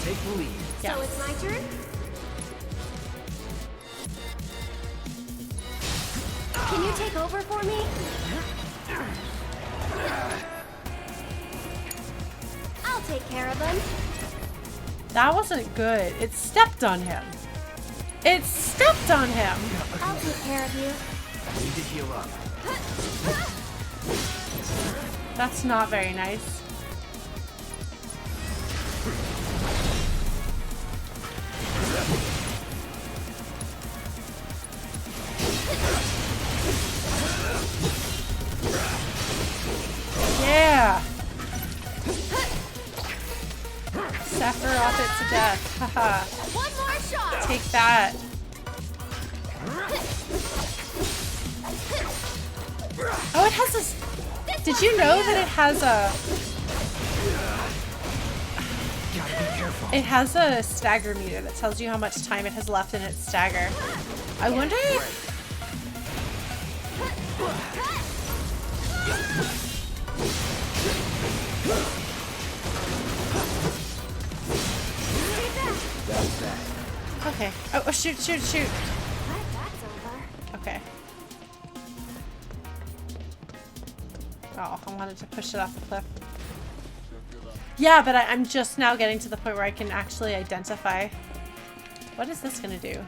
Take the lead. So it's my turn? Can you take over for me? I'll take care of them. That wasn't good. It stepped on him. It stepped on him. I'll take care of you. I need to heal up. That's not very nice. Yeah. Sephiroth it to death. Haha. One more shot. Take that. Oh, it has this. Did you know that it has a? It has a stagger meter that tells you how much time it has left in its stagger. I wonder. That's that. Okay. Oh, shoot, shoot, shoot. Okay. Oh, I wanted to push it off the cliff. Yeah, but I'm just now getting to the point where I can actually identify. What is this gonna do?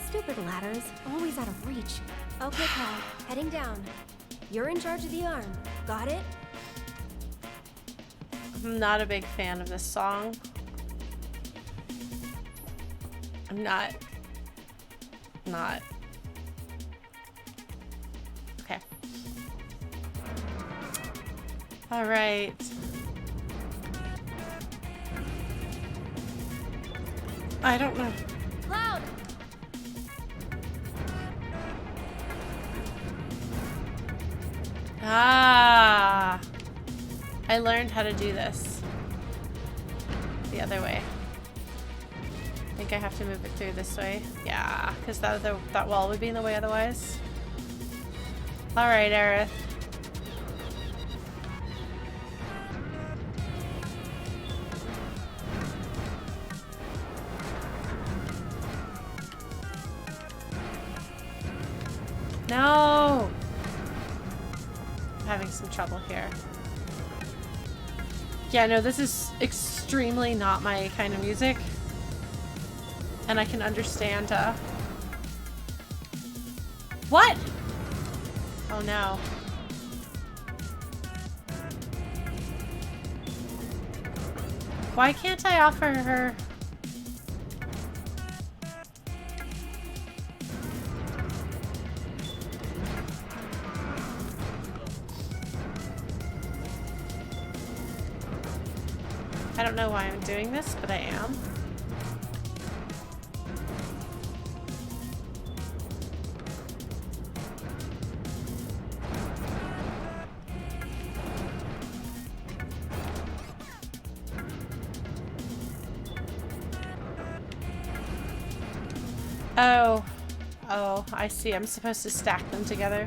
Stupid ladders, always out of reach. Okay, Cloud, heading down. You're in charge of the arm. Got it? I'm not a big fan of this song. I'm not. Okay. All right. I don't know. Cloud! Ah. I learned how to do this. The other way. I think I have to move it through this way. Yeah, because that wall would be in the way otherwise. Alright, Aerith. No! I'm having some trouble here. Yeah, no, this is extremely not my kind of music. And I can understand, What? Oh no. Why can't I offer her... I don't know why I'm doing this, but I am. Oh, I see. I'm supposed to stack them together.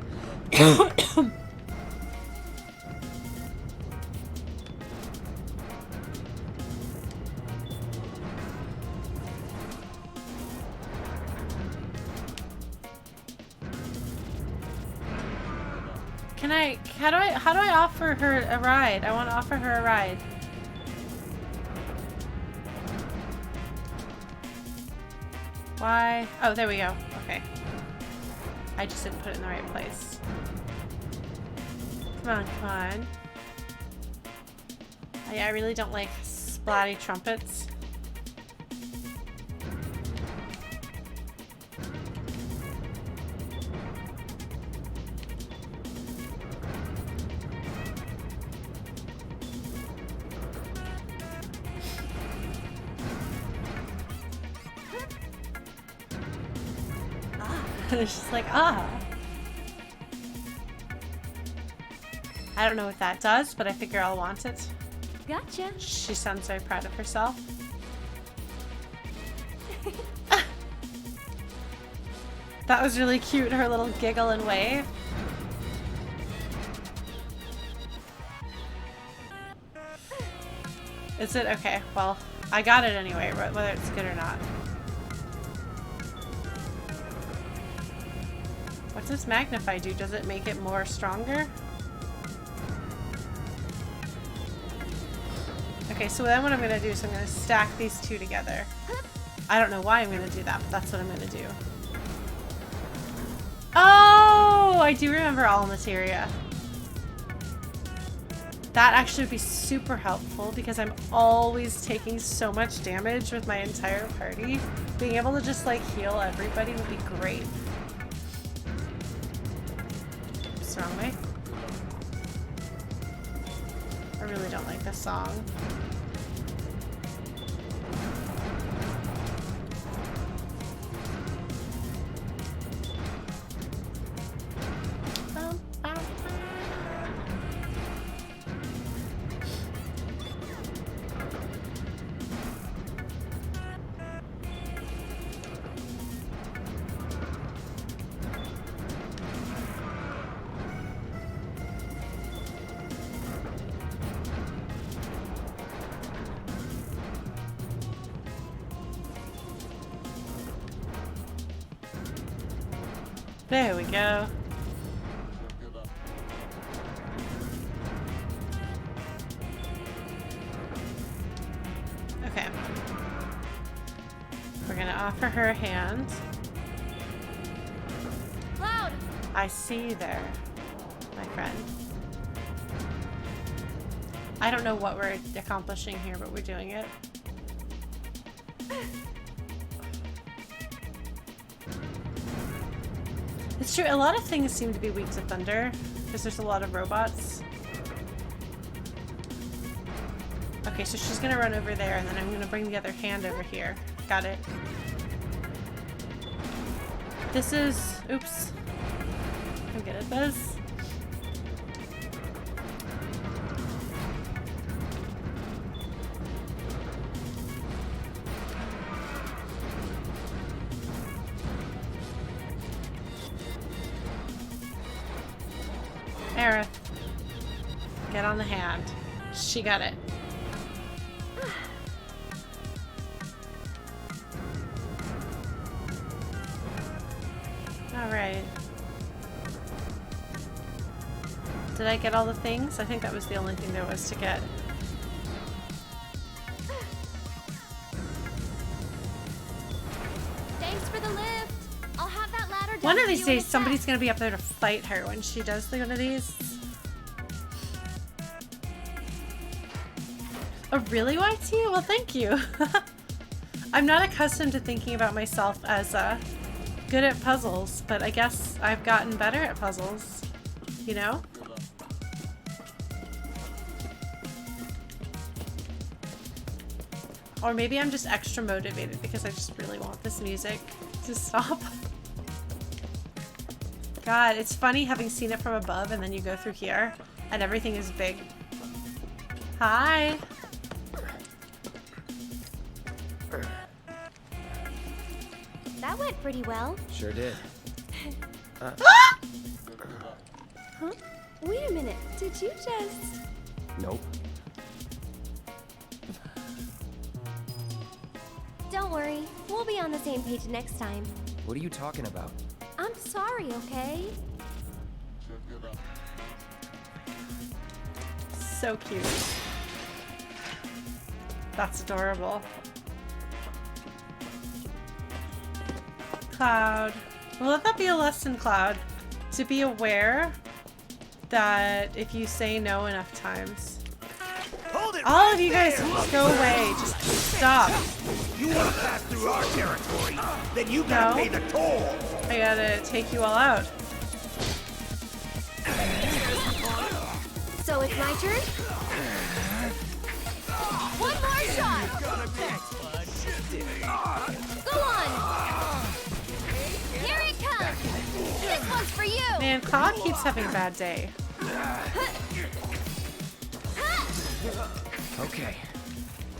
How do I offer her a ride? I want to offer her a ride. Why? Oh, there we go. Okay. I just didn't put it in the right place. Come on, come on. Oh, yeah, I really don't like splatty trumpets. It's just like, ah. I don't know what that does, but I figure I'll want it. Gotcha. She sounds very proud of herself. That was really cute, her little giggle and wave. Is it? Okay, well, I got it anyway, whether it's good or not. What does magnify do? Does it make it more stronger? Okay, so then what I'm gonna do is I'm gonna stack these two together. I don't know why I'm gonna do that, but that's what I'm gonna do. Oh, I do remember all materia. That actually would be super helpful because I'm always taking so much damage with my entire party. Being able to just like heal everybody would be great. Oops, wrong way. I really don't like this song. There we go. Okay. We're gonna offer her a hand. Cloud! I see you there, my friend. I don't know what we're accomplishing here, but we're doing it. It's true, a lot of things seem to be weak to thunder, because there's a lot of robots. Okay, so she's gonna run over there, and then I'm gonna bring the other hand over here. Got it. This is... oops. I'm good at this. Aerith, get on the hand. She got it. Alright. Did I get all the things? I think that was the only thing there was to get. Thanks for the lift. I'll have that ladder down. One of these days, somebody's gonna be up there to fight her when she does one of these. Oh, really, YT? Well, thank you. I'm not accustomed to thinking about myself as good at puzzles, but I guess I've gotten better at puzzles, you know? Or maybe I'm just extra motivated because I just really want this music to stop. God, it's funny having seen it from above and then you go through here and everything is big. Hi! That went pretty well. Sure did. Huh? Wait a minute. Did you just... Nope. Don't worry. We'll be on the same page next time. What are you talking about? I'm sorry, okay? So cute. That's adorable. Cloud. Well, let that be a lesson, Cloud. To be aware that if you say no enough times... All of you guys go away. Just stop. You want to pass through our territory? Then you gotta pay the toll. I gotta take you all out. So it's my turn? One more shot! Go on! Here it comes! one's for you. Man, Cloud keeps having a bad day. Okay.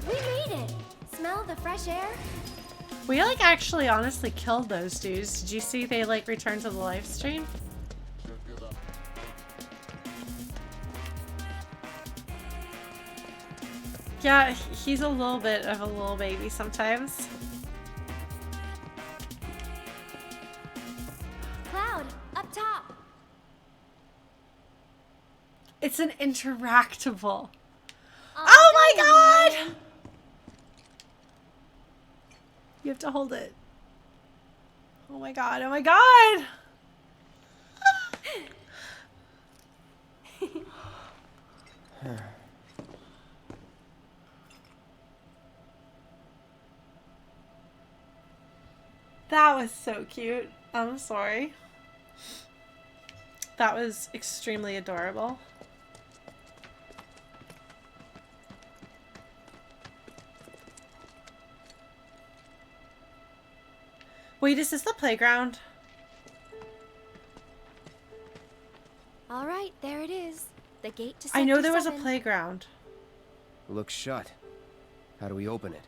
We made it. Smell the fresh air? We like actually honestly killed those dudes. Did you see they like returned to the live stream? Yeah, he's a little bit of a little baby sometimes. Cloud, up top. It's an interactable. Oh my god! You have to hold it. Oh my god, oh my god! That was so cute. I'm sorry. That was extremely adorable. Wait, is this the playground? All right, there it is. The gate to I know there was a Sector 7. playground. Looks shut. How do we open it?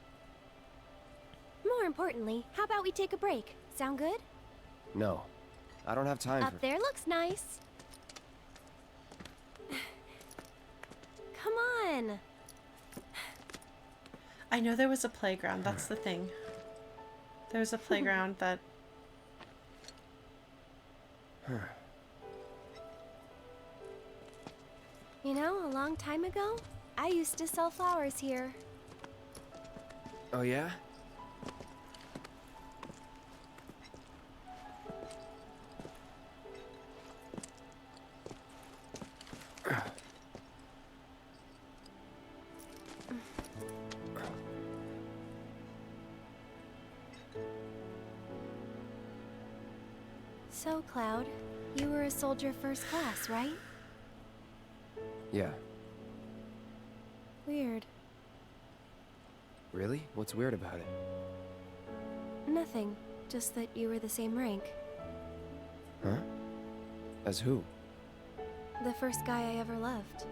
More importantly, how about we take a break? Sound good? No. I don't have time Up there looks nice. Come on. I know there was a playground, that's the thing. There was a playground that... You know, a long time ago, I used to sell flowers here. Oh yeah? So, Cloud, you were a soldier first class, right? Yeah. Weird. Really? What's weird about it? Nothing. Just that you were the same rank. Huh? As who? The first guy I ever loved.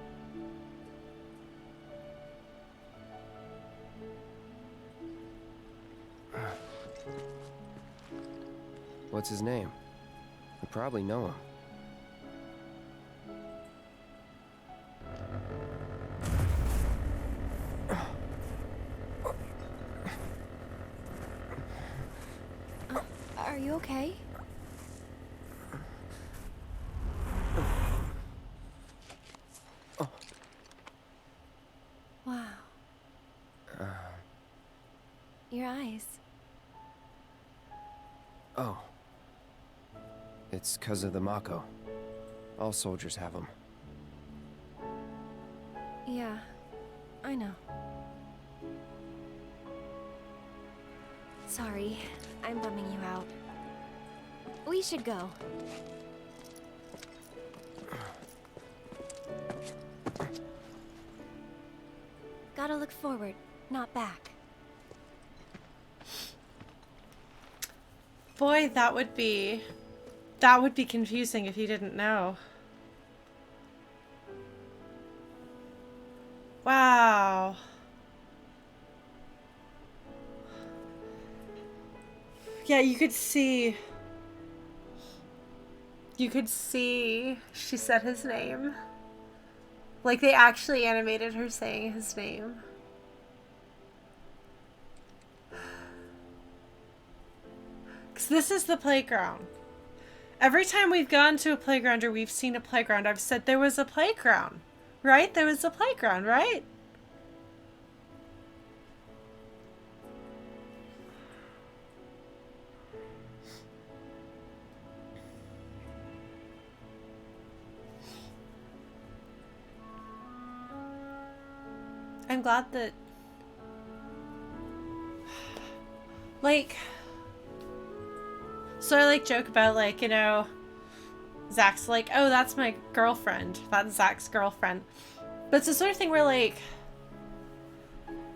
What's his name? I probably know him. Are you okay? Wow. Your eyes. Oh. It's 'cause of the Mako. All soldiers have them. Yeah, I know. Sorry, I'm bumming you out. We should go. Gotta look forward, not back. Boy, that would be confusing if you didn't know. Wow. Yeah, you could see she said his name. Like they actually animated her saying his name. Because this is the playground. Every time we've gone to a playground or we've seen a playground, I've said there was a playground. Right? There was a playground, right? I'm glad that... Like... So I like joke about like, you know, Zach's like, oh, that's my girlfriend. That's Zach's girlfriend. But it's the sort of thing where like,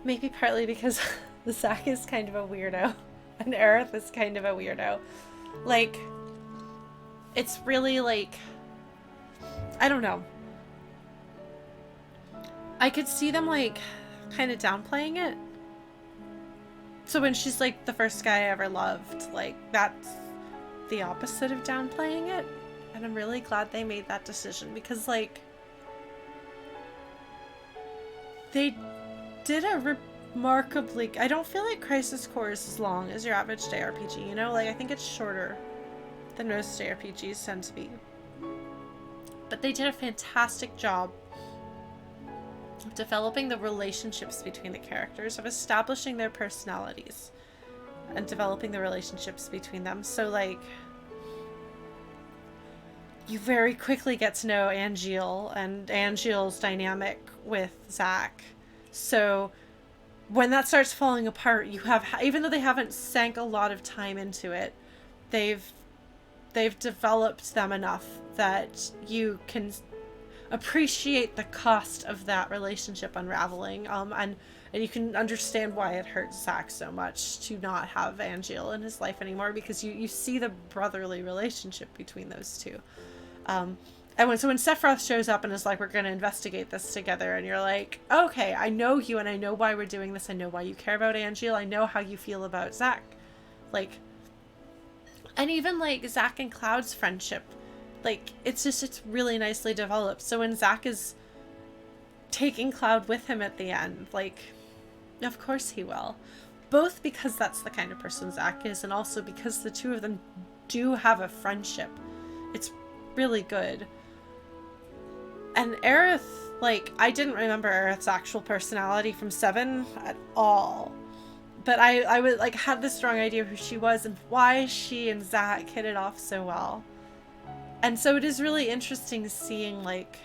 maybe partly because Zach is kind of a weirdo and Aerith is kind of a weirdo. Like, it's really like, I don't know. I could see them like kind of downplaying it. So when she's like, the first guy I ever loved, like that's the opposite of downplaying it. And I'm really glad they made that decision, because like they did a remarkably, I don't feel like Crisis Core is as long as your average JRPG, you know? Like, I think it's shorter than most JRPGs tend to be. But they did a fantastic job of developing the relationships between the characters, of establishing their personalities and developing the relationships between them. So like, you very quickly get to know Angeal and Angeal's dynamic with Zack. So when that starts falling apart, you have, even though they haven't sank a lot of time into it, they've developed them enough that you can appreciate the cost of that relationship unraveling, and you can understand why it hurts Zack so much to not have Angeal in his life anymore, because you see the brotherly relationship between those two. And when Sephiroth shows up and is like, we're going to investigate this together, and you're like, okay, I know you and I know why we're doing this. I know why you care about Angeal. I know how you feel about Zack. Like, and even like Zack and Cloud's friendship, like, it's really nicely developed. So when Zack is taking Cloud with him at the end, like, of course he will. Both because that's the kind of person Zack is, and also because the two of them do have a friendship. It's really good. And Aerith, like, I didn't remember Aerith's actual personality from 7 at all. But I would, like, had this strong idea of who she was and why she and Zack hit it off so well. And so it is really interesting seeing, like,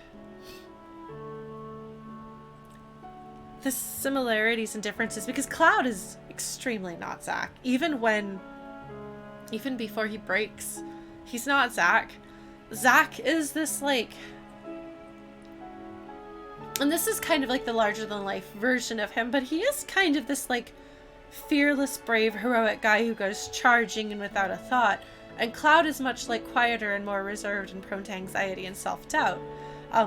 the similarities and differences, because Cloud is extremely not Zack. Even before he breaks, he's not Zack. Zack is this, like, and this is kind of like the larger-than-life version of him, but he is kind of this, like, fearless, brave, heroic guy who goes charging and without a thought. And Cloud is much, like, quieter and more reserved and prone to anxiety and self-doubt,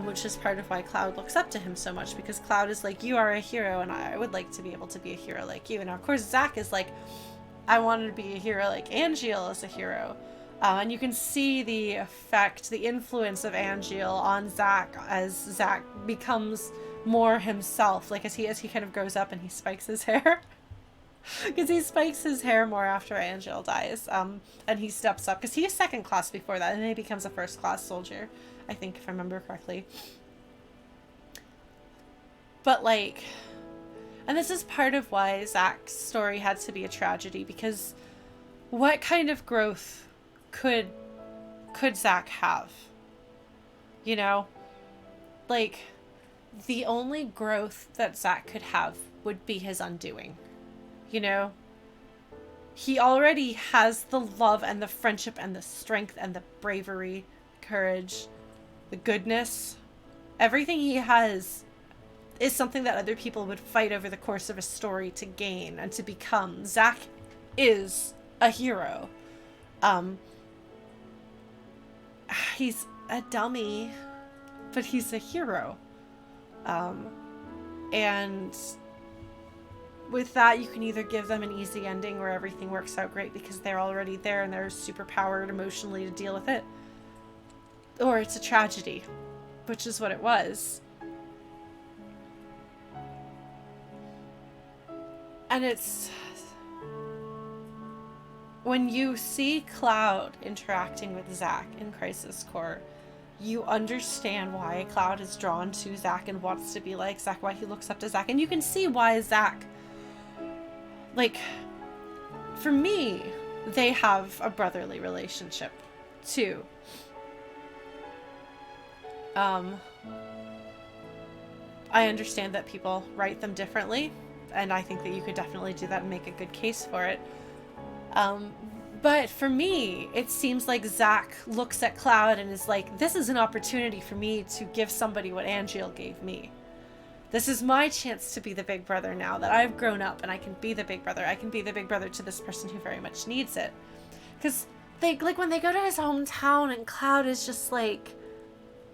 which is part of why Cloud looks up to him so much, because Cloud is like, you are a hero, and I would like to be able to be a hero like you. And of course, Zack is like, I wanted to be a hero like Angeal is a hero. And you can see the effect, the influence of Angeal on Zack as Zack becomes more himself, like as he kind of grows up and he spikes his hair. Because he spikes his hair more after Angeal dies, and he steps up, because he is second class before that, and then he becomes a first class soldier, I think, if I remember correctly. But, like, and this is part of why Zack's story had to be a tragedy, because what kind of growth could Zack have? You know? Like, the only growth that Zack could have would be his undoing. You know, he already has the love and the friendship and the strength and the bravery, courage, the goodness. Everything he has is something that other people would fight over the course of a story to gain and to become. Zack is a hero. He's a dummy, but he's a hero. And with that, you can either give them an easy ending where everything works out great because they're already there and they're super powered emotionally to deal with it, or it's a tragedy, which is what it was. And it's when you see Cloud interacting with Zack in Crisis Core, you understand why Cloud is drawn to Zack and wants to be like Zack, why he looks up to Zack, and you can see why Zack, like, for me, they have a brotherly relationship, too. I understand that people write them differently, and I think that you could definitely do that and make a good case for it. But for me, it seems like Zack looks at Cloud and is like, this is an opportunity for me to give somebody what Angeal gave me. This is my chance to be the big brother now that I've grown up and I can be the big brother. I can be the big brother to this person who very much needs it. Because like when they go to his hometown and Cloud is just like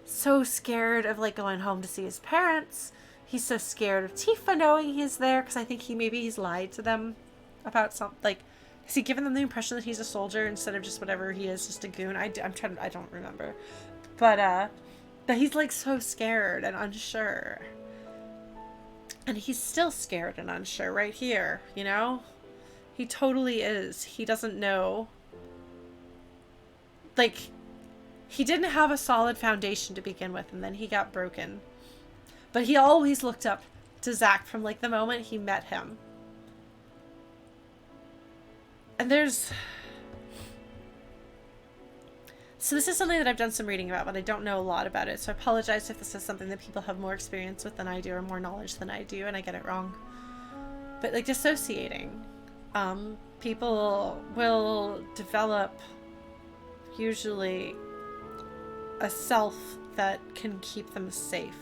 so scared of like going home to see his parents. He's so scared of Tifa knowing he's there because I think he's lied to them about something. Like, has he given them the impression that he's a soldier instead of just whatever he is, just a goon? I don't remember. But he's like so scared and unsure. And he's still scared and unsure right here, you know? He totally is. He doesn't know. Like, he didn't have a solid foundation to begin with, and then he got broken. But he always looked up to Zack from, like, the moment he met him. And there's... So this is something that I've done some reading about, but I don't know a lot about it. So I apologize if this is something that people have more experience with than I do, or more knowledge than I do, and I get it wrong. But, like, dissociating. People will develop, usually, a self that can keep them safe.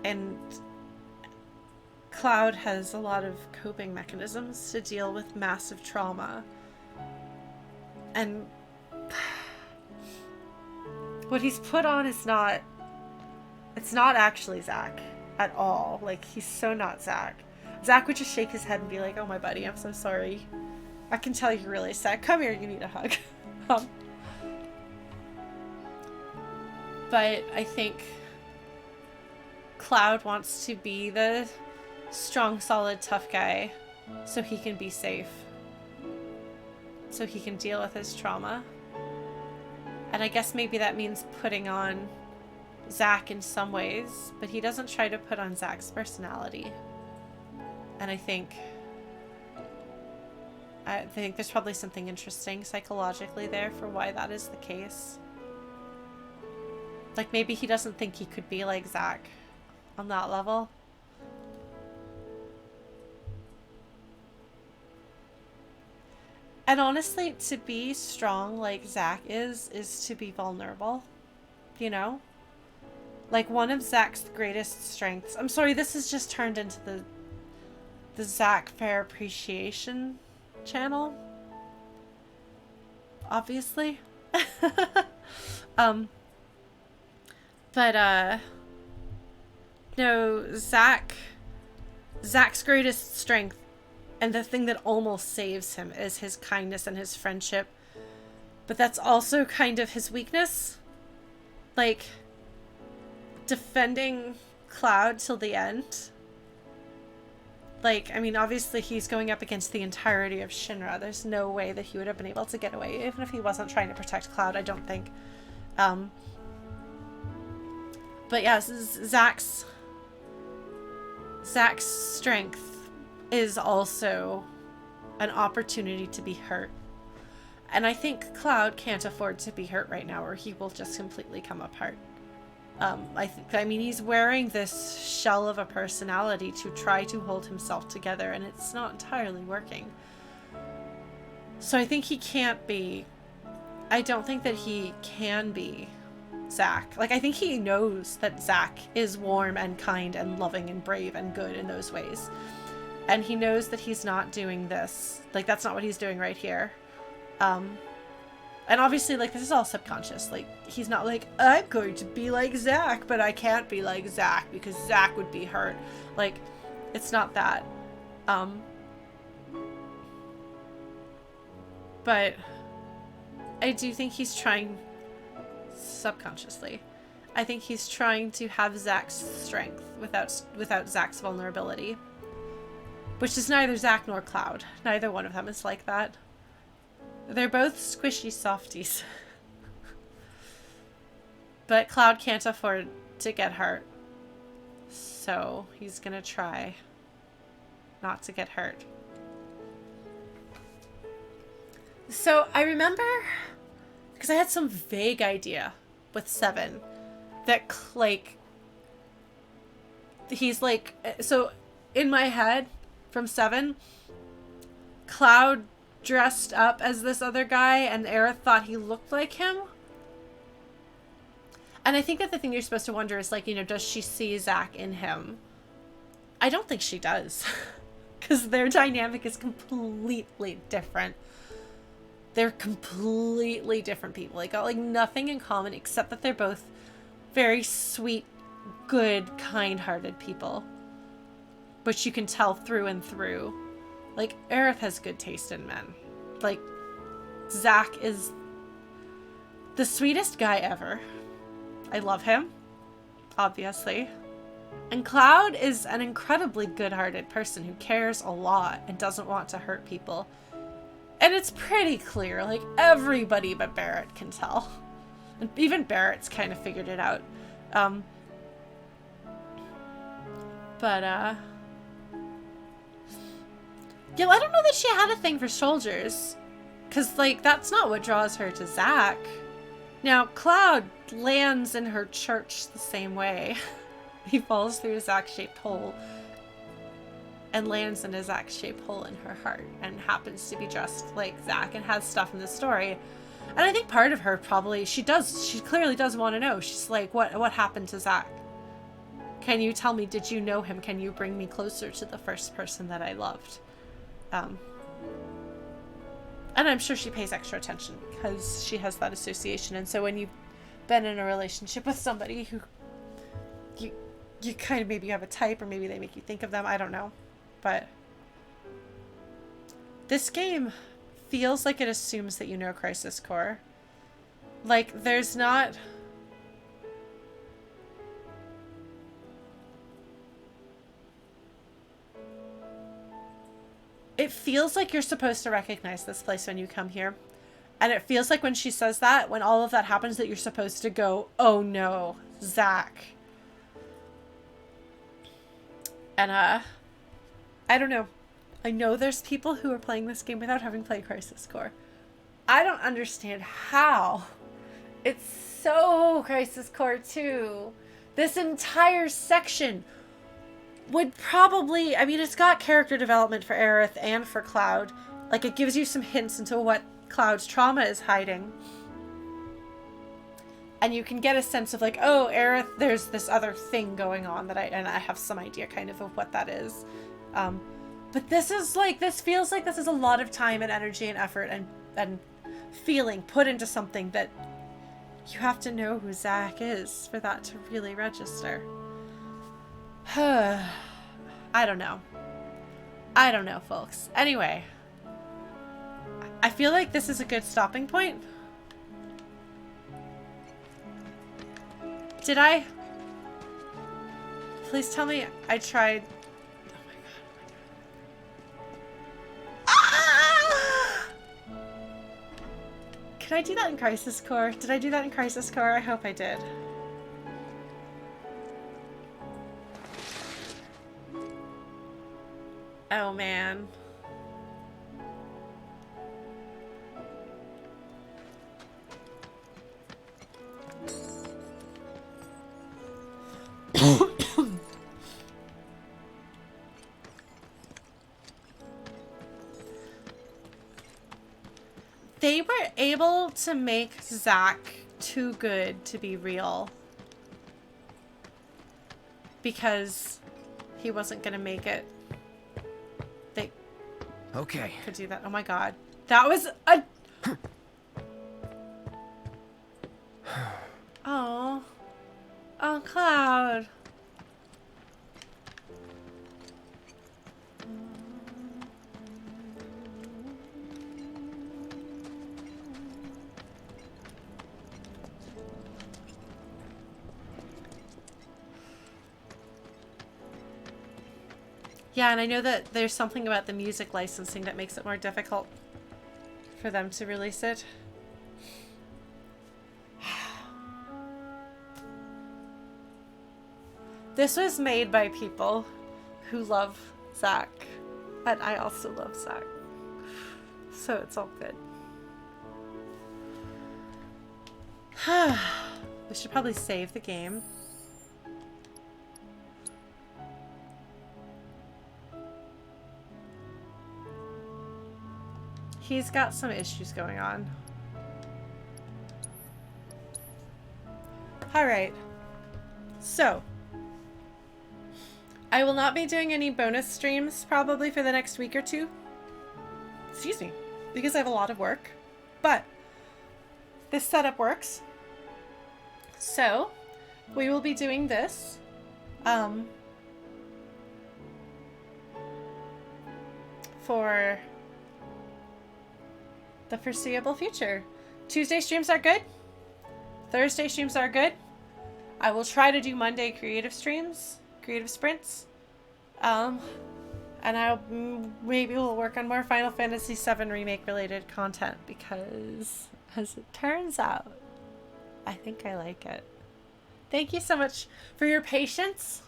And Cloud has a lot of coping mechanisms to deal with massive trauma. And what he's put on is not... It's not actually Zack at all. Like, he's so not Zack. Zack would just shake his head and be like, oh, my buddy, I'm so sorry. I can tell you're really sad. Come here, you need a hug. But I think Cloud wants to be the strong, solid, tough guy so he can be safe. So he can deal with his trauma. And I guess maybe that means putting on Zack in some ways, but he doesn't try to put on Zack's personality. And I think there's probably something interesting psychologically there for why that is the case. Like, maybe he doesn't think he could be like Zack on that level. And honestly, to be strong like Zack is to be vulnerable. You know? Like, one of Zack's greatest strengths... I'm sorry, this has just turned into the Zack Fair Appreciation channel. Obviously. No, Zack's greatest strength, and the thing that almost saves him, is his kindness and his friendship. But that's also kind of his weakness. Like, defending Cloud till the end. Like, I mean, obviously he's going up against the entirety of Shinra. There's no way that he would have been able to get away, even if he wasn't trying to protect Cloud, I don't think. But yeah, Zack's strength is also an opportunity to be hurt. And I think Cloud can't afford to be hurt right now, or he will just completely come apart. I mean, he's wearing this shell of a personality to try to hold himself together, and it's not entirely working. So I think he can't be... I don't think that he can be Zack. Like, I think he knows that Zack is warm and kind and loving and brave and good in those ways. And he knows that he's not doing this. Like, that's not what he's doing right here. And obviously, like, this is all subconscious. Like, he's not like, I'm going to be like Zack, but I can't be like Zack because Zack would be hurt. Like, it's not that. But I do think he's trying, subconsciously, I think he's trying to have Zack's strength without Zack's vulnerability. Which is neither Zack nor Cloud. Neither one of them is like that. They're both squishy softies. But Cloud can't afford to get hurt. So he's gonna try not to get hurt. So I remember, because I had some vague idea with 7 that, like, he's like, so in my head from 7, Cloud dressed up as this other guy and Aerith thought he looked like him. And I think that the thing you're supposed to wonder is, like, you know, does she see Zack in him? I don't think she does. Because their dynamic is completely different. they're completely different people. They got like nothing in common except that they're both very sweet, good, kind-hearted people. Which you can tell through and through. Like, Aerith has good taste in men. Like, Zack is the sweetest guy ever. I love him, obviously. And Cloud is an incredibly good-hearted person who cares a lot and doesn't want to hurt people. And it's pretty clear, like, everybody but Barrett can tell. And even Barrett's kind of figured it out. Yeah, I don't know that she had a thing for soldiers. Because, like, that's not what draws her to Zack. Now, Cloud lands in her church the same way. He falls through a Zack-shaped hole and lands in a Zack-shaped hole in her heart and happens to be dressed like Zack and has stuff in the story. And I think part of her probably, she clearly does want to know. She's like, what happened to Zack? Can you tell me, did you know him? Can you bring me closer to the first person that I loved? And I'm sure she pays extra attention because she has that association. And so when you've been in a relationship with somebody who you kind of maybe have a type, or maybe they make you think of them, I don't know. But this game feels like it assumes that you know Crisis Core. Like, there's not... It feels like you're supposed to recognize this place when you come here. And it feels like when she says that, when all of that happens, that you're supposed to go, oh no, Zack. And, I don't know. I know there's people who are playing this game without having played Crisis Core. I don't understand how. It's so Crisis Core 2. This entire section would probably... I mean, it's got character development for Aerith and for Cloud. Like, it gives you some hints into what Cloud's trauma is hiding. And you can get a sense of like, oh, Aerith, there's this other thing going on that I have some idea kind of what that is. But this is like, this feels like this is a lot of time and energy and effort and feeling put into something that you have to know who Zack is for that to really register. I don't know. I don't know, folks. Anyway, I feel like this is a good stopping point. Did I? Please tell me I tried. Oh my god. Ah! Can I do that in Crisis Core? Did I do that in Crisis Core? I hope I did. Oh man. They were able to make Zack too good to be real. Because he wasn't gonna make it. They could do that. Oh my god. That was a... Oh. Oh, Cloud. Yeah, and I know that there's something about the music licensing that makes it more difficult for them to release it. This was made by people who love Zack, and I also love Zack, so it's all good. We should probably save the game. He's got some issues going on. Alright. So. I will not be doing any bonus streams probably for the next week or two. Excuse me. Because I have a lot of work. But this setup works. So we will be doing this. For the foreseeable future. Tuesday streams are good. Thursday streams are good. I will try to do Monday creative streams, creative sprints. And maybe we'll work on more Final Fantasy VII Remake related content because, as it turns out, I think I like it. Thank you so much for your patience.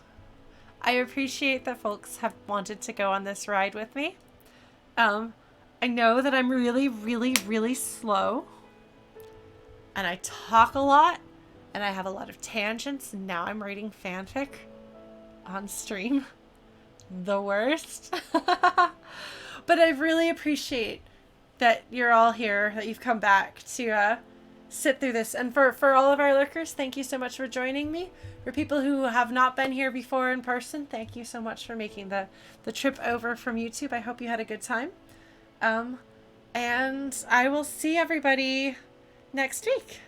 I appreciate that folks have wanted to go on this ride with me. I know that I'm really, really, really slow. And I talk a lot. And I have a lot of tangents. And now I'm writing fanfic on stream. The worst. But I really appreciate that you're all here, that you've come back to sit through this. And for all of our lurkers, thank you so much for joining me. For people who have not been here before in person, thank you so much for making the trip over from YouTube. I hope you had a good time. And I will see everybody next week.